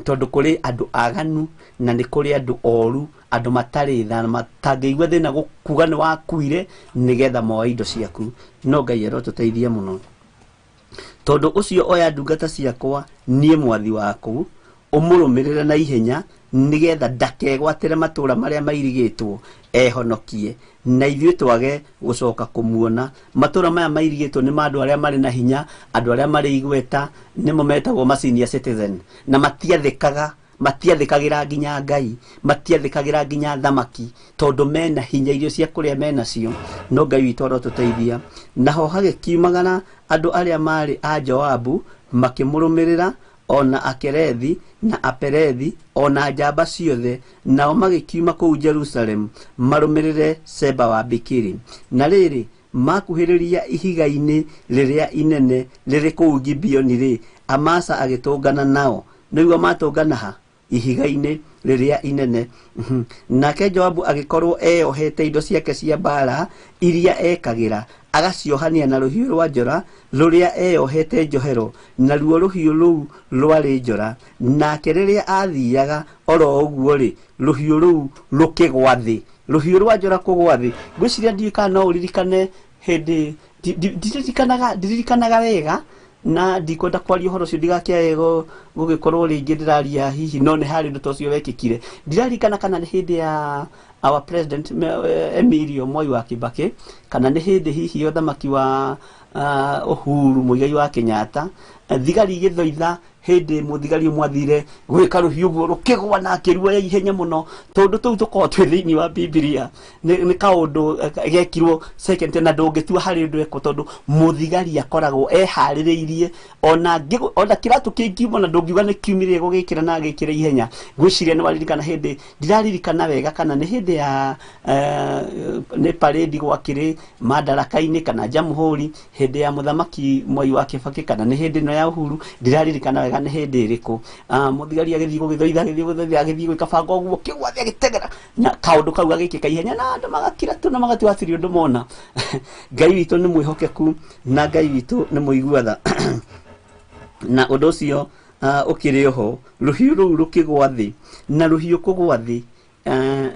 tondu kuri andu aganu na ni kuri andu oru andu matari tha matangeigwa thina gukuga ni wakuire nigetha moa indo ciaku no Ngai erotuteithie muno tondu ucio oya ndungata ciakwa nie mwathi waku umurumirire na ihenya nigetha ndakegwatire matura maria mairigitwo ehonokie na ithuĩ twage gucoka kumuona matura maya mairigitwo ni mandu aria mari na hinya andu aria mari igweta nimo metagwo masenior citizen na matiathikagira nginya Ngai matiathikagira nginya thamaki tondu mena hinya irio cia kuria mena cio no Ngai witũ arotuteithia naho hagikiumagana andu aria mari a Joabu makimurumirira ona Akerethi na Aperethi ona njamba ciothe nao magikiuma kuu Jerusalem marumirire Seba wa Bikiri na riri makuhiriria ihiga-ini riria inene riri kuu Gibeoni ri Amasa agitungana nao niguo matungana ha ihiga-ini riria inene nake Joabu agikorwo eohete indo ciake cia mbara iria ekagira agaciohania na ruhiu rwa njora ruria eohete njohero na ruo ruhiu ruu rwari njora nake riria athiaga oro uguo ri ruhiu ruu rukigwa thi ruhiu rwa njora kugwa thi gwiciria ndika no uririkane hindi ndirikanaga wega na ndikwenda kwaria horo cio ndigakiego gugikorwo ringi ndiraria hihi no ni hari ndo tocio wekikire ndirarikana kana ni hindi ya our president Emilio Moi wa Kibaki kana ni hindi hihi yothamaki wa Uhuru Muigai wa Kenyatta thigari githoitha hindi muthigari mwathire gwika ruhiu guo rukigwa na kirua ya ihenya muno tondu tou tukorwo twi thiini wa Biblia ni kaundu gekirwo second na ndungitua hari ndu eko tondu muthigari akoragwo ehaririirie ona kiratu kingiuma na ndungiuga ni kiumire gugikira na agikira ihenya gwiciria ni waririkana hindi ndiraririkana wega kana ni hindi ya ni parade gwakiri Madaraka-ini kana Jamhuri hindi ya muthamaki Mwai wa Kibaki kana ni hindi no ya Uhuru ndiraririkana wega ni hindi iriku muthigari agithii gugithoitha agithii gwika bango guo kigwathi agitegera na kaundu kau agikika ihenya na andu magakira tu na magatiwatiri undu mona Ngai witu ni mwihokeku na Ngai witu ni muiguatha na undu ucio ukiri ho ruhiu ruu rukigwa thi na ruhiu kugwa thi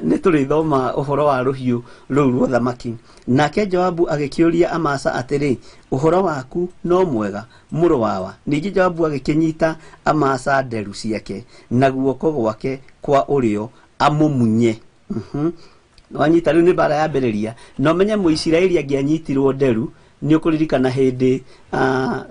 ni turithoma uhoro wa ruhiu ruu rwa thamaki nake Joabu agikiuria Amasa atiri uhoro waku no mwega muru wawa ningi Joabu agikinyita Amasa nderu ciake na guoko gwake kwa urio amumunye wanyita riu ni bara ya mberiria no menye Muisiraeli angianyitirwo nderu ni ukuririkana hindi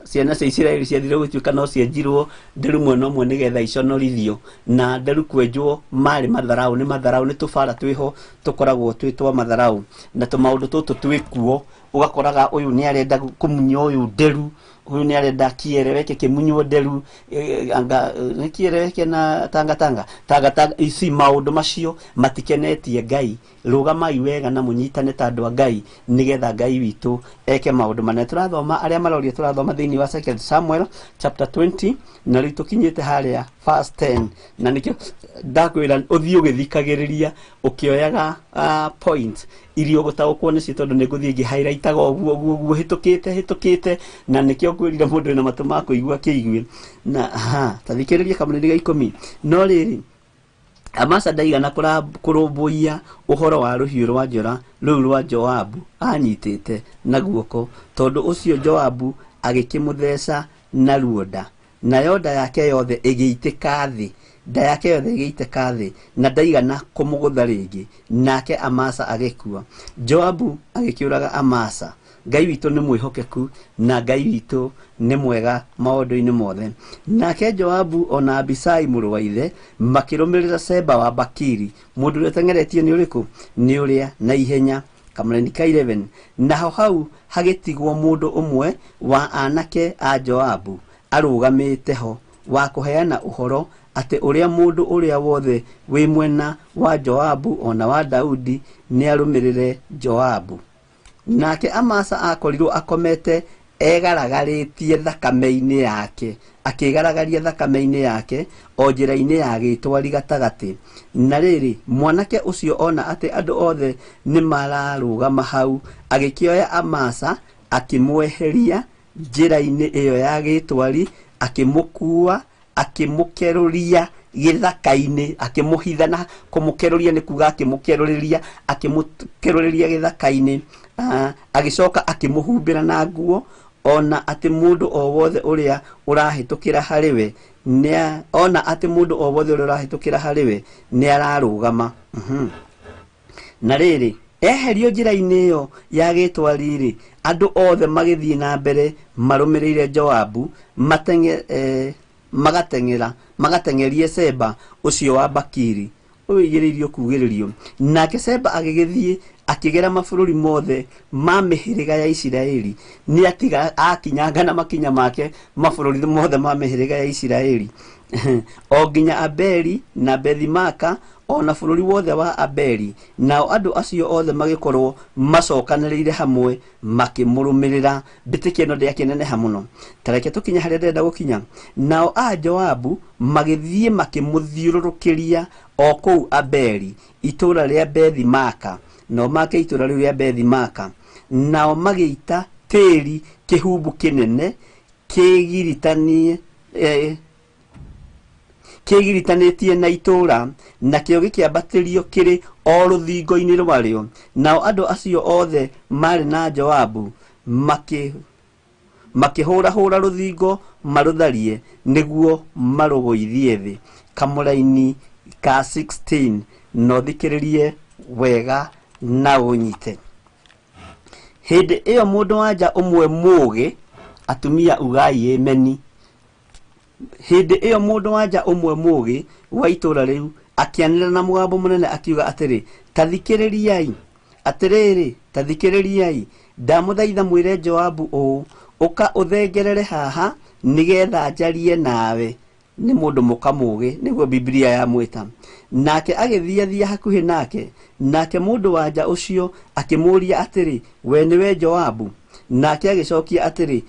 ciana cia Israeli ciathire gutuika no cienjirwo nderu mwena umwe nigetha iconorithio na nderu kwenjwo mari matharau ni tubara twiho tukoragwo twitwa matharau na tumaundu tutu twikuo ugakoraga uyu ni arenda kumunya uyu nderu uyu ni arenda kiereweke kimunyo nderu anga kiereweke na tanga isi maundu macio matikenetie Ngai rugamai wega na munyitane tandu a Ngai nigetha Ngai witu eke maundu mane turathoma aria maroria turathoma thiini wa 2 Samuel chapter 20 na ritu kinyite haria verse 10 na nikio ndakwira uthii ugithikagiriria ukioyaga point irio gutaukwo ni tondu ni guthii ngi highlightaga oguo hitukite na nikio kwirira mundu na matu ma kuigua kiigwe na tathikiriria kamunini ga 10 no riri Amasa ndaigana kurumbuia uhoro wa ruhiu rwa njora ruu rwa Joabu anyitite na guoko tondu ucio Joabu agikimutheca na ruonda na yonda yake yothe igiitika thi nda yake yothe igiitika thi na ndaigana kumugutha ringi nake Amasa agikua Joabu agikiuraga Amasa Ngai witũ nĩ mwĩhokeku na Ngai witũ nĩ mwega maũndũ-inĩ mothe. Nake Joabu ona Abisai mũrũ wa ithe makĩrũmĩrĩra Seba wa Bakiri. Mũndũ ũrĩa ũteng'eretie nĩ ũrĩkũ? Nĩ ũrĩa na ihenya. Kamũrani ka 11. Naho hau hagĩtigwo mũndũ ũmwe wa anake a Joabu arũgamĩte ho wa kũheana ũhoro atĩ ũrĩa mũndũ ũrĩa wothe wĩ mwena wa Joabu ona wa Daudi nĩ arũmĩrĩre Joabu. Nake Amasa akorirwo akomete egaragaretie thakame-inĩ yake, akĩgaragaria thakame-inĩ yake o njĩra-inĩ ya gĩtwari gatagatĩ. Na rĩrĩ mwanake ũcio ona atĩ andũ othe nĩ mararũgama hau, agĩkĩoya Amasa akĩmweheria njĩra-inĩ ĩyo ya gĩtwari, akĩmũkua akĩmũkerũria gĩthaka-inĩ, akĩmũhithana. Kũmũkerũria nĩ kuga akĩmũkerũrĩria, akĩmũkerũrĩria gĩthaka-inĩ, agĩcoka akĩmũhumbĩra na nguo, ona atĩ mũndũ o wothe ũrĩa ũrahĩtũkĩra harĩwe nĩ ararũgama. Na rĩrĩ eherio njĩra-inĩ ĩyo ya gĩtwari-rĩ, andũ othe magĩthiĩ na mbere marũmĩrĩire Joabu, magateng'erie Seba ũcio wa Bakiri. Ũigĩrĩirio kugĩrĩrio. Nake Seba agĩgĩthiĩ akĩgera mabũrũri mothe ma mĩhĩrĩga ya Isiraeli. Nĩ atiga akinyanga na makinya make mabũrũri mothe ma mĩhĩrĩga ya Isiraeli. O nginya Abeli na Bethimaka, ona bũrũri wothe wa Abeli. Nao andũ acio othe magĩkorwo macokanĩrĩire hamwe makĩmũrũmĩrĩra. Mbĩtĩkia ĩno ndĩakĩneneha mũno. Tareke tũkinya harĩa ndĩrenda gũkinya. Nao a Joabu magĩthiĩ makĩmũthiũrũrũkĩria o kũu Abeli, itũũra rĩa Bethimaka. Nao make itũũra rĩu rĩa Bethimaka. Nao magĩita tĩĩri kĩhumbu kĩnene kĩgiritanĩtie na itũũra, nakĩo gĩkĩambatĩrio kĩrĩ o rũthingo-inĩ rwarĩo. Nao andũ acio othe marĩ na Joabu makĩhũrahũra rũthingo marũtharie nĩguo marũgũithie thĩ. Kamũraini ka 16 no thikĩrĩrie wega na ũnyite. Hĩndĩ ĩyo mũndũ wanja ũmwe mũũgĩ, atumia ugai ameni. Hĩndĩ ĩyo mũndũ wanja ũmwe mũũgĩ wa itũũra rĩu akĩanĩrĩra na mũgambo mũnene akiuga atĩrĩ, tathikĩrĩriai, atĩrĩrĩ, tathikĩrĩriai, ndamũthaitha mwĩre Joabu ũũ, ũka ũthengerere haha nĩgetha njarie nawe. Nĩ mũndũ mũka mũũgĩ, nĩguo Biblia yamwĩta. Nake agĩthiathia hakuhĩ nake, nake mũndũ wanja ũcio akĩmũũria atĩrĩ, we nĩwe Joabu? Nake agĩcokia atĩrĩ,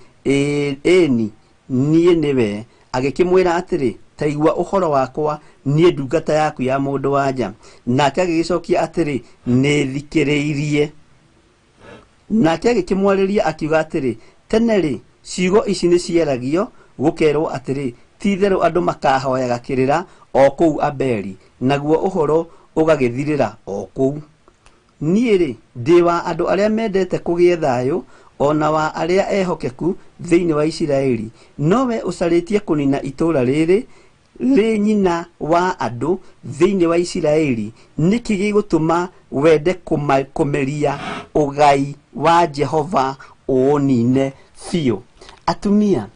ĩni niĩ nĩwe. Agĩkĩmwĩra atĩrĩ, taigua ũhoro wakwa, niĩ ndungata yaku ya mũndũ wanja. Nake agĩgĩcokia atĩrĩ, nĩ thikĩrĩirie. Nake agĩkĩmwarĩria akiuga atĩrĩ, tene-rĩ, ciugo ici nĩ ciaragio, gũkerwo atĩrĩ, ti-itherũ andũ makahoyaga kĩrĩra o kũu Abeli, naguo ũhoro ũgagĩthirĩra o kũu. Niĩ-rĩ, ndĩ wa andũ arĩa mendete kũgĩe thayũ, ona wa arĩa ehokeku thĩinĩ wa Isiraeli. Nowe ũcarĩtie kũnina itũũra rĩrĩ rĩ nyina wa andũ thĩinĩ wa Isiraeli. Nĩkĩ gĩgũtũma wende kũmeria ũgai wa Jehova ũũnine biũ? Atumia,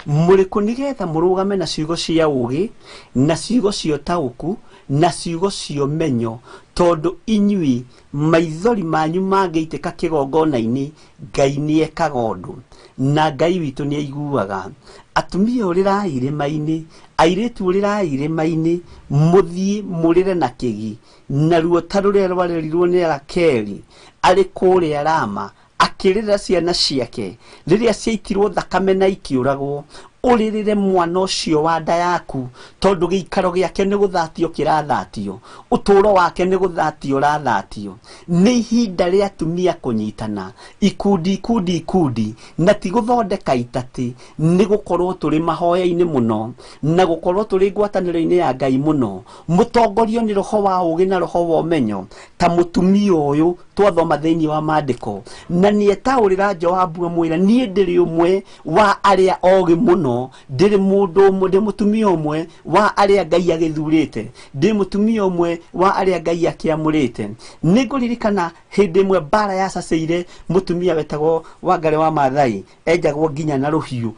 mũrĩkũ nĩgetha mũrũgame na ciugo cia ũũgĩ, na ciugo cia ũtaũku, na ciugo cia ũmenyo, tondũ inyui maithori manyu mangĩitĩka kĩgongona-inĩ, Ngai nĩekaga ũndũ, na Ngai witũ nĩ aiguaga. Atumia ũrĩrai irĩma-inĩ, airĩtu ũrĩrai irĩma-inĩ, mũthiĩ mũrĩre na kĩgi, naruo ta rũrĩa rwarerirwo nĩ Rakeli arĩ kũrĩa Rama, akĩrĩra ciana ciake rĩrĩa ciaitirwo thakame na ikĩũragwo. Ũrĩrĩre mwana ũcio wa nda yaku, tondũ gĩikaro gĩake nĩ gũthatio kĩrathatio, ũtũũro wake nĩ gũthatio ũrathatio. Nĩ ihinda rĩa atumia kũnyitana, ikundi, na ti gũthondeka itatĩ, nĩ gũkorwo tũrĩ mahoya-inĩ mũno, na gũkorwo tũrĩ ngwatanĩro-inĩ ya Ngai mũno, mũtongorio nĩ roho wa ũũgĩ na roho wa ũmenyo, ta mũtumia ũyũ twathoma thĩinĩ wa maandĩko. Na nĩetaũrĩra Joabu amwĩra, niĩ ndĩrĩ ũmwe wa arĩa ogĩ mũno, ndĩrĩ mũndũ ũmwe, ndĩ mũtumia ũmwe wa arĩa Ngai agĩthurĩte, ndĩ mũtumia ũmwe wa arĩa Ngai akĩamũrĩte. Nĩngũririkana uraririkana hindi mwe bara ya saseire mutumia wetagwo Wangari wa Maathai enjagwo nginya na ruhiu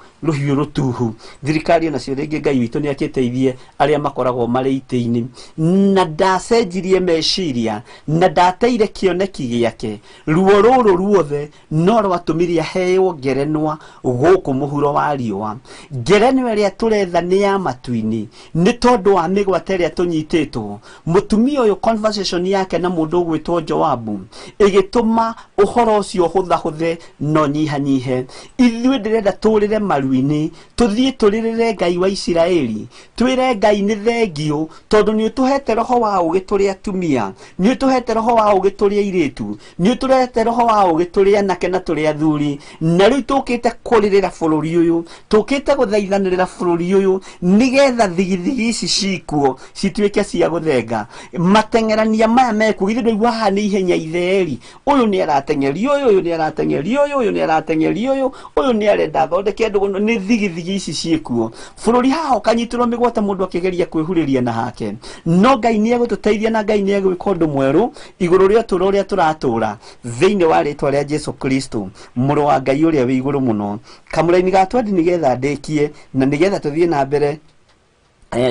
rutuhu. Thirikari na cio ringi Ngai witu ni akiteithie aria makoragwo mari ite-ini, na ndacenjirie meciria na ndateire kioneki giake. Ruo ruru ruothe no rwatumiria heo ngerenwa guku muhuro wa riua. Ngerenwa iria turetha ni ya matu-ini ni tondu wa migwate iria tunyititwo. Mutumia uyu conversation yake na mundu gwitwo Joabu igituma uhoro ucio huthahuthe no nyihanyihe. Ithuĩ ndirenda turire maru-ini, tuthie turirire Ngai wa Isiraeli, twire Ngai ni thengio tondu ni utuhete roho wa ugi turi atumia, ni utuhete roho wa ugi turi airitu, ni utuhete roho wa ugi turi anake na turi athuri, na riu tukite kuririra bururi uyu, tukite guthaithanirira bururi uyu nigetha thigithigi ici cikuo cituike cia guthenga. Matengerania maya meku githĩ ndũigua haha nĩ ihenya itheri, uyu ni aratengeria uyu ni aratengeria uyu ni aratengeria uyu ni arenda thondeke ndugu ni thigithigi ici ciekuo. Bururi haha ukanyitirwo migwate mundu akigeria kwihuriria na hake, no Ngai ni egututeithia na Ngai ni egwika undu mweru iguru ria turo ria turatura thiini wa ritwa ria Jesu Kristo muru wa Ngai uria wi iguru muno. Kamuraini ga twendi nigetha ndikie na nigetha tuthie na mbere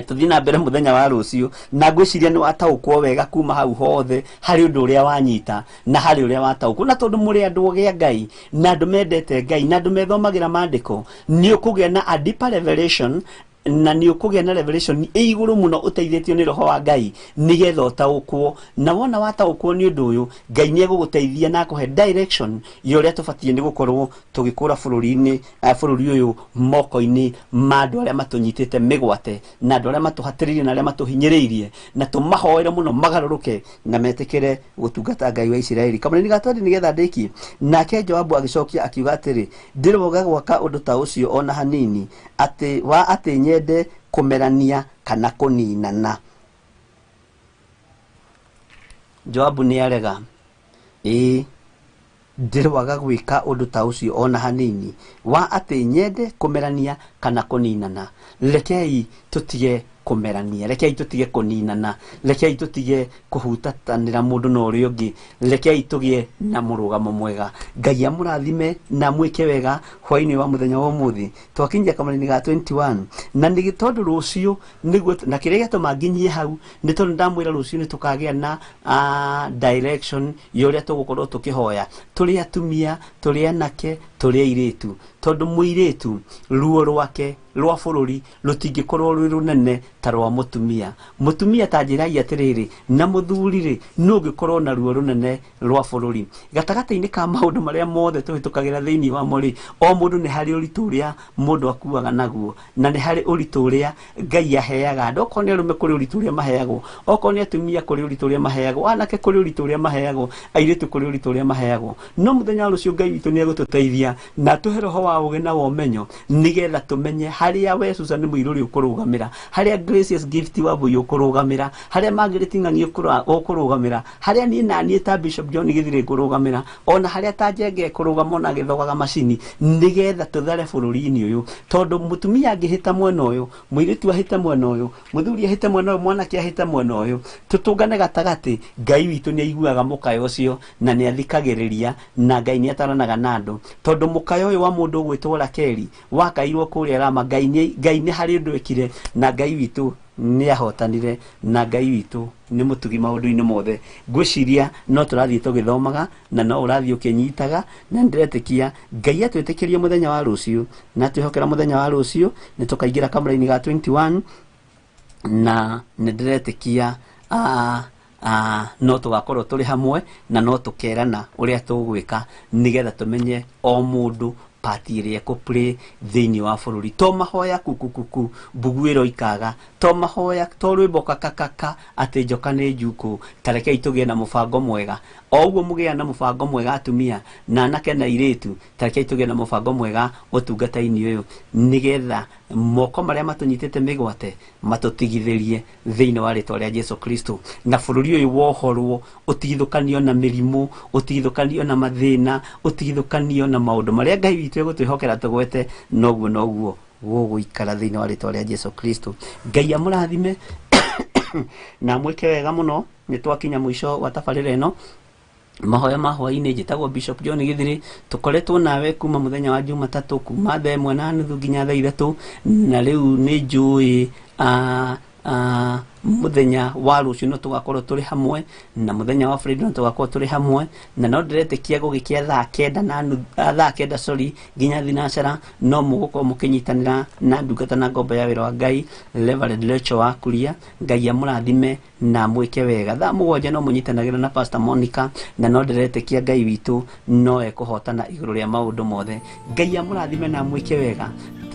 tuthie na mbere muthenya wa rucio na ngwiciria ni wataukwo wega kuma hau hothe hari undu uria wanyita na hari uria wataukwo, na tondu muri andu ogia Ngai na andu mendete Ngai na andu methomagira maandiko ni ukugia na a deeper revelation na ni ukugia na revelation iguru muno uteithitio ni roho wa Ngai nigetha utaukwo. Na wona wataukwo ni undu uyu Ngai ni eguguteithia na akuhe direction yoria tubatie ni gukorwo tugikura bururi-ini bururi uyu moko-ini ma andu aria matunyitite migwate na andu aria matuhatiririe na aria matuhinyiriirie, na tumahoere muno magaruruke na metikire gutungata Ngai wa Isiraeli. Kamuraini ga twendi nigetha ndikie nake Joabu agicokia akiuga atiri ndiroga gwaka undu ta ucio ona hanini ati nyende kumerania kana kuninana. Joabu ni arega ndiroga gwika undu ta ucio ona hanini wa ati nyende kumerania kana kuninana. Rekei tutige kumerania, rekei tutige kuninana, rekei tutige kuhutatanira mundu na uria ungi, rekei tugie na murugamo mwega. Ngai amurathime na mwike wega hwaini wa muthenya wa umuthi twakinyia kamuraini ga 21 na ni tondu rucio niguo na kiria gituma nginyie hau ni tondu ndamwira rucio ni tukagia na direction yoria tugukorwo tukihoya turi atumia, turi anake, turi airitu, tondu muiritu ruo rwake rwa bururi rutingikorwo rwi runene ta rwa mutumia. Mutumia tanjiragia atiriri na muthuri ri no ngikorwo na ruo runene rwa bururi. Gatagata-ini ka maundu maria mothe tuhitukagira thiini wa mori o mundu ni hari uritu uria mundu akuaga naguo, na ni hari uritu uria Ngai aheaga andu. Okorwo ni arume kuri uritu uria maheagwo, okorwo ni atumia kuri uritu uria maheagwo, anake kuri uritu uria maheagwo, airitu kuri uritu uria maheagwo. No muthenya rucio Ngai witu ni egututeithia na tuhe roho wa ugi na womenyo nigetha tumenye haria we Susan Muiruri ukurugamira, haria Gracious Gift Wambui ukurugamira, haria Margaret Ng'ang'i ukurugamira, haria ni nani ta Bishop John Githire ukurugamira, ona haria ta Njenge kurugama na githogaga macini nigetha tuthare bururi-ini uyu. Tondu mutumia angihita mwena uyu, muiritu ahita mwena uyu, muthuri ahita mwena uyu, mwanake ahita mwena uyu, tutungane gatagati. Ngai witu ni aiguaga mukayo ucio na ni athikagiriria na Ngai ni ataranaga na andu. Tondu mukayo uyu wa mundu gwitwo Rakeli wakairwo kuria Rama, Ngai ni hari undu ekire na Ngai witu ni ahotanire na Ngai witu ni mutugi maundu-ini mothe. Ngwiciria no turathie tugithomaga na no urathie ukinyitaga na ndiretikia Ngai atwitikirie muthenya wa rucio na twihokera muthenya wa rucio ni tukaingira kamuraini ga 21 na ndiretikia no tugakorwo turi hamwe na no tukerana uria tugwika nigetha tumenye o mundu pati iria kupre thiini wa bururi. To mahoya kukukuku buguiro ikaga, to mahoya to rwimbo kakakaka ati njoka ni njuku. Tarekei tugie na mubango mwega, o uguo mugia na mubango mwega atumia na anake na iritu. Tarekei tugie na mubango mwega utungata-ini uyu nigetha moko maria matunyitite migwate matutigithirie thiini wa ritwa ria Jesu Kristo, na bururi uyu wohorwo utigithukanio na mirimu, utigithukanio na mathina, utigithukanio na maundu maria Ngai witu egutwihokera tugwete, noguo guguikara thiini wa ritwa ria Jesu Kristo. Ngai amurathime na mwike wega muno. Ni twakinya mwisho wa tabarira ino mahoya ma hwaini njitagwo Bishop John Githiri tukoretwo nawe kuma muthenya wa Jumatatu kuma 1:30 nginya 3 na riu ni njui muthenya wa rucio no tugakorwo turi hamwe na muthenya wa Friday no tugakorwo turi hamwe na no ndiretekia gugikia thaa 9 nginya thinacara no mugukorwo mukinyitanira na ndungata na ngombo ya wira wa Ngai Reverend Lecho wa Kuria. Ngai amurathime na mwike wega. Thaa 7 no munyitanagira na Pastor Monica na no ndiretekia Ngai witu no ekuhotana iguru ria maundu mothe. Ngai amurathime na mwike wega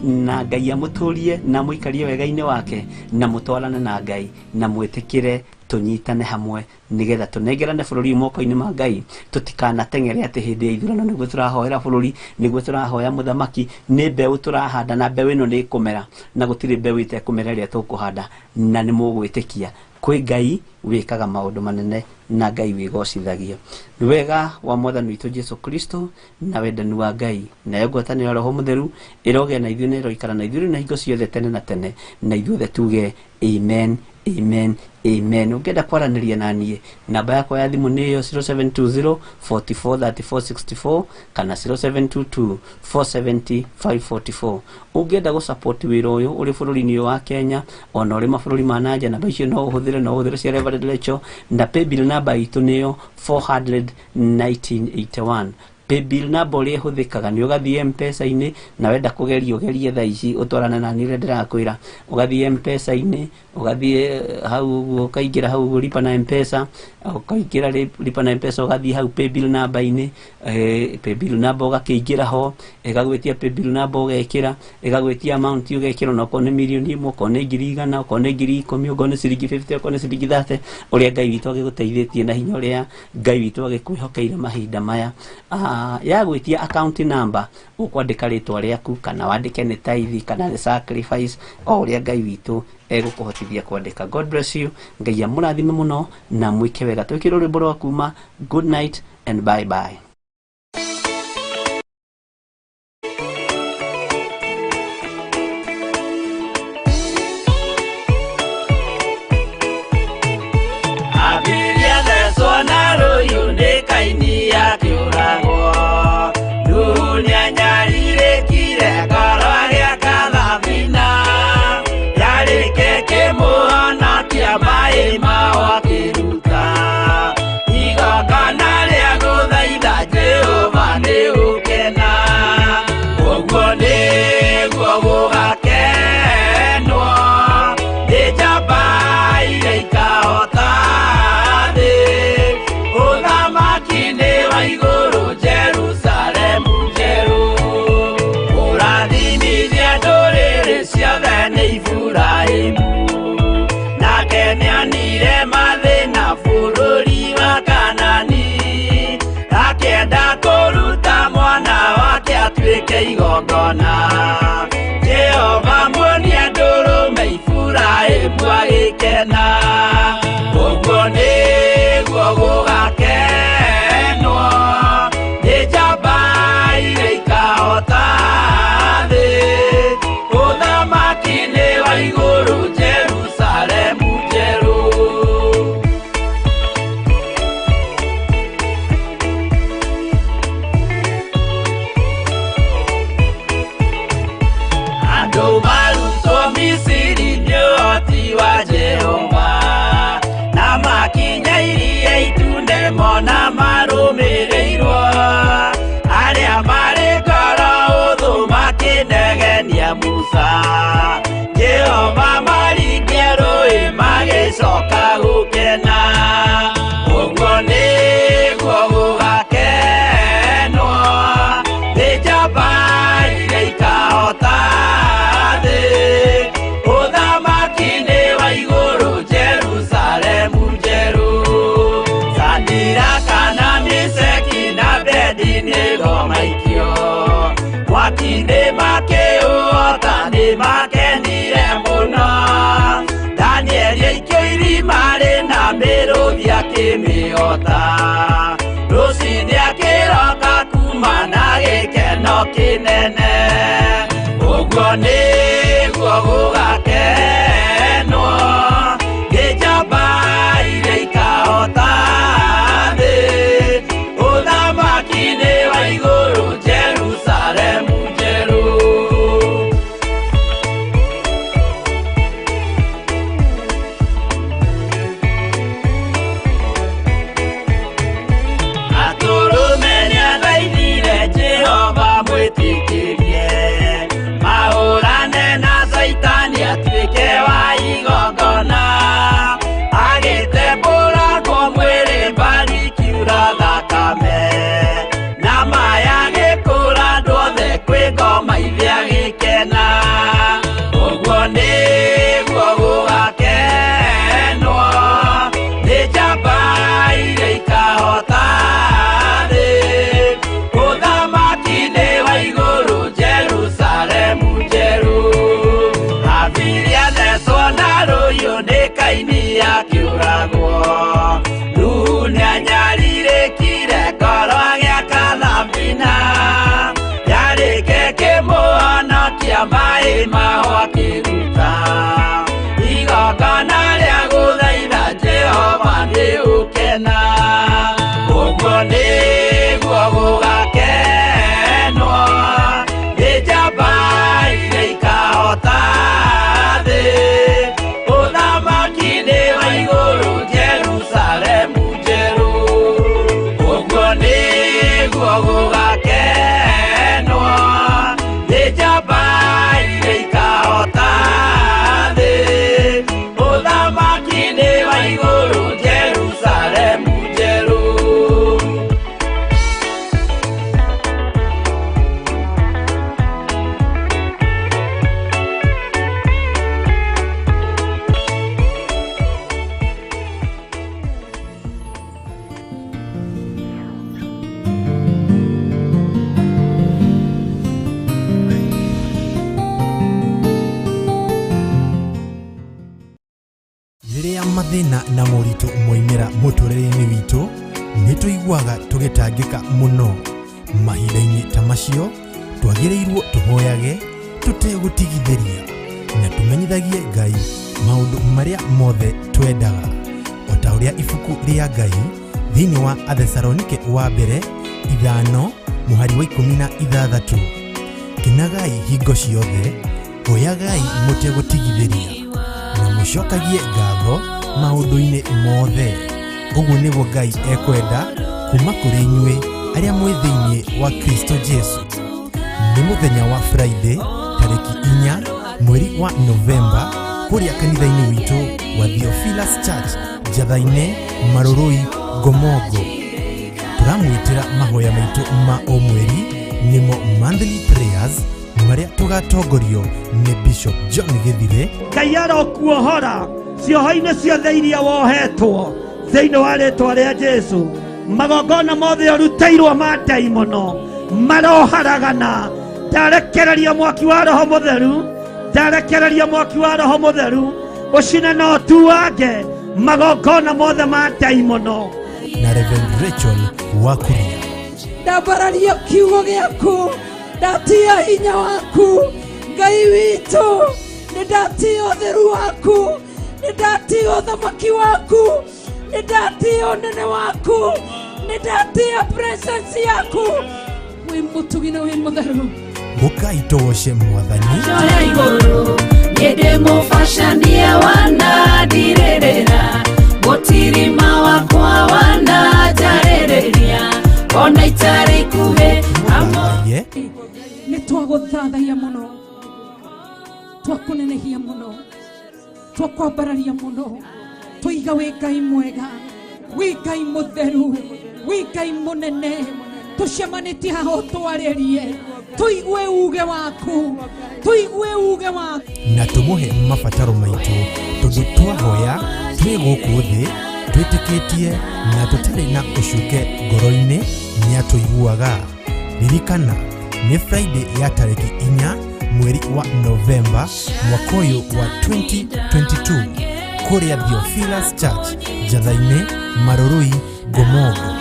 na Ngai amuturie na muikarie wega-ini wake na mutwarane na Ngai na mwetikire tunyitane hamwe nigetha tunengerane bururi moko-ini ma Ngai tutikanatengere ati hindi ya ithurano niguo turahoera bururi niguo turahoya muthamaki ni mbeu turahanda na mbeu ino ni ikumera na gutiri mbeu itekumera ria tukuhanda na ni mugwitikia kwi Ngai wikaga maundu manene na Ngai wigocithagio. Ni wega wa Mwathani witu Jesu Kristo na wendani wa Ngai na ngwatanĩro Roho Mutheru iroge na ithuĩ iroikara na ithuĩ na hingo ciothe tene na tene na ithuothe tuge amen amen amen. Ungenda kwaranĩria naniĩ namba yakwa ya thimũ nĩ 0720 44 34 64 kana 0722 470 544. Ungenda gu support wĩra ũyũ ũrĩ bũrũri-inĩ wa Kenya ona ũrĩ mabũrũri ma nanja namba icio no ũhũthĩre cia Reverend Lecho na paybill namba itũ nĩyo 400-1981. Paybill namba ũrĩa ĩhũthĩkaga nĩ ũgathiĩ M-Pesa-inĩ na wenda kũgerie thaa ici ũtwarane na niĩ ndĩrakwĩra ũgathiĩ M-Pesa-inĩ ũgathiĩ hau ũkaingĩra hau lipa na M-Pesa ũkaingĩra lipa na M-Pesa ũgathiĩ hau paybill namba-inĩ paybill namba ũgakĩingĩra ho ĩgagwĩtia paybill namba ũgekĩra ĩgagwĩtia amount ũgekĩra na okorwo nĩ mirioni ĩmwe okorwo nĩ ngiri igana okorwo nĩ ngiri 10 okorwo nĩ ciringi 50 okorwo nĩ ciringi 30 ũrĩa Ngai witũ agĩgũteithĩtie na hinya ũrĩa Ngai witũ agĩkwĩhokeire mahinda maya. Ya gwĩtia account number ũkwandĩka rĩtwa rĩaku kana wandĩke nĩ tithe kana nĩ sacrifice o ũrĩa Ngai witũ egũkũhotithia kwandĩka. God bless you. Ngai amũrathime mũno na mwĩke wega. Twĩkĩrwo rwĩmbo rwa kuma good night and bye bye. Jehova muonia ndũrũme Iburahĩmu agĩkena ũguo nĩguo gũgakenwo nĩ njamba iria ikahota thĩ ũthamaki-inĩ wa igũrũ Jerusalemu njerũ. Na marũmĩrĩirwo arĩa marĩ ngoro ũthũ makĩnegenia Musa. Jehova maringie rũĩ magĩcoka gũkena ũguo nĩguo gũgakenwo nĩ njamba iria ikahota thĩ ũthamaki-inĩ wa igũrũ Jerusalemu njerũ. Kana Meshaki na Abedinego maikio mwaki-inĩ makĩũhota nĩ makenire mũno. Danieli aikio irima rĩna mĩrũthi akĩmĩhota rũcinĩ akĩroka kuma na gĩkeno kĩnene ũguo nĩguo gũgakenwo nĩ njamba iria ikahota cia mai mahwa kiruta igongona ria guthaitha Jehova ni ukena uguo niguo gugakenwo ni njamba iria ikahota thi uthamaki ni wa iguru Jerusalemu njeru uguo niguo gugakenwo ni njamba iria ikahota thi uthamaki ni wa iguru Jerusalemu njeru. Riria mathina na moritu moimira muturire-ini witu nituiguaga tugitangika muno mahinda-ini ta macio twagiriirwo tuhoyage tutegutigithiria na tumenyithagie Ngai maundu maria mothe twendaga o ta uria ibuku ria Ngai thiini wa Athesalonike wa mbere 5 muhari wa 16 kinagai hingo ciothe hoyagai mutegutigithiria na mucokagie ngatho maundu-ini mothe uguo niguo Ngai ekwenda kuma kuri inyuĩ aria mwĩ thĩinĩ wa Kristo Jesu. Nĩ muthenya wa Friday tariki 4 mweri wa Novemba kuria kanitha-ini witu wa Theophilus Church Njatha-inĩ Marũrũi Ngomongo. Turamwitĩra mahoya maitu ma o mweri nimo monthly prayers maria tugatongorio ni Bishop John Githire. Ngai arokuohora cioho-inĩ ciothe iria wohetwo thĩinĩ wa rĩĩtwa rĩa Jesu. Magongona mothe ũrutĩirwo ma ndaimono maroharagana. Ndarekereria mwaki wa Roho Mũtheru, ndarekereria mwaki wa Roho Mũtheru ũcine na ũtuange magongona mothe ma ndaimono. Na Reverend Rachel Wakuria. ndambararia kiugo gĩaku, ndatia hinya waku Ngai witũ, nĩ ndatia ũtheru waku, nĩ ndatia ũthamaki waku, nĩ ndatia ũnene waku, nĩ ndatia presence yaku. Wĩ mũtugi na wĩ mũtheru. Mũkai tũgoce Mwathani. Joya igũrũ nĩndĩ mũbacanie wanandirĩrĩra, mũtirima wakwa wananjarĩrĩria, ona itarĩ ikuhĩ Mũthathaiye. nĩ twagũthathaiya mũno, twakũnenehia mũno, twakwambararia mũno, tũiga wĩ Ngai mwega, wĩ Ngai mũtheru, wĩ Ngai mũnene. Tũcemanĩtie haha ũtwarĩrie, tũigue uge waku, tũigue uge waku. Na tũmũhe mabataro maitũ tondũ twahoya twĩ gũkũ thĩ twĩtĩkĩtie na tũtarĩ na ũcuke ngoro-inĩ nĩatũiguaga. Ririkana nĩ Friday ya tariki 4 mweri wa Novemba mwaka ũyũ wa 2022 kuria Theophilus Church Njatha-inĩ Marũrũi Ngomongo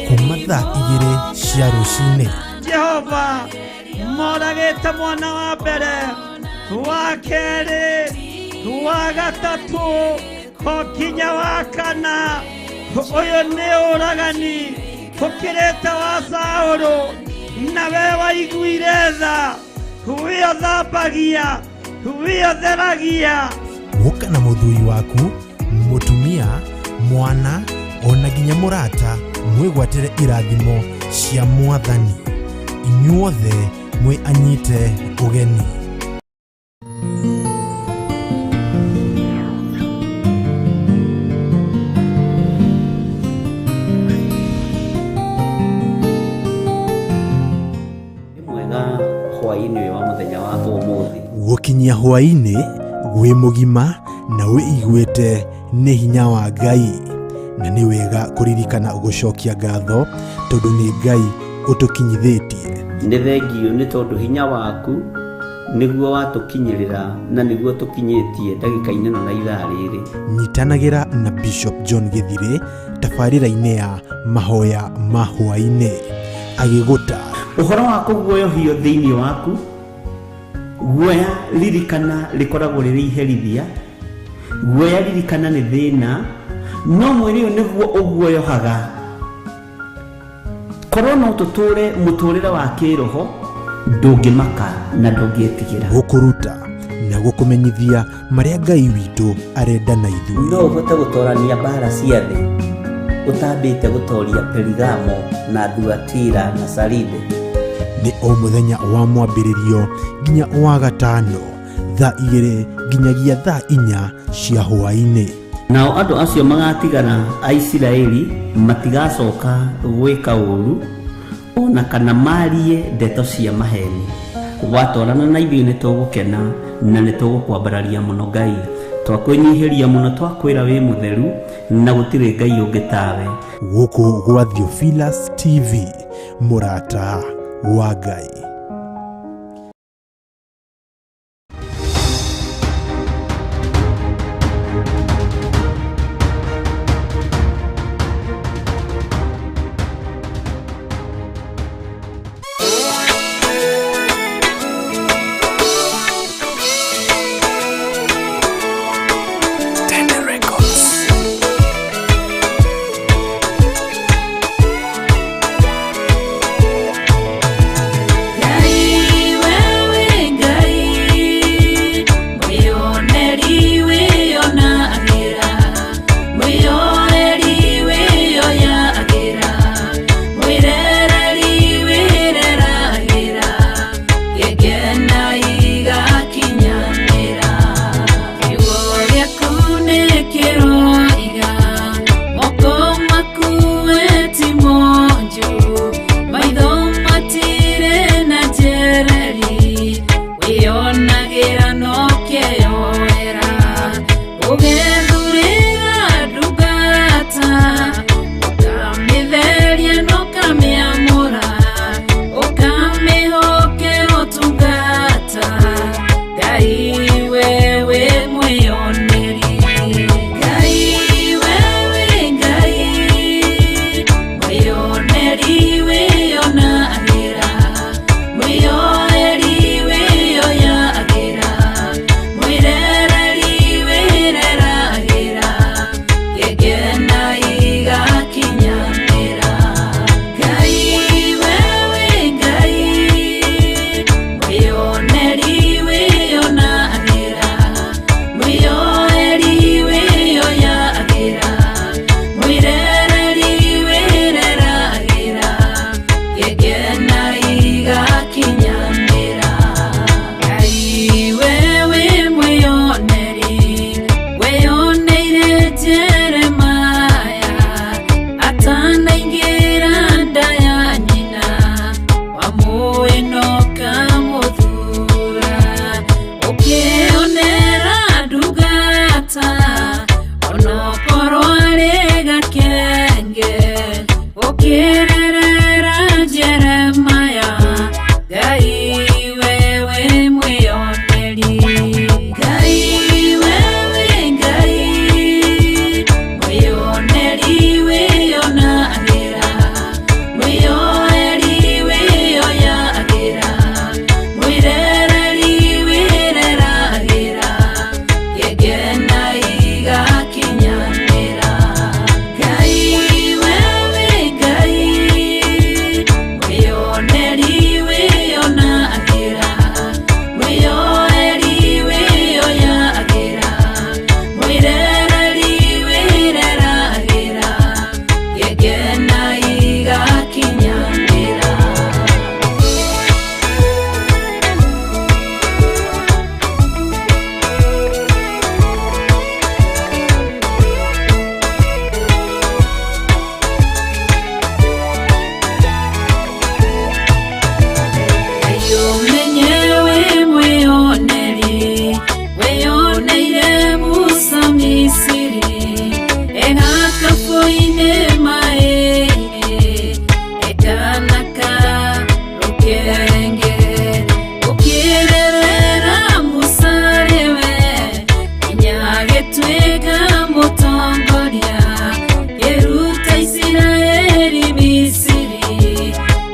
kuma thaa 2 cia rũcinĩ. Jehova moragĩte mwana wa mbere, wa kerĩ, wa gatatũ, kokinya wa kana. Ũyũ nĩ ũragani ũkĩrĩte wa Saũlũ, nawe waiguire tha, wĩyo thambagia, wĩyo theragia. Gũka na mũthuri waku, mũtumia, mwana, ona nginya mũrata mwĩgwatĩre irathimo cia Mwathani. Inyuothe mwĩ anyite ũgeni. Mwega hwaĩ-inĩ wa mũthenya wa ũmũthĩ. Gũkinyia hwaĩ-inĩ gwĩ mũgima na wĩiguĩte nĩ hinya wa Ngai, na nĩ wega kũririkana gũcokia ngatho tondũ nĩ Ngai ũtũkinyithĩtie. Nĩ thengio nĩ tondũ hinya waku nĩguo watũkinyĩrĩra na nĩguo tũkinyĩtie ndagĩka-inĩ na ithaa rĩrĩ. Nyitanagĩra na Bishop John Githire tabarĩra-inĩ ya mahoya ma hwaĩ-inĩ agĩgũta ũhoro wa kũguoyohio thĩinĩ waku guoya ririkana rikoragwo riri iherithia, guoya ririkana ni thina, no mwiri uyu niguo uguoyohaga. Korwo no tuture muturire wa kiroho, ndungimaka na ndungitigira. Gukuruta na gukumenyithia maria Ngai witu arenda na ithuĩ. No uhote gutorania mbara cia thi utambite gutoria Perigamo na Thuatira na Saride. Ni o muthenya wa mwambĩrĩrio nginya wa gatano thaa 2 nginyagia thaa 4 cia hwaĩ-inĩ. Nao andu acio magatigana a Isiraeli matigacoka gwika uru ona kana marie ndeto cia maheni. Watwarana na ithuĩ nĩtũgũkena na nĩtũgũkwambararia mũno Ngai, twakwĩnyihiria mũno, twakwĩra wĩ mũtheru na gũtirĩ Ngai ũngĩ tawe. Gũkũ gwa Theophilus TV, mũrata wa Ngai.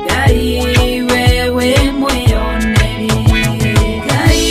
Ngai wewe mwĩyoneri, Ngai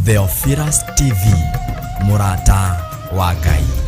Theophilus TV, Murata wa Ngai.